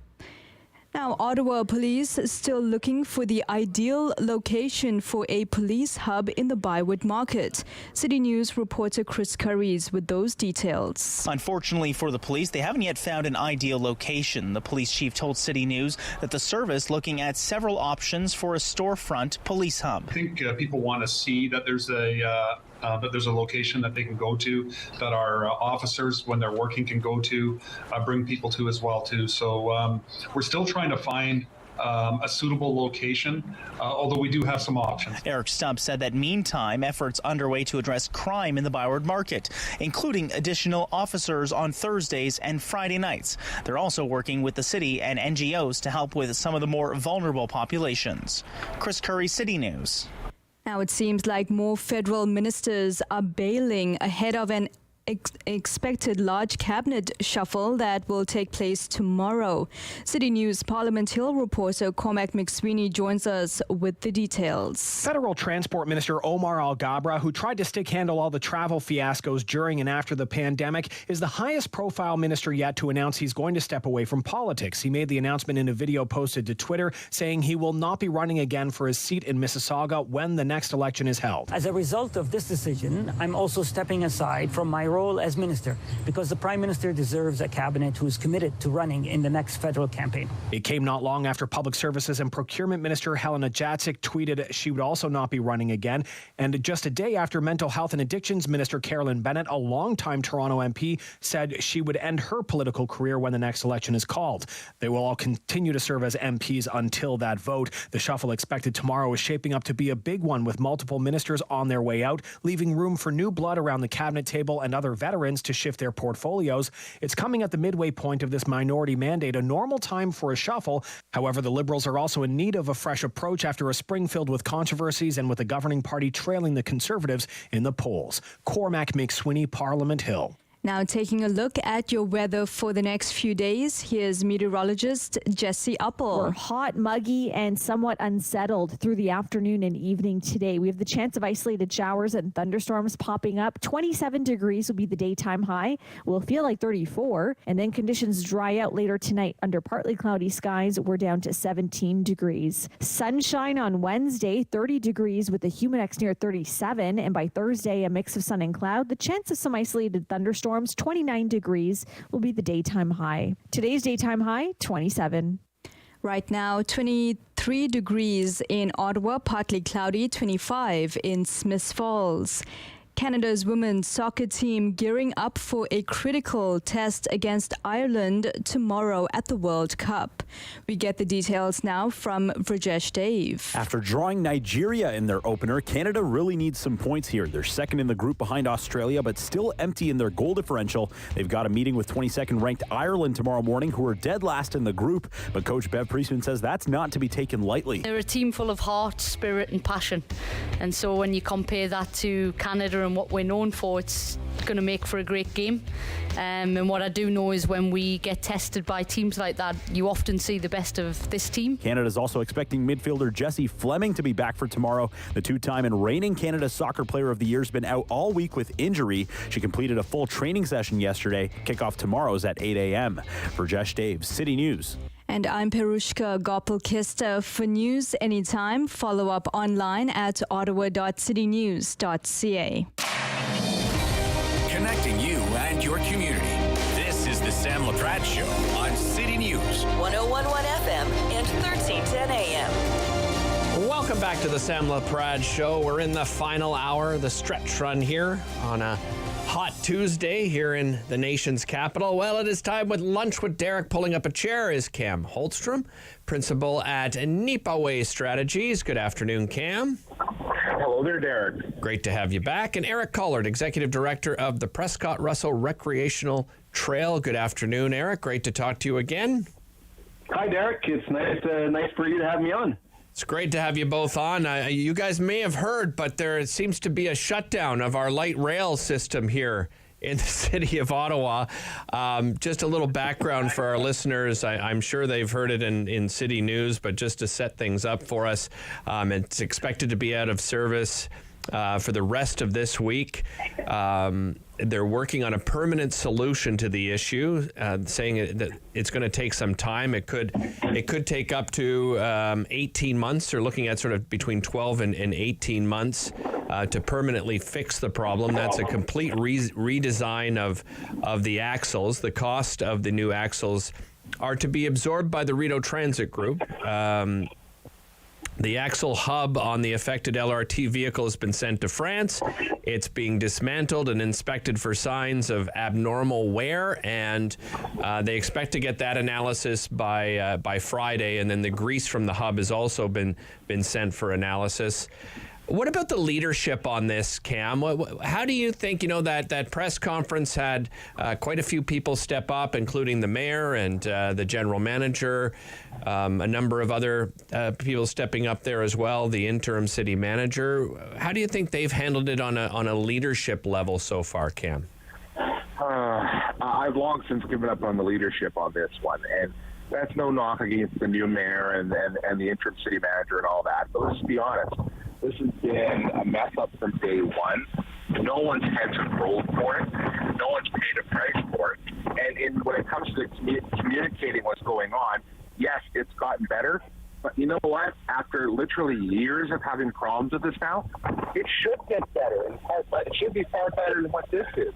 Now, Ottawa police still looking for the ideal location for a police hub in the Bywood Market. City News reporter Chris Curries with those details. Unfortunately for the police, they haven't yet found an ideal location. The police chief told City News that the service looking at several options for a storefront police hub. I think people want to see that there's a location that they can go to, that our officers, when they're working, can go to, bring people to as well too. So we're still trying to find a suitable location, although we do have some options. Eric Stubbs said that meantime, efforts underway to address crime in the Byward Market, including additional officers on Thursdays and Friday nights. They're also working with the city and NGOs to help with some of the more vulnerable populations. Chris Curry, City News. Now, it seems like more federal ministers are bailing ahead of an expected large cabinet shuffle that will take place tomorrow. City News Parliament Hill reporter Cormac McSweeney joins us with the details. Federal Transport Minister Omar Al-Gabra, who tried to stick-handle all the travel fiascos during and after the pandemic, is the highest-profile minister yet to announce he's going to step away from politics. He made the announcement in a video posted to Twitter, saying he will not be running again for his seat in Mississauga when the next election is held. As a result of this decision, I'm also stepping aside from my role as minister because the Prime Minister deserves a cabinet who is committed to running in the next federal campaign. It came not long after Public Services and Procurement Minister Helena Jacek tweeted she would also not be running again, and just a day after Mental Health and Addictions Minister Carolyn Bennett, a longtime Toronto MP, said she would end her political career when the next election is called. They will all continue to serve as MPs until that vote. The shuffle expected tomorrow is shaping up to be a big one, with multiple ministers on their way out, leaving room for new blood around the cabinet table and other veterans to shift their portfolios. It's coming at the midway point of this minority mandate, a normal time for a shuffle. However, the Liberals are also in need of a fresh approach after a spring filled with controversies and with the governing party trailing the Conservatives in the polls. Cormac McSweeney, Parliament Hill. Now taking a look at your weather for the next few days, here's meteorologist Jesse Uppel. We're hot, muggy, and somewhat unsettled through the afternoon and evening today. We have the chance of isolated showers and thunderstorms popping up. 27 degrees will be the daytime high. We'll feel like 34, and then conditions dry out later tonight. Under partly cloudy skies, we're down to 17 degrees. Sunshine on Wednesday, 30 degrees with a humidex near 37, and by Thursday, a mix of sun and cloud. The chance of some isolated thunderstorms, 29 degrees will be the daytime high. Today's daytime high, 27. Right now, 23 degrees in Ottawa, partly cloudy, 25 in Smiths Falls. Canada's women's soccer team gearing up for a critical test against Ireland tomorrow at the World Cup. We get the details now from Vrajesh Dave. After drawing Nigeria in their opener, Canada really needs some points here. They're second in the group behind Australia, but still empty in their goal differential. They've got a meeting with 22nd ranked Ireland tomorrow morning, who are dead last in the group. But Coach Bev Priestman says that's not to be taken lightly. They're a team full of heart, spirit and passion. And so when you compare that to Canada and what we're known for, it's going to make for a great game. And what I do know is when we get tested by teams like that, you often see the best of this team. Canada's also expecting midfielder Jessie Fleming to be back for tomorrow. The two-time and reigning Canada Soccer Player of the Year has been out all week with injury. She completed a full training session yesterday. Kickoff tomorrow's at 8 a.m. For Vrajesh Dave, City News. And I'm Perushka Gopal-Kista. For news anytime, follow up online at ottawa.citynews.ca. Connecting you and your community. This is the Sam Laprade Show on City News. 101.1 FM and 1310 AM. Welcome back to the Sam Laprade Show. We're in the final hour, the stretch run here on a hot Tuesday here in the nation's capital. Well, it is time with Lunch with Derek. Pulling up a chair is Cam Holstrom, principal at Nipaway Strategies. Good afternoon, Cam. Hello there, Derek. Great to have you back. And Eric Collard, executive director of the Prescott Russell Recreational Trail. Good afternoon, Eric. Great to talk to you again. Hi, Derek. It's nice for you to have me on. It's great to have you both on. You guys may have heard, but there seems to be a shutdown of our light rail system here in the city of Ottawa. Just a little background for our listeners. I'm sure they've heard it in City News, but just to set things up for us, it's expected to be out of service for the rest of this week. They're working on a permanent solution to the issue, saying that it's going to take some time. It could take up to 18 months. They're looking at sort of between 12 and 18 months to permanently fix the problem. That's a complete redesign of the axles. The cost of the new axles are to be absorbed by the Rideau Transit Group. The axle hub on the affected LRT vehicle has been sent to France. It's being dismantled and inspected for signs of abnormal wear, and they expect to get that analysis by Friday. And then the grease from the hub has also been sent for analysis. What about the leadership on this, Cam? How do you think, that press conference had quite a few people step up, including the mayor and the general manager, a number of other people stepping up there as well, the interim city manager. How do you think they've handled it on a leadership level so far, Cam? I've long since given up on the leadership on this one, and that's no knock against the new mayor and the interim city manager and all that, but let's be honest. This has been a mess up from day one. No one's heads have rolled for it. No one's paid a price for it. And when it comes to communicating what's going on, yes, it's gotten better. But you know what? After literally years of having problems with this now, it should get better. But it should be far better than what this is.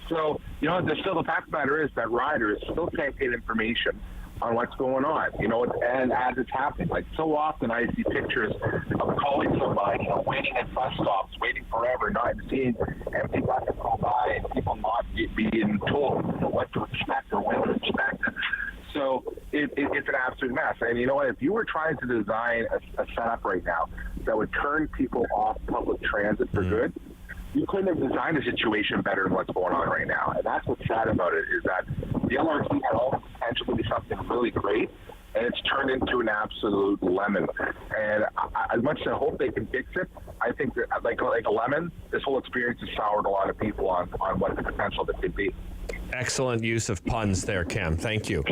So, the fact of the matter is that riders still can't get information on what's going on, and as it's happening. Like, so often I see pictures of colleagues of mine, waiting at bus stops, waiting forever, not seeing empty buses go by, and people not being told what to expect or when to expect it. So it's an absolute mess. And you know what? If you were trying to design a setup right now that would turn people off public transit for good, you couldn't have designed a situation better than what's going on right now. And that's what's sad about it, is that the LRT had all the potential to be something really great, and it's turned into an absolute lemon. And as much as I hope they can fix it, I think that like a lemon, this whole experience has soured a lot of people on what the potential that could be. Excellent use of puns there, Cam. Thank you.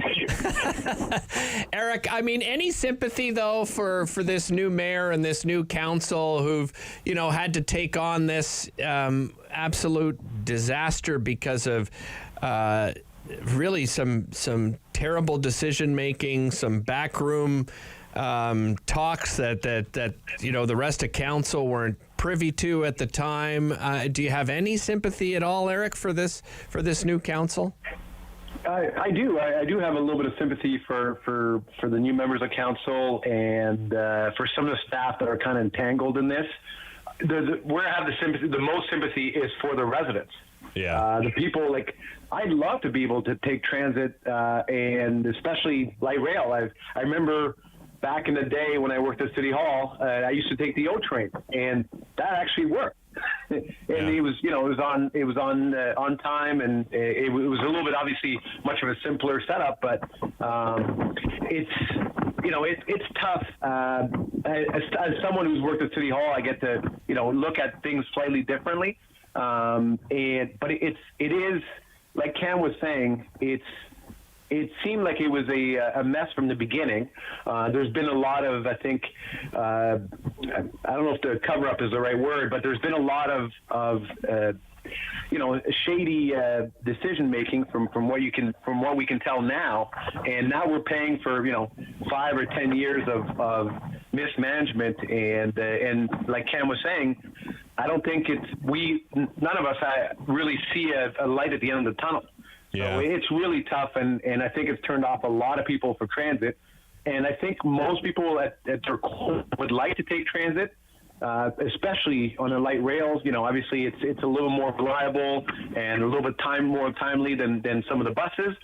Eric, I mean, any sympathy, though, for this new mayor and this new council who've, had to take on this absolute disaster because of really some terrible decision-making, some backroom talks that the rest of council weren't privy to at the time. Do you have any sympathy at all, Eric, for this new council? I do. I do have a little bit of sympathy for the new members of council and for some of the staff that are kind of entangled in this. Where I have the most sympathy is for the residents. Yeah. The people, I'd love to be able to take transit and especially light rail. I remember back in the day when I worked at City Hall, I used to take the O train, and that actually worked. And it was, it was on time, and it was a little bit obviously much of a simpler setup, but it's tough. As someone who's worked at City Hall, I get to look at things slightly differently. But it is like Cam was saying, it seemed like it was a mess from the beginning. There's been a lot of, I think, I don't know if the cover-up is the right word, but there's been a lot of shady decision-making from what we can tell now. And now we're paying for 5 or 10 years of mismanagement. And like Cam was saying, I don't think none of us really see a light at the end of the tunnel. Yeah. So it's really tough, and I think it's turned off a lot of people for transit. And I think most people at their core would like to take transit, especially on the light rails. Obviously it's a little more reliable and a little bit more timely than some of the buses.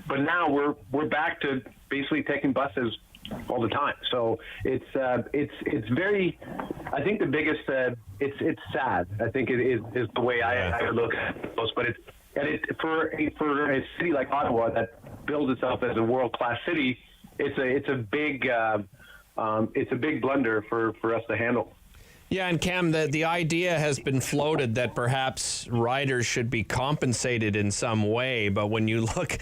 But now we're back to basically taking buses all the time. So it's very, I think the biggest, it's sad. I think it is the way I look at it. But for a city like Ottawa that builds itself as a world-class city, it's a big blunder for us to handle. Yeah, and Cam, the idea has been floated that perhaps riders should be compensated in some way. But when you look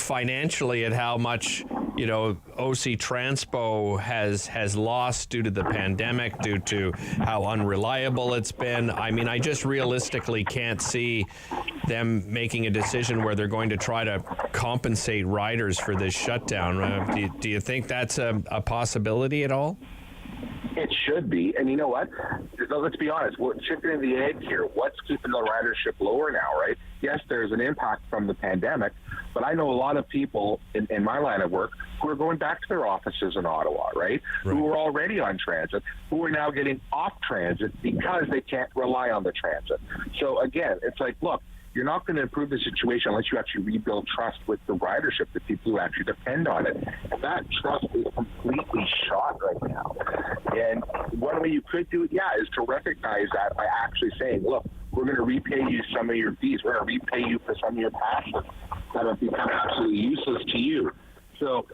financially at how much OC Transpo has lost due to the pandemic, due to how unreliable it's been, I mean, I just realistically can't see them making a decision where they're going to try to compensate riders for this shutdown. Do you think that's a possibility at all? It should be. And you know what? Let's be honest. We're chicken and the egg here. What's keeping the ridership lower now, right? Yes, there's an impact from the pandemic, but I know a lot of people in my line of work who are going back to their offices in Ottawa, right? Who are already on transit, who are now getting off transit because they can't rely on the transit. So again, it's like, look, you're not going to improve the situation unless you actually rebuild trust with the ridership, the people who actually depend on it. And that trust is completely shot right now. And one way you could do it, is to recognize that by actually saying, look, we're going to repay you some of your fees. We're going to repay you for some of your passes that have become absolutely useless to you. So,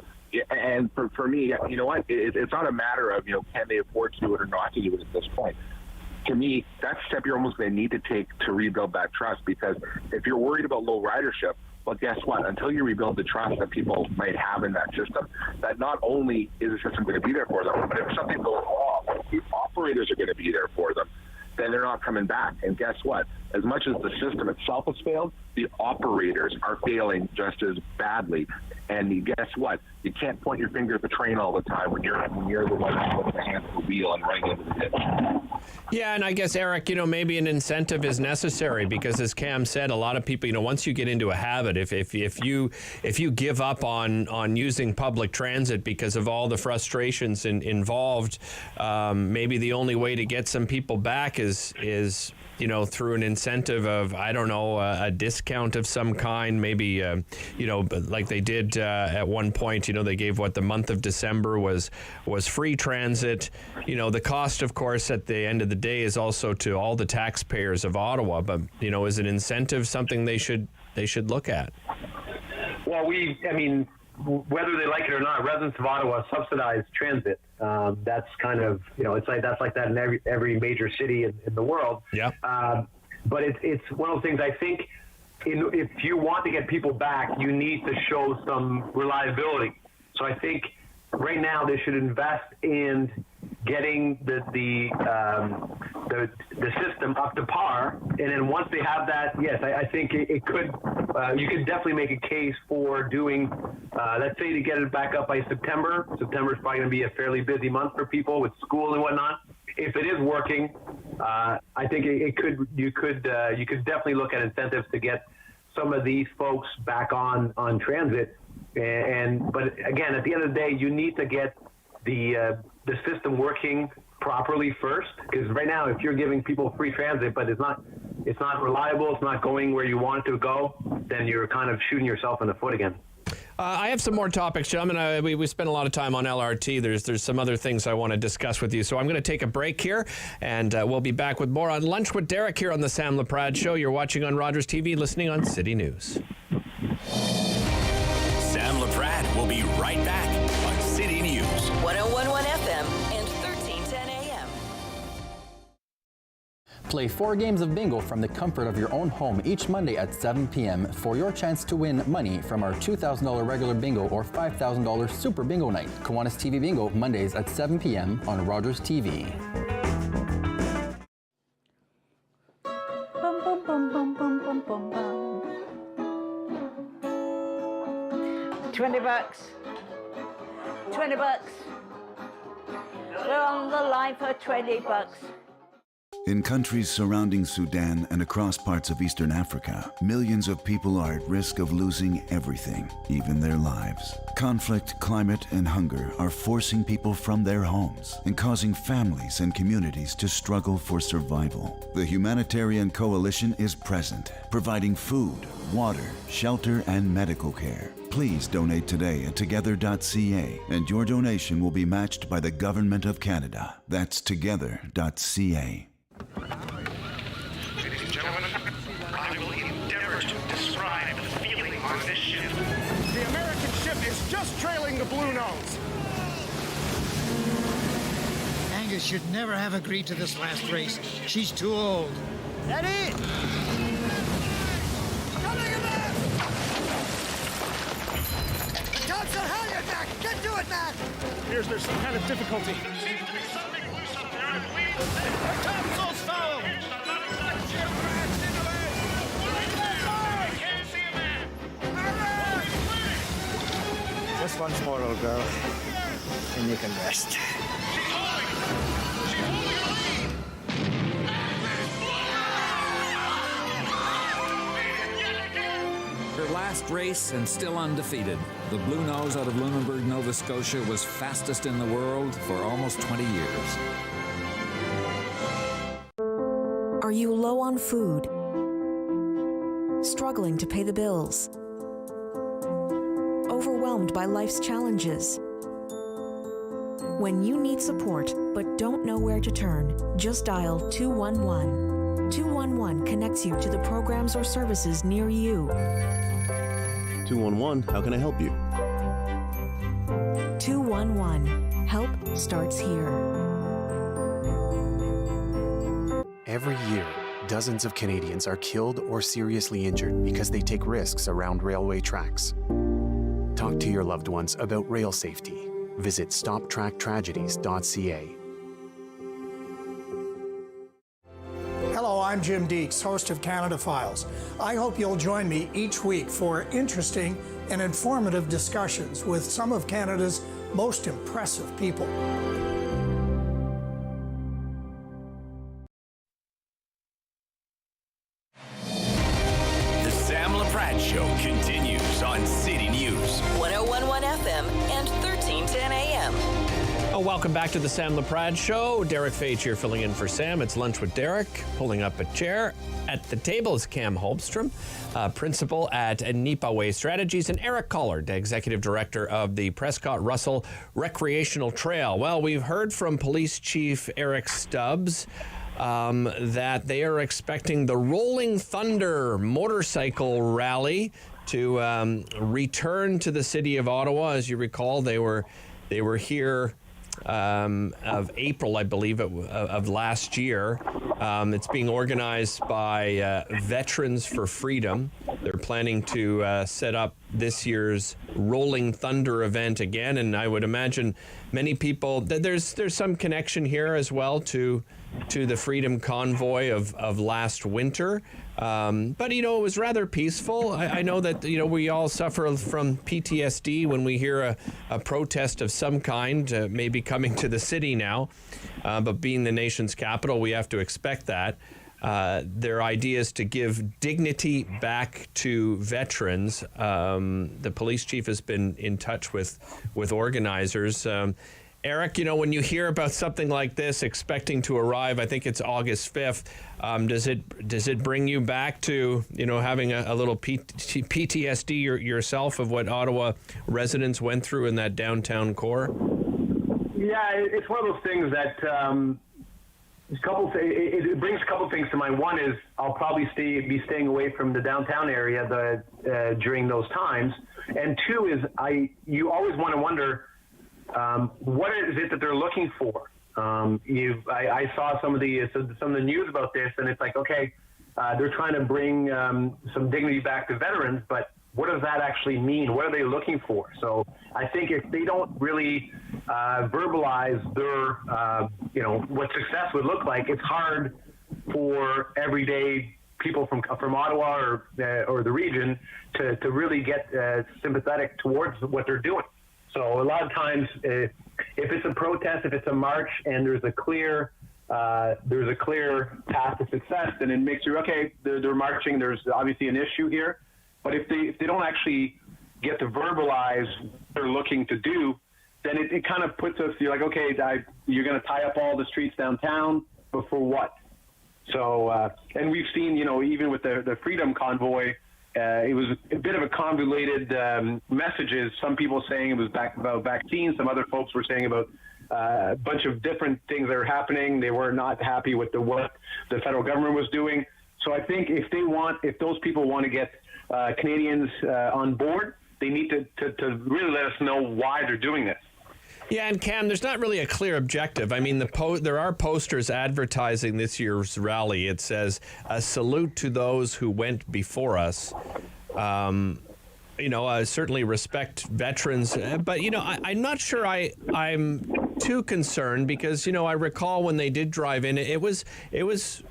and for me, you know what? It's not a matter of, can they afford to do it or not to do it at this point. To me, that's a step you're almost going to need to take to rebuild that trust, because if you're worried about low ridership, well, guess what? Until you rebuild the trust that people might have in that system, that not only is the system going to be there for them, but if something goes wrong, the operators are going to be there for them, then they're not coming back. And guess what? As much as the system itself has failed, the operators are failing just as badly. And guess what? You can't point your finger at the train all the time when you're the one with the hand on the wheel and running into the ditch. Yeah, and I guess, Eric, maybe an incentive is necessary because, as Cam said, a lot of people, once you get into a habit, if you give up on using public transit because of all the frustrations involved, maybe the only way to get some people back is through an incentive of, I don't know, a discount of some kind, maybe, like they did at one point, they gave the month of December was free transit. The cost, of course, at the end of the day is also to all the taxpayers of Ottawa, but, is an incentive something they should look at? Well, whether they like it or not, residents of Ottawa subsidize transit. That's kind of, that's like that in every major city in the world. Yeah. But it's one of those things. I think if you want to get people back, you need to show some reliability. So I think right now they should invest in getting the system up to par, and then once they have that, yes, I think it could. You could definitely make a case for doing. Let's say to get it back up by September. September is probably going to be a fairly busy month for people with school and whatnot. If it is working, I think you could definitely look at incentives to get some of these folks back on transit. But again, at the end of the day, you need to get the system working properly first, because right now, if you're giving people free transit, but it's not reliable, it's not going where you want it to go, then you're kind of shooting yourself in the foot again. I have some more topics, gentlemen. We spent a lot of time on LRT. There's some other things I want to discuss with you. So I'm going to take a break here, and we'll be back with more on Lunch with Derek here on the Sam Laprade Show. You're watching on Rogers TV, listening on City News. Sam Laprade will be right back on City News. 101.1 FM and 1310 AM. Play 4 games of bingo from the comfort of your own home each Monday at 7 p.m. for your chance to win money from our $2,000 regular bingo or $5,000 super bingo night. Kiwanis TV Bingo, Mondays at 7 p.m. on Rogers TV. Bum, bum, bum, bum, bum, bum, bum, bum. $20. $20. We're on the line for $20. In countries surrounding Sudan and across parts of Eastern Africa, millions of people are at risk of losing everything, even their lives. Conflict, climate, and hunger are forcing people from their homes and causing families and communities to struggle for survival. The Humanitarian Coalition is present, providing food, water, shelter, and medical care. Please donate today at together.ca, and your donation will be matched by the Government of Canada. That's together.ca. Ladies and gentlemen, I will endeavor to describe the feeling on this ship. The American ship is just trailing the Blue Nose. Angus should never have agreed to this last race. She's too old. Eddie! Thompson, halyard back! Get to it, Matt! Appears there's some kind of difficulty. Seems to be something loose up there, I believe. Topsail's foul! Just once more, old girl, and you can rest. Her last race and still undefeated, the Blue Nose out of Lunenburg, Nova Scotia was fastest in the world for almost 20 years. Are you low on food? Struggling to pay the bills? Overwhelmed by life's challenges? When you need support but don't know where to turn, just dial 211. 211 connects you to the programs or services near you. 211, how can I help you? 211. Help starts here. Every year, dozens of Canadians are killed or seriously injured because they take risks around railway tracks. Talk to your loved ones about rail safety. Visit stoptracktragedies.ca. Hello, I'm Jim Deeks, host of Canada Files. I hope you'll join me each week for interesting and informative discussions with some of Canada's most impressive people. The Sam Laprade Show continues on City News. 101.1 FM and 1310 AM. Oh, welcome back to the Sam Laprade Show. Derek Fage here filling in for Sam. It's Lunch with Derek, pulling up a chair. At the table is Cam Holmstrom, principal at Nipa Way Strategies, and Eric Collard, executive director of the Prescott Russell Recreational Trail. Well, we've heard from Police Chief Eric Stubbs that they are expecting the Rolling Thunder motorcycle rally to return to the city of Ottawa. As you recall, they were here of April, I believe, of last year. It's being organized by Veterans for Freedom. They're planning to set up this year's Rolling Thunder event again, and I would imagine many people, there's some connection here as well to the Freedom Convoy of last winter. But, it was rather peaceful. I know that, we all suffer from PTSD when we hear a protest of some kind, maybe coming to the city now. But being the nation's capital, we have to expect that. Their idea is to give dignity back to veterans. The police chief has been in touch with organizers. Eric, when you hear about something like this expecting to arrive, I think it's August 5th, does it bring you back to, having a little PTSD yourself of what Ottawa residents went through in that downtown core? Yeah, it's one of those things that it brings a couple things to mind. One is I'll probably be staying away from the downtown area during those times, and two is you always want to wonder what is it that they're looking for. I saw some of the news about this, and it's like, okay, they're trying to bring some dignity back to veterans, but what does that actually mean? What are they looking for? So I think if they don't really verbalize their, what success would look like, it's hard for everyday people from Ottawa or the region to really get sympathetic towards what they're doing. So a lot of times, if it's a protest, if it's a march, and there's a clear path to success, then it makes you, okay, they're marching. There's obviously an issue here. But if they don't actually get to verbalize what they're looking to do, then it kind of puts us, you're like, okay, you're going to tie up all the streets downtown, but for what? So, and we've seen, even with the Freedom Convoy, it was a bit of a convoluted messages. Some people saying it was about vaccines. Some other folks were saying about a bunch of different things that are happening. They were not happy with what the federal government was doing. So I think if those people want to get Canadians on board, they need to really let us know why they're doing this. Yeah, and Cam, there's not really a clear objective. I mean, there are posters advertising this year's rally. It says, "A salute to those who went before us." I certainly respect veterans, but I'm not sure I'm too concerned because I recall when they did drive in, it was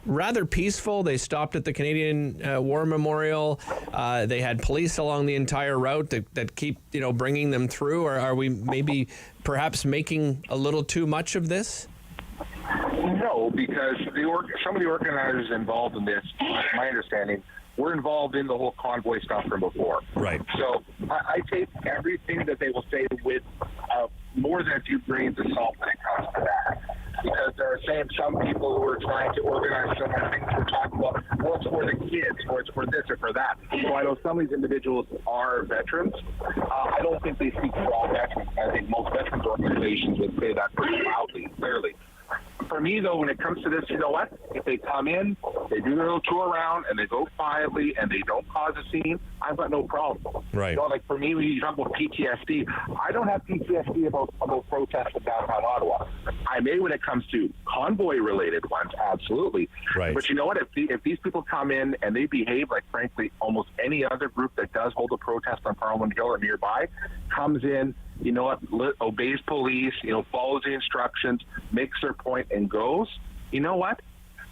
rather peaceful. They stopped at the Canadian War Memorial. They had police along the entire route that keep bringing them through. Or are we maybe perhaps making a little too much of this? No, because some of the organizers involved in this, my understanding, were involved in the whole convoy stuff from before. Right. So I take everything that they will say with more than a few grains of salt when it comes to that. Because there are some people who are trying to organize some things we're talking about, well, it's for the kids, or it's for this or for that. So I know some of these individuals are veterans. I don't think they speak for all veterans. I think most veterans organizations would say that pretty loudly, clearly. For me, though, when it comes to this, you know what? If they come in, they do their little tour around, and they go quietly, and they don't cause a scene, I've got no problem. Right. For me, when you talk about PTSD, I don't have PTSD about protests in downtown Ottawa. I may when it comes to convoy-related ones, absolutely. Right. But you know what? If these people come in and they behave like, frankly, almost any other group that does hold a protest on Parliament Hill or nearby, comes in, obeys police, follows the instructions, makes their point, and goes, you know what?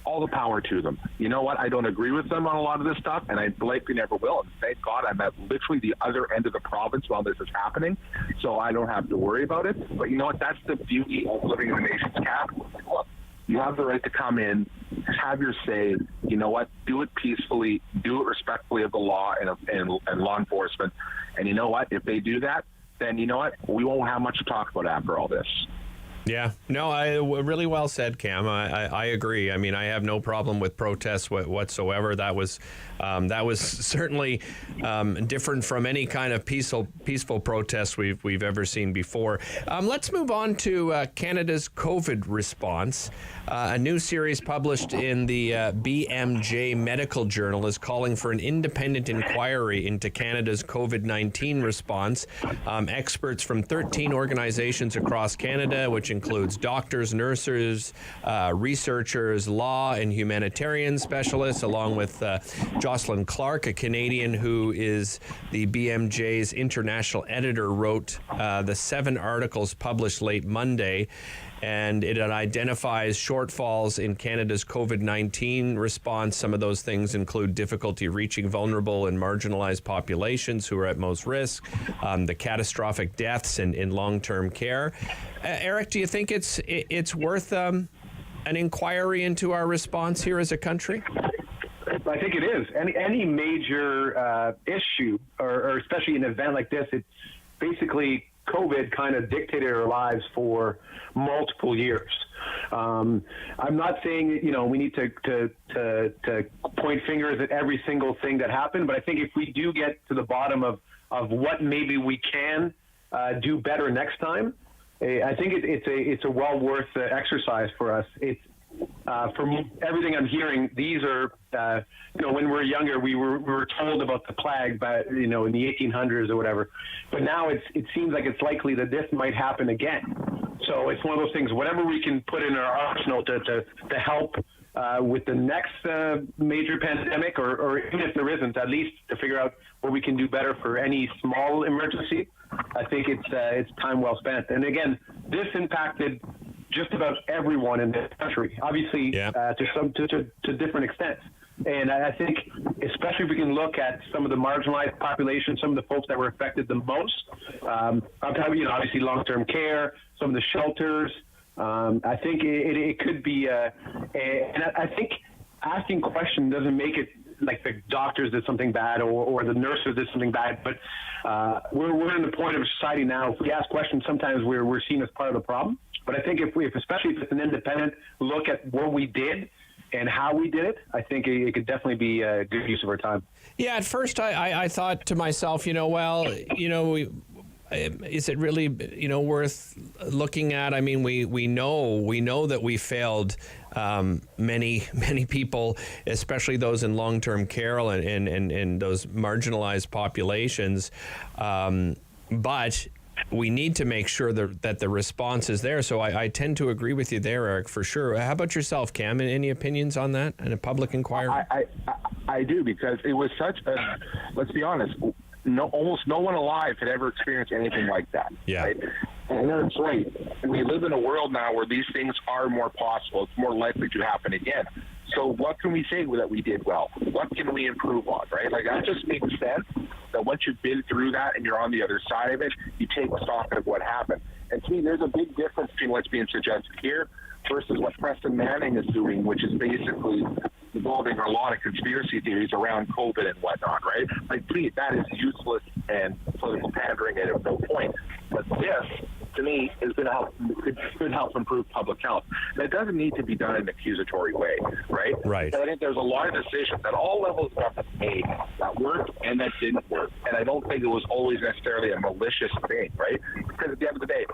All the power to them. You know what? I don't agree with them on a lot of this stuff, and I likely never will. And thank God I'm at literally the other end of the province while this is happening, so I don't have to worry about it. But you know what? That's the beauty of living in the nation's capital. Look, you have the right to come in, have your say. You know what? Do it peacefully, do it respectfully of the law and law enforcement. And you know what? If they do that, then you know what? We won't have much to talk about after all this. Yeah, no, really well said, Cam. I agree. I mean, I have no problem with protests whatsoever. That was certainly different from any kind of peaceful protest we've ever seen before. Let's move on to Canada's COVID response. A new series published in the BMJ Medical Journal is calling for an independent inquiry into Canada's COVID-19 response. Experts from 13 organizations across Canada, which includes doctors, nurses, researchers, law and humanitarian specialists, along with Jocelyn Clark, a Canadian who is the BMJ's international editor, wrote the 7 articles published late Monday. And it identifies shortfalls in Canada's COVID-19 response. Some of those things include difficulty reaching vulnerable and marginalized populations who are at most risk, the catastrophic deaths in long-term care. Eric, do you think it's worth an inquiry into our response here as a country? I think it is. Any major issue, or especially an event like this, it's basically COVID kind of dictated our lives for multiple years. I'm not saying we need to point fingers at every single thing that happened, but I think if we do get to the bottom of what maybe we can do better next time, I think it's a well worth exercise for us. It's from everything I'm hearing, these are when we were younger, we were told about the plague, but in the 1800s or whatever. But now it seems like it's likely that this might happen again. So it's one of those things. Whatever we can put in our arsenal to help with the next major pandemic, or even if there isn't, at least to figure out what we can do better for any small emergency. I think it's time well spent. And again, this impacted just about everyone in this country, obviously, to different extents. And I think, especially if we can look at some of the marginalized population, some of the folks that were affected the most, I'm talking, obviously long-term care, some of the shelters. I think it could be, and I think asking questions doesn't make it like the doctors did something bad or the nurses did something bad, but we're in the point of society now. If we ask questions, sometimes we're seen as part of the problem. But I think especially if it's an independent look at what we did and how we did it, I think it could definitely be a good use of our time. Yeah, at first I thought to myself, is it really, worth looking at? I mean, we know that we failed many people, especially those in long-term care and those marginalized populations. But we need to make sure that the response is there. So I tend to agree with you there, Eric, for sure. How about yourself, Cam? Any opinions on that and a public inquiry? I do, because it was such a, let's be honest, almost no one alive had ever experienced anything like that. Yeah. Right? And that's right. We live in a world now where these things are more possible. It's more likely to happen again. So what can we say that we did well? What can we improve on, right? Like, that just makes sense that once you've been through that and you're on the other side of it, you take stock of what happened. And to me, there's a big difference between what's being suggested here versus what Preston Manning is doing, which is basically involving a lot of conspiracy theories around COVID and whatnot, right? Like, please, that is useless and political pandering and at no point. But this, to me, is going to help, could help improve public health. And it doesn't need to be done in an accusatory way, right? Right. But I think there's a lot of decisions at all levels of government made that worked and that didn't work. And I don't think it was always necessarily a malicious thing, right? Because at the end of the day,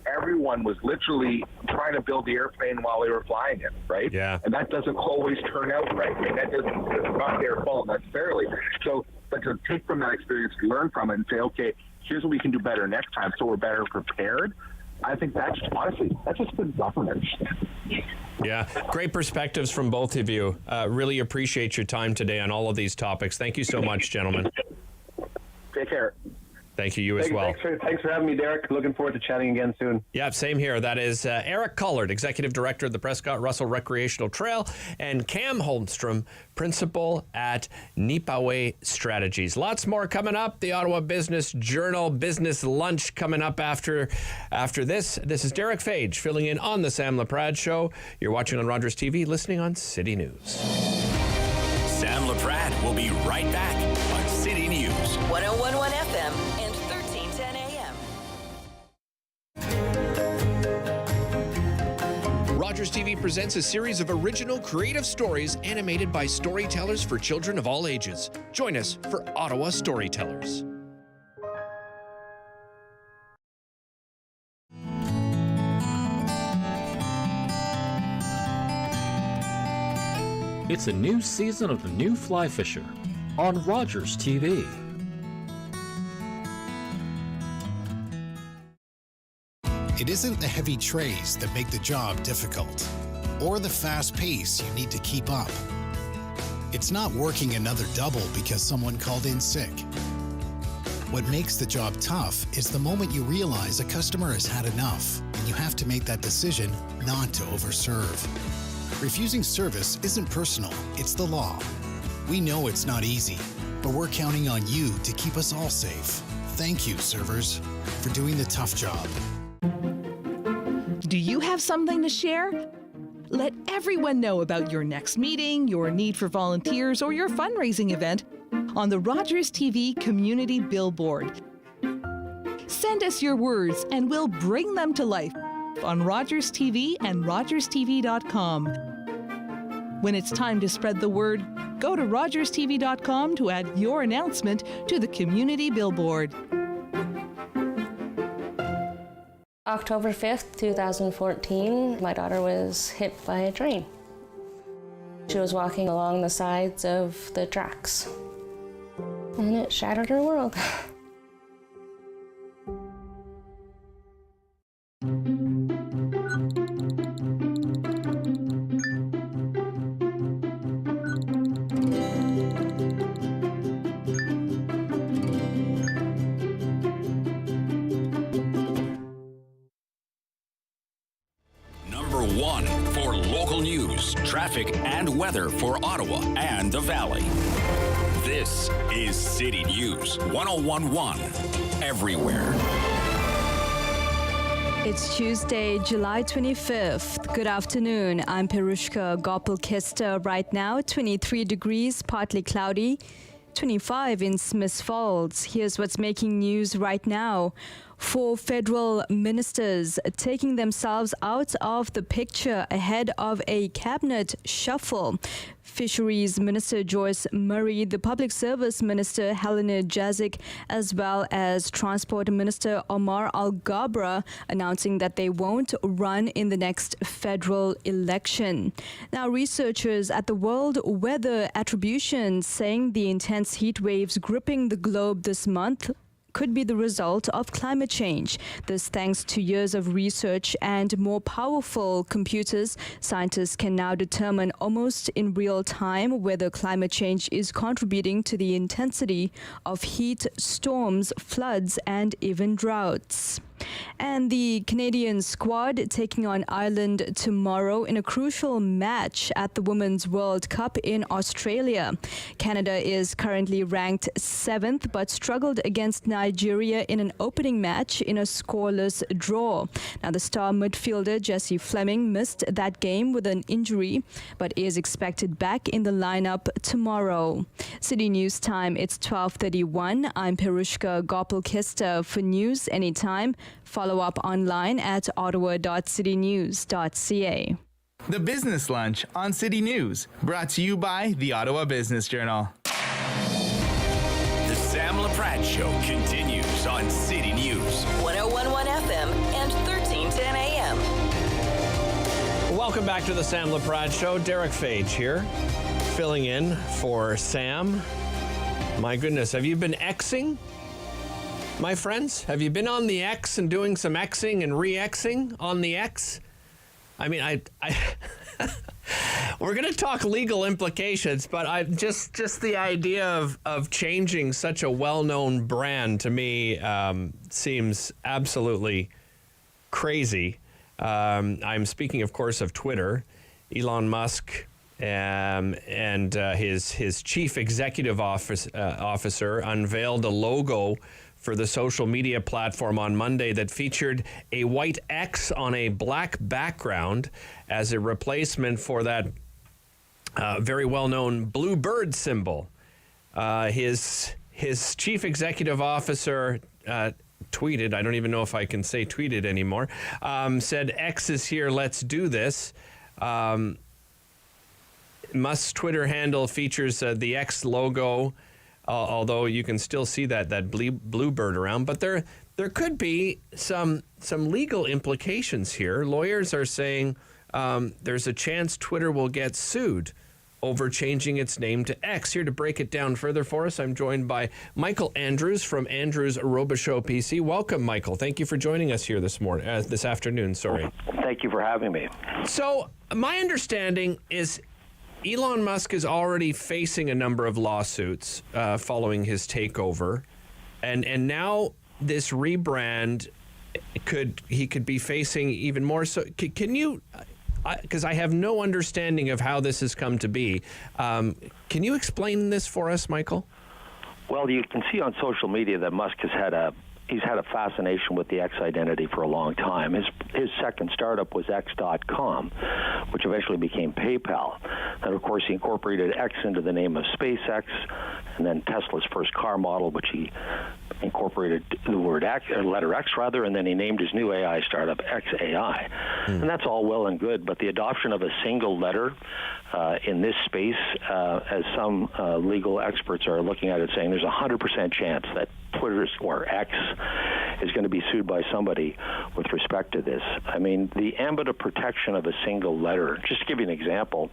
everyone was literally trying to build the airplane while they were flying it, right? Yeah. And that doesn't always turn out right. I mean, it's not their fault necessarily. So, but to take from that experience, learn from it, and say, okay, here's what we can do better next time, so we're better prepared. I think that's just good governance. Yeah, great perspectives from both of you. Really appreciate your time today on all of these topics. Thank you so much, gentlemen. Take care. Thank you as well. Thanks for having me, Derek. Looking forward to chatting again soon. Yeah, same here. That is Eric Collard, Executive Director of the Prescott Russell Recreational Trail, and Cam Holmstrom, Principal at Nipawe Strategies. Lots more coming up. The Ottawa Business Journal Business Lunch coming up after this. This is Derek Fage filling in on the Sam Laprade Show. You're watching on Rogers TV, listening on City News. Sam Laprade will be right back on City News. 101.1 FM and 1310 AM. Rogers TV presents a series of original creative stories animated by storytellers for children of all ages. Join us for Ottawa Storytellers. It's a new season of The New Fly Fisher on Rogers TV. It isn't the heavy trays that make the job difficult, or the fast pace you need to keep up. It's not working another double because someone called in sick. What makes the job tough is the moment you realize a customer has had enough and you have to make that decision not to overserve. Refusing service isn't personal, it's the law. We know it's not easy, but we're counting on you to keep us all safe. Thank you, servers, for doing the tough job. Do you have something to share? Let everyone know about your next meeting, your need for volunteers, or your fundraising event on the Rogers TV Community Billboard. Send us your words and we'll bring them to life on Rogers TV and rogerstv.com. When it's time to spread the word, go to rogerstv.com to add your announcement to the Community Billboard. October 5th, 2014, my daughter was hit by a train. She was walking along the sides of the tracks, and it shattered her world. One for local news, traffic, and weather for Ottawa and the Valley. This is City News 1011 everywhere. It's Tuesday, July 25th. Good afternoon. I'm Perushka Gopal-Kista. Right now, 23 degrees, partly cloudy. 25 in Smiths Falls. Here's what's making news right now. 4 federal ministers taking themselves out of the picture ahead of a cabinet shuffle. Fisheries Minister Joyce Murray, the Public Service Minister Helena Jazik, as well as Transport Minister Omar Al-Gabra announcing that they won't run in the next federal election. Now, researchers at the World Weather Attribution saying the intense heat waves gripping the globe this month could be the result of climate change. This thanks to years of research and more powerful computers. Scientists can now determine almost in real time whether climate change is contributing to the intensity of heat, storms, floods, and even droughts. And the Canadian squad taking on Ireland tomorrow in a crucial match at the Women's World Cup in Australia. Canada is currently ranked 7th but struggled against Nigeria in an opening match in a scoreless draw. Now, the star midfielder Jessie Fleming missed that game with an injury but is expected back in the lineup tomorrow. City News Time, it's 12:31. I'm Perushka Gopal-Kista. For news anytime, follow up online at ottawa.citynews.ca. The Business Lunch on City News, brought to you by the Ottawa Business Journal. The Sam Laprade Show continues on City News 1011 FM and 1310 AM. Welcome back to the Sam Laprade Show. Derek Fage here, filling in for Sam. My goodness, have you been Xing? My friends, have you been on the X and doing some Xing and re-Xing on the X? I mean, I we're going to talk legal implications, but I just the idea of changing such a well-known brand to me seems absolutely crazy. I'm speaking, of course, of Twitter. Elon Musk and his chief executive officer unveiled a logo for the social media platform on Monday that featured a white X on a black background as a replacement for that very well-known blue bird symbol. His chief executive officer tweeted, I don't even know if I can say tweeted anymore, said, X is here, let's do this. Musk's Twitter handle features the X logo, although you can still see that blue bird around. But there could be some legal implications here. Lawyers are saying there's a chance Twitter will get sued over changing its name to X. Here to break it down further for us, I'm joined by Michael Andrews from Andrews Robichaux PC. Welcome, Michael. Thank you for joining us here this afternoon. Thank you for having me. So my understanding is Elon Musk is already facing a number of lawsuits following his takeover, and now this rebrand he could be facing even more. So can you? Because I have no understanding of how this has come to be. Can you explain this for us, Michael? Well, you can see on social media that Musk has had a fascination with the X identity for a long time. His second startup was X.com, which eventually became PayPal. And of course, he incorporated X into the name of SpaceX, and then Tesla's first car model, which he incorporated the word X, or letter X rather, and then he named his new AI startup XAI. And that's all well and good, but the adoption of a single letter in this space, as some legal experts are looking at it, saying there's a 100% chance that Twitter or X is going to be sued by somebody with respect to this. I mean, the ambit of protection of a single letter. Just to give you an example,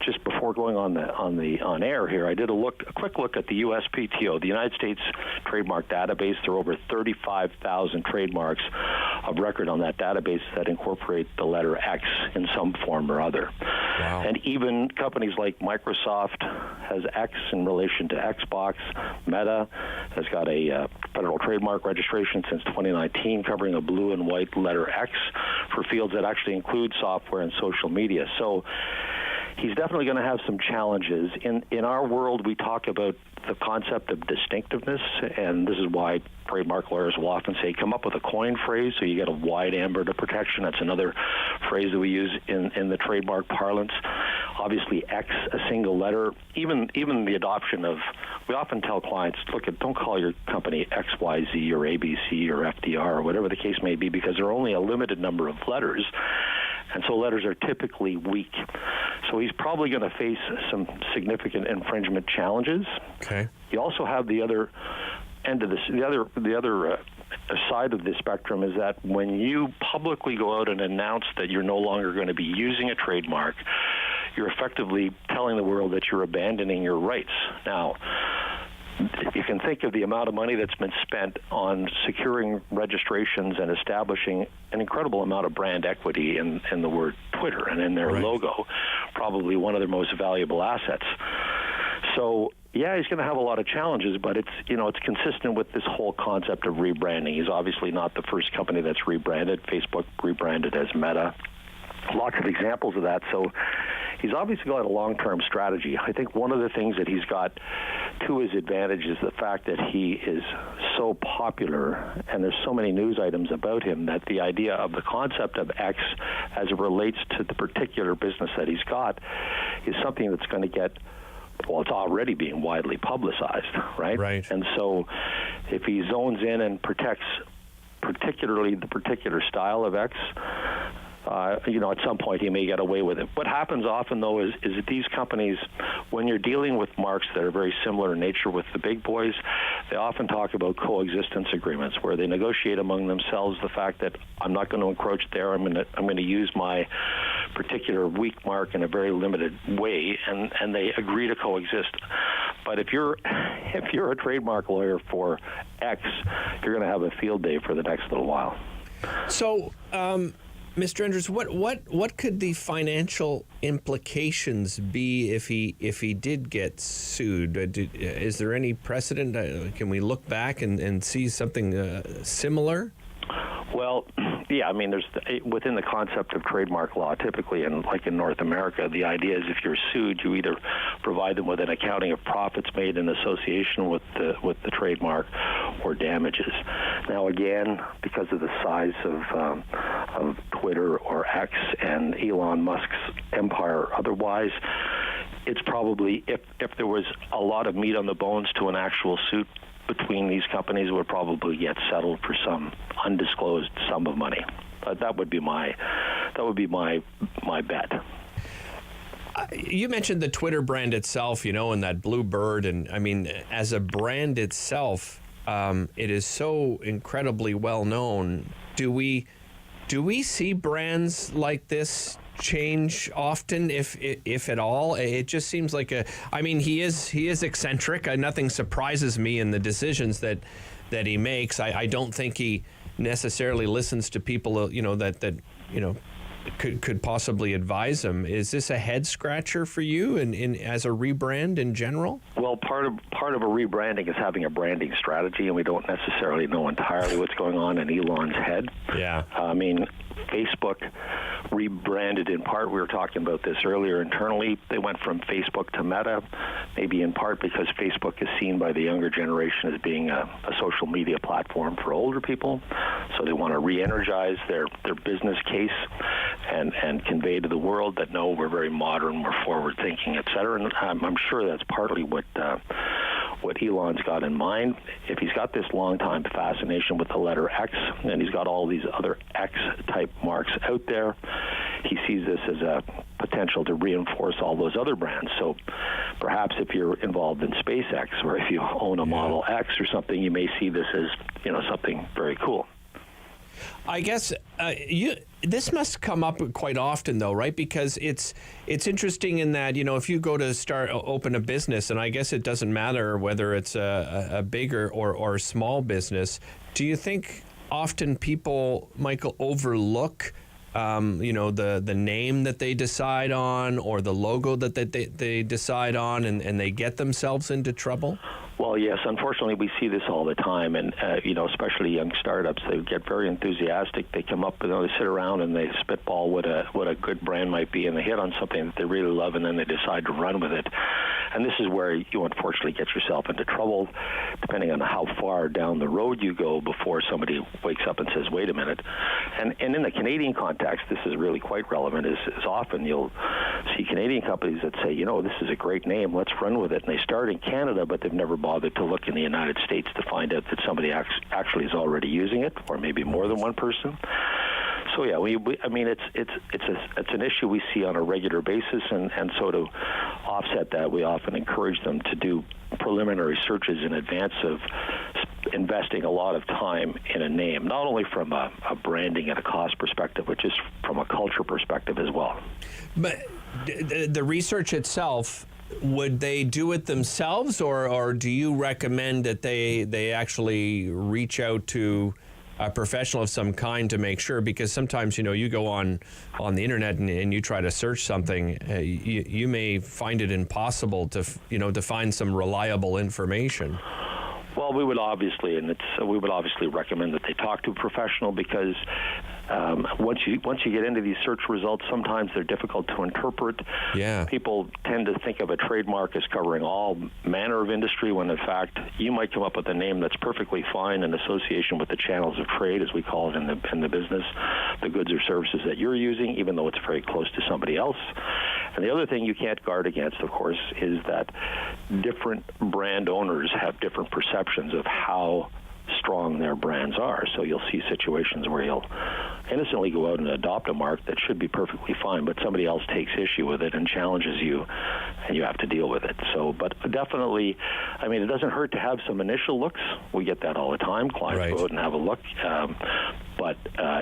just before going on air here, I did a quick look at the USPTO, the United States Trademark Database. There are over 35,000 trademarks of record on that database that incorporate the letter X in some form or other. Wow. And even companies like Microsoft has X in relation to Xbox. Meta has got a federal trademark registration since 2019 covering a blue and white letter X for fields that actually include software and social media. So he's definitely going to have some challenges. In our world, we talk about the concept of distinctiveness, and this is why trademark lawyers will often say, come up with a coin phrase so you get a wide ambit of protection. That's another phrase that we use in the trademark parlance. Obviously, X, a single letter, even the adoption of, we often tell clients, don't call your company XYZ or ABC or FDR or whatever the case may be, because there are only a limited number of letters. And so letters are typically weak. So he's probably going to face some significant infringement challenges. Okay. You also have the other end of this, the other side of the spectrum is that when you publicly go out and announce that you're no longer going to be using a trademark, you're effectively telling the world that you're abandoning your rights. Now, you can think of the amount of money that's been spent on securing registrations and establishing an incredible amount of brand equity in the word Twitter and in their logo, probably one of their most valuable assets. So, yeah, he's going to have a lot of challenges, but it's consistent with this whole concept of rebranding. He's obviously not the first company that's rebranded. Facebook rebranded as Meta. Lots of examples of that. So he's obviously got a long-term strategy. I think one of the things that he's got to his advantage is the fact that he is so popular and there's so many news items about him that the idea of the concept of X as it relates to the particular business that he's got is something that's going to get, well, it's already being widely publicized, right? Right. And so if he zones in and protects particularly the particular style of X, at some point he may get away with it. What happens often, though, is that these companies, when you're dealing with marks that are very similar in nature with the big boys, they often talk about coexistence agreements where they negotiate among themselves the fact that I'm not going to encroach there. I'm going to use my particular weak mark in a very limited way, and they agree to coexist. But if you're a trademark lawyer for X, you're going to have a field day for the next little while. So, Mr. Andrews, what could the financial implications be if he did get sued? Is there any precedent? Can we look back and see something similar? Well, yeah, I mean, there's within the concept of trademark law, typically, and like in North America, the idea is if you're sued, you either provide them with an accounting of profits made in association with the trademark or damages. Now, again, because of the size of Twitter or X and Elon Musk's empire otherwise, it's probably, if there was a lot of meat on the bones to an actual suit, between these companies would probably get settled for some undisclosed sum of money. That would be my bet. You mentioned the Twitter brand itself, and that blue bird, and I mean, as a brand itself, it is so incredibly well known. Do we see brands like this change often, if at all? It just seems like he is eccentric. Nothing surprises me in the decisions that he makes. I don't think he necessarily listens to people, that could possibly advise him. Is this a head scratcher for you in as a rebrand in general? Well, part of a rebranding is having a branding strategy, and we don't necessarily know entirely what's going on in Elon's head. Yeah. I mean, Facebook rebranded in part. We were talking about this earlier internally. They went from Facebook to Meta, maybe in part because Facebook is seen by the younger generation as being a social media platform for older people. So they want to re-energize their business case and convey to the world that, no, we're very modern, we're forward-thinking, et cetera. And I'm sure that's partly what Elon's got in mind. If he's got this long-time fascination with the letter X, and he's got all these other X-type marks out there, he sees this as a potential to reinforce all those other brands. So perhaps if you're involved in SpaceX, or if you own a Model X or something, you may see this as something very cool. I guess this must come up quite often, though, right? Because it's interesting in that, if you go to open a business, and I guess it doesn't matter whether it's a bigger or small business, do you think often people, Michael, overlook the name that they decide on or the logo that they decide on, and they get themselves into trouble? Well, yes. Unfortunately, we see this all the time, and especially young startups. They get very enthusiastic. They come up, they sit around and they spitball what a good brand might be, and they hit on something that they really love, and then they decide to run with it. And this is where you unfortunately get yourself into trouble, depending on how far down the road you go before somebody wakes up and says, "Wait a minute." And in the Canadian context, this is really quite relevant. Is often you'll see Canadian companies that say, this is a great name, let's run with it, and they start in Canada, but they've never bothered to look in the United States to find out that somebody actually is already using it, or maybe more than one person. So yeah, it's an issue we see on a regular basis, and so to offset that, we often encourage them to do preliminary searches in advance of investing a lot of time in a name, not only from a branding and a cost perspective, but just from a culture perspective as well. But the research itself, would they do it themselves, or do you recommend that they actually reach out to a professional of some kind to make sure? Because sometimes, you go on the internet and you try to search something, you may find it impossible to find some reliable information. Well, we would obviously recommend that they talk to a professional, because once you get into these search results, sometimes they're difficult to interpret. Yeah. People tend to think of a trademark as covering all manner of industry, when in fact you might come up with a name that's perfectly fine in association with the channels of trade, as we call it in the business, the goods or services that you're using, even though it's very close to somebody else. And the other thing you can't guard against, of course, is that different brand owners have different perceptions of how strong their brands are. So you'll see situations where you'll innocently go out and adopt a mark that should be perfectly fine, but somebody else takes issue with it and challenges you, and you have to deal with it. So, but definitely, it doesn't hurt to have some initial looks. We get that all the time. Clients go out and have a look. But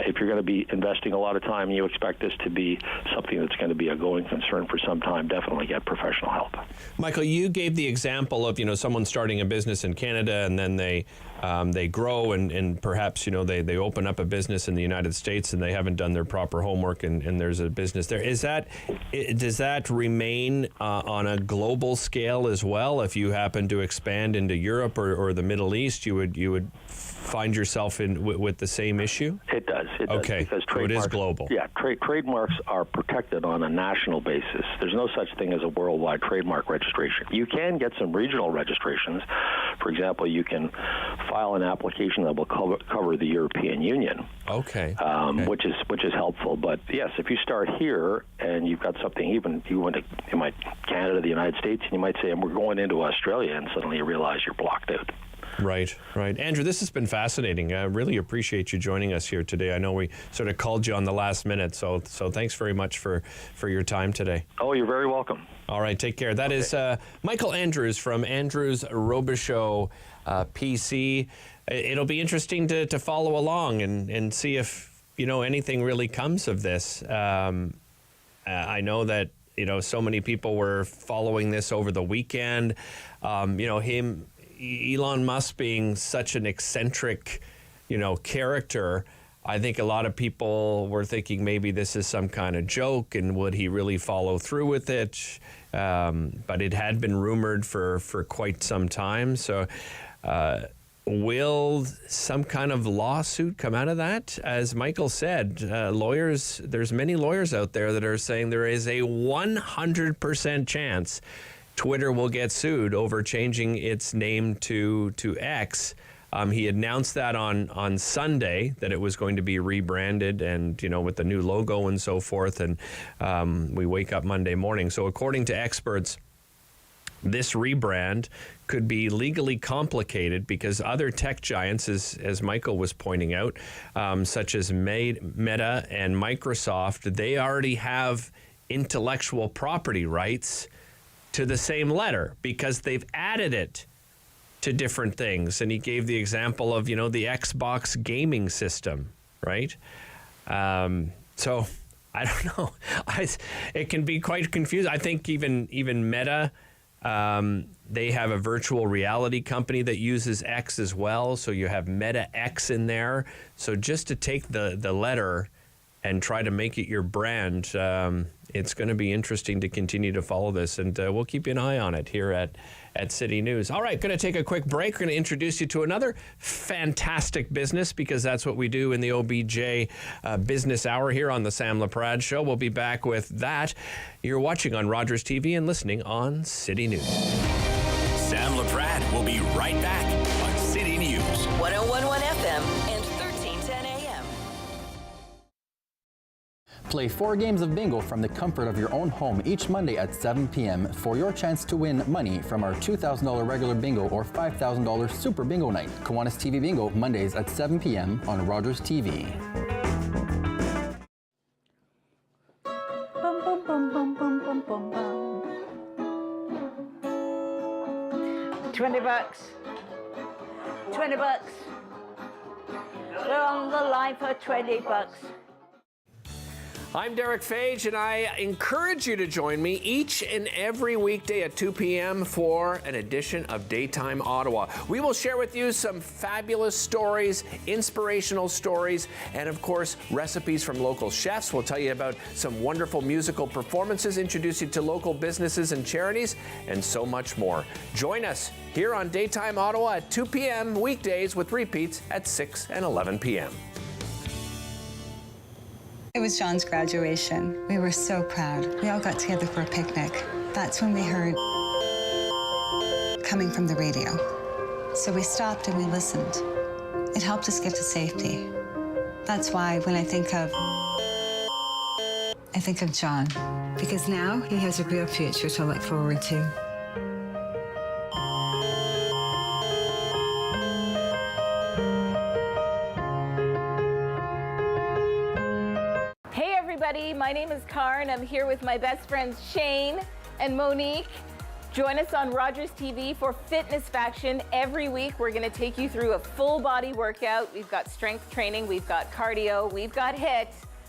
if you're going to be investing a lot of time and you expect this to be something that's going to be a going concern for some time, definitely get professional help. Michael, you gave the example of someone starting a business in Canada, and then they grow and perhaps they open up a business in the United States and they haven't done their proper homework, and there's a business there. Does that remain on a global scale as well? If you happen to expand into Europe or the Middle East, you would find yourself with the same issue? It does. Okay, because so it is global. Yeah, trademarks are protected on a national basis. There's no such thing as a worldwide trademark registration. You can get some regional registrations. For example, you can file an application that will cover the European Union. Okay. Which is helpful. But yes, if you start here and you've got something, even you might Canada, the United States, and you might say, and we're going into Australia, and suddenly you realize you're blocked out. Right. Andrew, this has been fascinating. I really appreciate you joining us here today. I know we sort of called you on the last minute, so thanks very much for your time today. Oh, you're very welcome. All right, take care. That is Michael Andrews from Andrews Robichaux PC. It'll be interesting to follow along and see if, anything really comes of this. I know that, so many people were following this over the weekend. Elon Musk being such an eccentric, character, I think a lot of people were thinking maybe this is some kind of joke and would he really follow through with it? But it had been rumored for quite some time. So will some kind of lawsuit come out of that? As Michael said, there's many lawyers out there that are saying there is a 100% chance Twitter will get sued over changing its name to X. He announced that on Sunday that it was going to be rebranded and, with the new logo and so forth. And we wake up Monday morning. So according to experts, this rebrand could be legally complicated because other tech giants, as Michael was pointing out, such as Meta and Microsoft, they already have intellectual property rights to the same letter because they've added it to different things. And he gave the example of, the Xbox gaming system, right? So I don't know. It can be quite confusing. I think even Meta, they have a virtual reality company that uses X as well. So you have Meta X in there. So just to take the letter and try to make it your brand, it's going to be interesting to continue to follow this, and we'll keep an eye on it here at City News. All right, going to take a quick break. We're going to introduce you to another fantastic business because that's what we do in the OBJ Business Hour here on the Sam Laprade Show. We'll be back with that. You're watching on Rogers TV and listening on City News. Sam Laprade will be right back on City News. 101.1 FM and 1310 AM. Play 4 games of bingo from the comfort of your own home each Monday at 7 p.m. for your chance to win money from our $2,000 regular bingo or $5,000 super bingo night. Kiwanis TV Bingo, Mondays at 7 p.m. on Rogers TV. Bum, bum, bum, bum, bum, bum, bum, bum. $20. $20. We're on the line for $20. I'm Derek Fage, and I encourage you to join me each and every weekday at 2 p.m. for an edition of Daytime Ottawa. We will share with you some fabulous stories, inspirational stories, and of course, recipes from local chefs. We'll tell you about some wonderful musical performances, introduce you to local businesses and charities, and so much more. Join us here on Daytime Ottawa at 2 p.m. weekdays with repeats at 6 and 11 p.m. It was John's graduation. We were so proud. We all got together for a picnic. That's when we heard coming from the radio. So we stopped and we listened. It helped us get to safety. That's why when I think of John, because now he has a real future to look forward to. My name is Karen. I'm here with my best friends Shane and Monique. Join us on Rogers TV for Fitness Faction. Every week we're going to take you through a full body workout. We've got strength training, we've got cardio, we've got HIIT.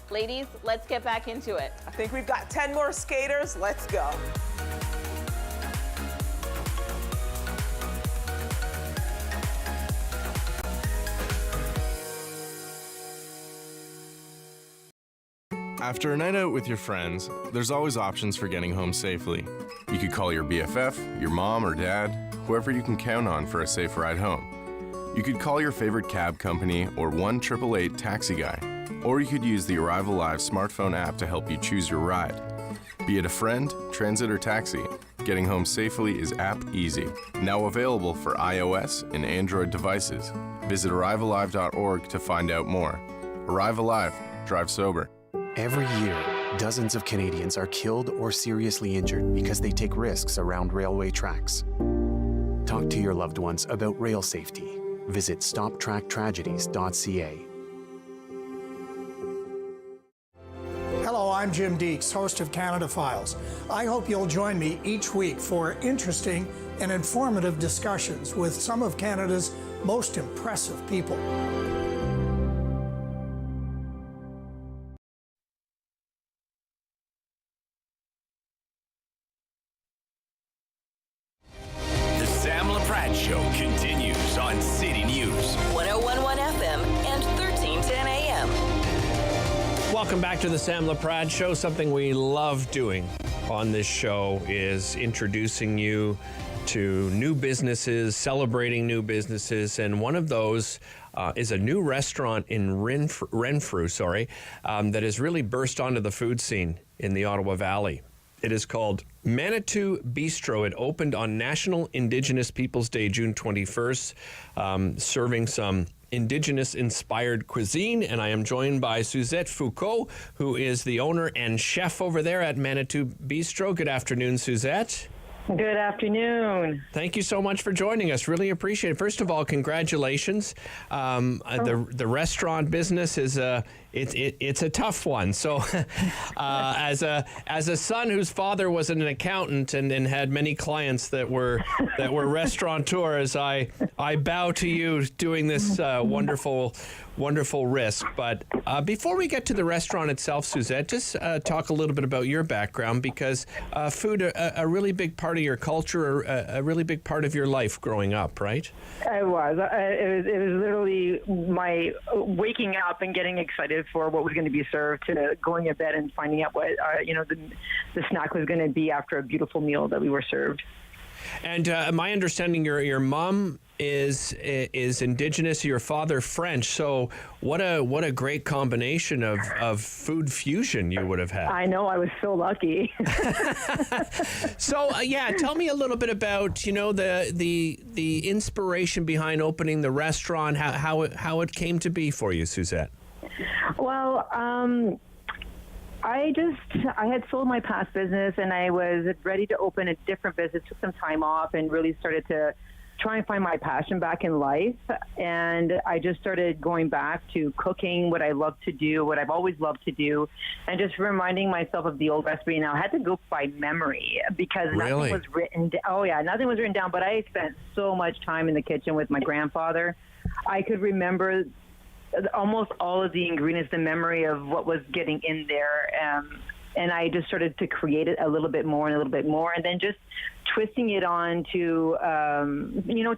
Ladies, let's get back into it. I think we've got 10 more skaters. Let's go. After a night out with your friends, there's always options for getting home safely. You could call your BFF, your mom or dad, whoever you can count on for a safe ride home. You could call your favorite cab company or 1-888 taxi guy. Or you could use the Arrival Live smartphone app to help you choose your ride. Be it a friend, transit, or taxi, getting home safely is app easy. Now available for iOS and Android devices. Visit arrivallive.org to find out more. Arrival Live, drive sober. Every year, dozens of Canadians are killed or seriously injured because they take risks around railway tracks. Talk to your loved ones about rail safety. Visit stoptracktragedies.ca. Hello, I'm Jim Deeks, host of Canada Files. I hope you'll join me each week for interesting and informative discussions with some of Canada's most impressive people. The Sam Laprade Show continues on City News. 1011 FM and 1310 AM. Welcome back to the Sam Laprade Show. Something we love doing on this show is introducing you to new businesses, celebrating new businesses, and one of those is a new restaurant in Renfrew, that has really burst onto the food scene in the Ottawa Valley. It is called Manitou Bistro. It opened on National Indigenous Peoples Day, June 21st, serving some Indigenous-inspired cuisine. And I am joined by Suzette Foucault, who is the owner and chef over there at Manitou Bistro. Good afternoon, Suzette. Good afternoon. Thank you so much for joining us. Really appreciate it. First of all, congratulations. The restaurant business is it's a tough one. So, as a son whose father was an accountant and had many clients that were restaurateurs, I bow to you doing this wonderful risk. But before we get to the restaurant itself, Suzette, just talk a little bit about your background, because food a really big part of your culture, a really big part of your life growing up, right? It was. It was literally my waking up and getting excited for what was going to be served, to going to bed and finding out what the snack was going to be after a beautiful meal that we were served. And my understanding, your mom is Indigenous, your father French. So what a great combination of food fusion you would have had. I know, I was so lucky. So tell me a little bit about the inspiration behind opening the restaurant, how it came to be for you, Suzette. Well, I had sold my past business and I was ready to open a different business, took some time off and really started to try and find my passion back in life. And I just started going back to cooking, what I love to do, what I've always loved to do, and just reminding myself of the old recipe. Now I had to go by memory because nothing was written down. Oh yeah, nothing was written down, but I spent so much time in the kitchen with my grandfather. I could remember almost all of the ingredients, the memory of what was getting in there. And I just started to create it a little bit more and a little bit more, and then just twisting it on to,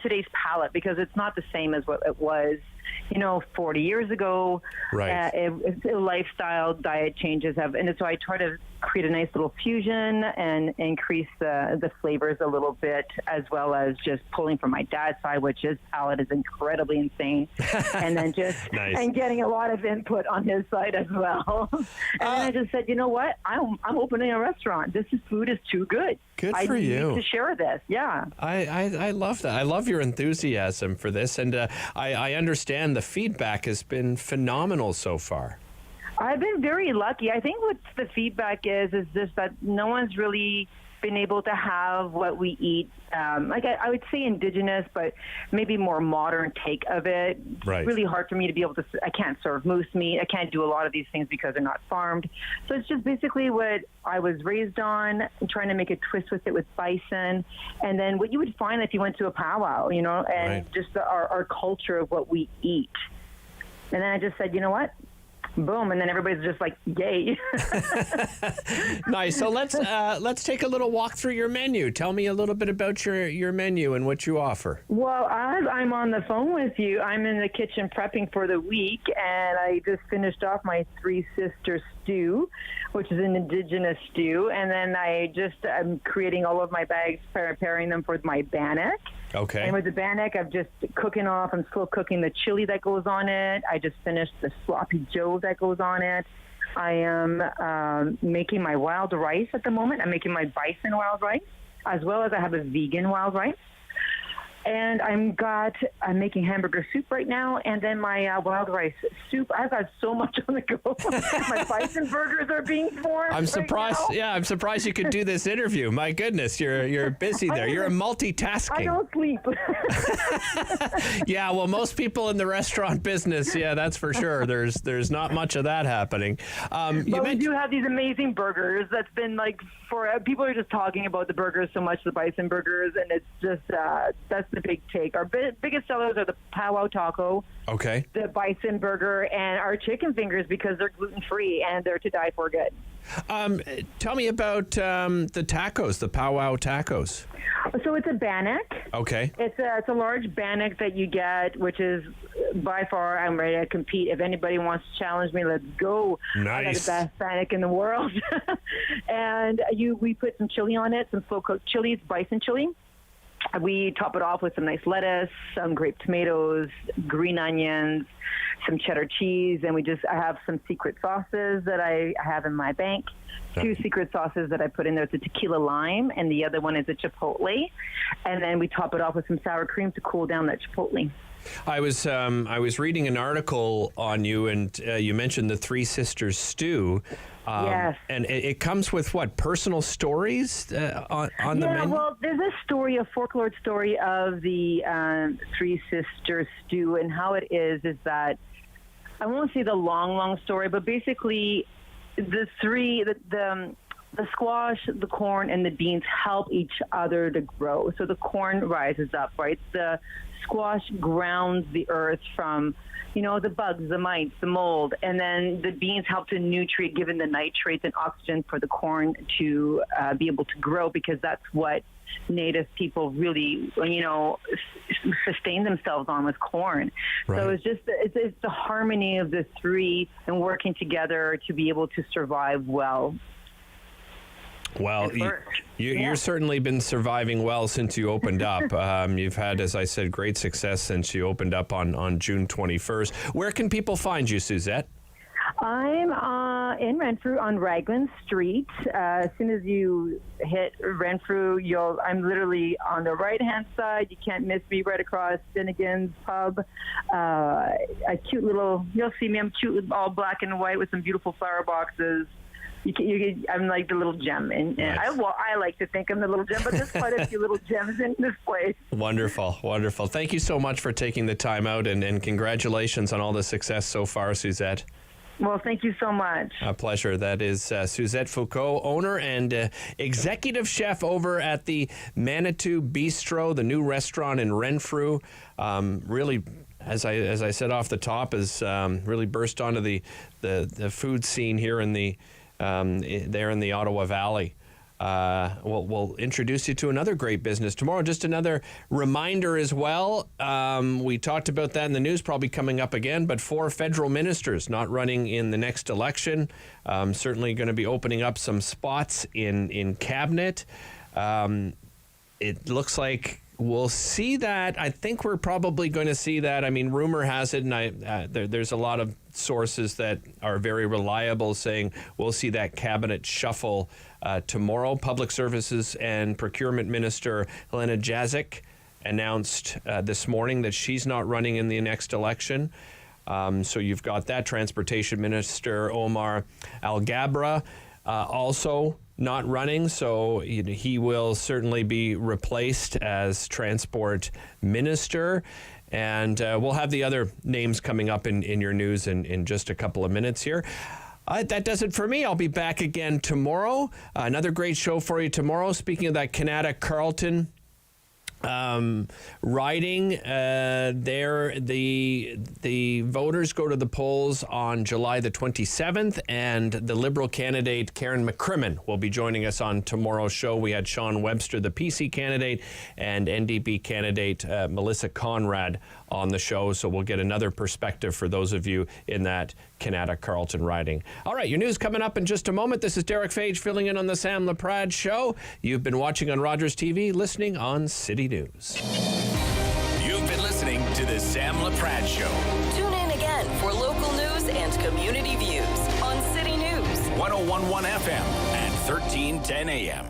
today's palate, because it's not the same as what it was, 40 years ago. Right. Lifestyle, diet changes and so I try to create a nice little fusion and increase the flavors a little bit, as well as just pulling from my dad's side, which his palate is incredibly insane, and then just nice. And getting a lot of input on his side as well. And then I just said, you know what? I'm opening a restaurant. Food is too good. Good for you. I need to share this. Yeah. I love that. I love your enthusiasm for this, and I understand the feedback has been phenomenal so far. I've been very lucky. I think what the feedback is just that no one's really been able to have what we eat. I would say Indigenous, but maybe more modern take of it. Right. It's really hard for me to be able to. I can't serve moose meat. I can't do a lot of these things because they're not farmed. So it's just basically what I was raised on, trying to make a twist with it with bison, and then what you would find if you went to a powwow, and Right. just our culture of what we eat. And then I just said, you know what? Boom, and then everybody's just like, yay. Nice. So let's take a little walk through your menu. Tell me a little bit about your menu and what you offer. Well, as I'm on the phone with you, I'm in the kitchen prepping for the week, and I just finished off my Three Sisters stew, which is an Indigenous stew, and then I'm creating all of my bags, preparing them for my bannock. Okay. And with the bannock, I'm slow cooking the chili that goes on it. I just finished the sloppy joe that goes on it. I am making my wild rice at the moment. I'm making my bison wild rice, as well as I have a vegan wild rice. And I'm making hamburger soup right now, and then my wild rice soup. I've got so much on the go. My bison burgers are being formed. I'm surprised. Right now. Yeah, I'm surprised you could do this interview. My goodness, you're busy there. You're multitasking. I don't sleep. Yeah, well, most people in the restaurant business, yeah, that's for sure. There's not much of that happening. But we do have these amazing burgers. That's been like people are just talking about the burgers so much, the bison burgers, and it's just that's the big take. Our biggest sellers are the powwow taco, okay, the bison burger, and our chicken fingers because they're gluten free and they're to die for good. Tell me about the tacos, the powwow tacos. So it's a bannock. Okay. It's a large bannock that you get, which is by far, I'm ready to compete. If anybody wants to challenge me, let's go. Nice. I got the best bannock in the world. And we put some chili on it, some slow cooked chili. It's bison chili. We top it off with some nice lettuce, some grape tomatoes, green onions, some cheddar cheese, and I have some secret sauces that I have in my bank. Two secret sauces that I put in there. It's a tequila lime, and the other one is a chipotle. And then we top it off with some sour cream to cool down that chipotle. I was reading an article on you, and you mentioned the Three Sisters stew. Yes. And it comes with what, personal stories on the menu? Yeah, well, there's a folklore story of the Three Sisters stew, and how it is that, I won't say the long story, but basically the squash, the corn, and the beans help each other to grow. So the corn rises up, right? The squash grounds the earth from, the bugs, the mites, the mold, and then the beans help to nutrient, given the nitrates and oxygen for the corn to be able to grow, because that's what Native people really, sustain themselves on, was corn. Right. So it's the harmony of the three and working together to be able to survive well. Well, you've certainly been surviving well since you opened up. You've had, as I said, great success since you opened up on June 21st. Where can people find you, Suzette? I'm in Renfrew on Raglan Street. As soon as you hit Renfrew, I'm literally on the right-hand side. You can't miss me, right across Finnegan's Pub. A cute little, you'll see me, I'm cute, all black and white with some beautiful flower boxes. I'm like the little gem, and nice. I like to think I'm the little gem, but there's quite a few little gems in this place. Wonderful. Thank you so much for taking the time out, and congratulations on all the success so far, Suzette. Well, thank you so much. A pleasure. That is Suzette Foucault, owner and executive chef over at the Manitou Bistro, the new restaurant in Renfrew. Really, as I said off the top, has really burst onto the food scene here in the there in the Ottawa Valley. We'll introduce you to another great business tomorrow. Just another reminder as well. We talked about that in the news, probably coming up again, but 4 federal ministers not running in the next election. Certainly going to be opening up some spots in cabinet. It looks like we'll see that. I think we're probably going to see that. I mean, rumor has it, and there's a lot of sources that are very reliable saying we'll see that cabinet shuffle tomorrow. Public Services and Procurement Minister Helena Jazik announced this morning that she's not running in the next election. So you've got that. Transportation Minister Omar Alghabra also not running, so he will certainly be replaced as transport minister. And we'll have the other names coming up in your news in just a couple of minutes here. That does it for me. I'll be back again tomorrow. Another great show for you tomorrow. Speaking of that Canada-Carleton riding, there the voters go to the polls on July the 27th, and the Liberal candidate Karen McCrimmon will be joining us on tomorrow's show. We had Sean Webster, the PC candidate, and NDP candidate Melissa Conrad on the show, so we'll get another perspective for those of you in that Canada-Carleton riding. All right, your news coming up in just a moment. This is Derek Fage filling in on the Sam Laprade Show. You've been watching on Rogers TV, listening on City News. You've been listening to the Sam Laprade Show. Tune in again for local news and community views on City News. 101.1 FM and 1310 AM.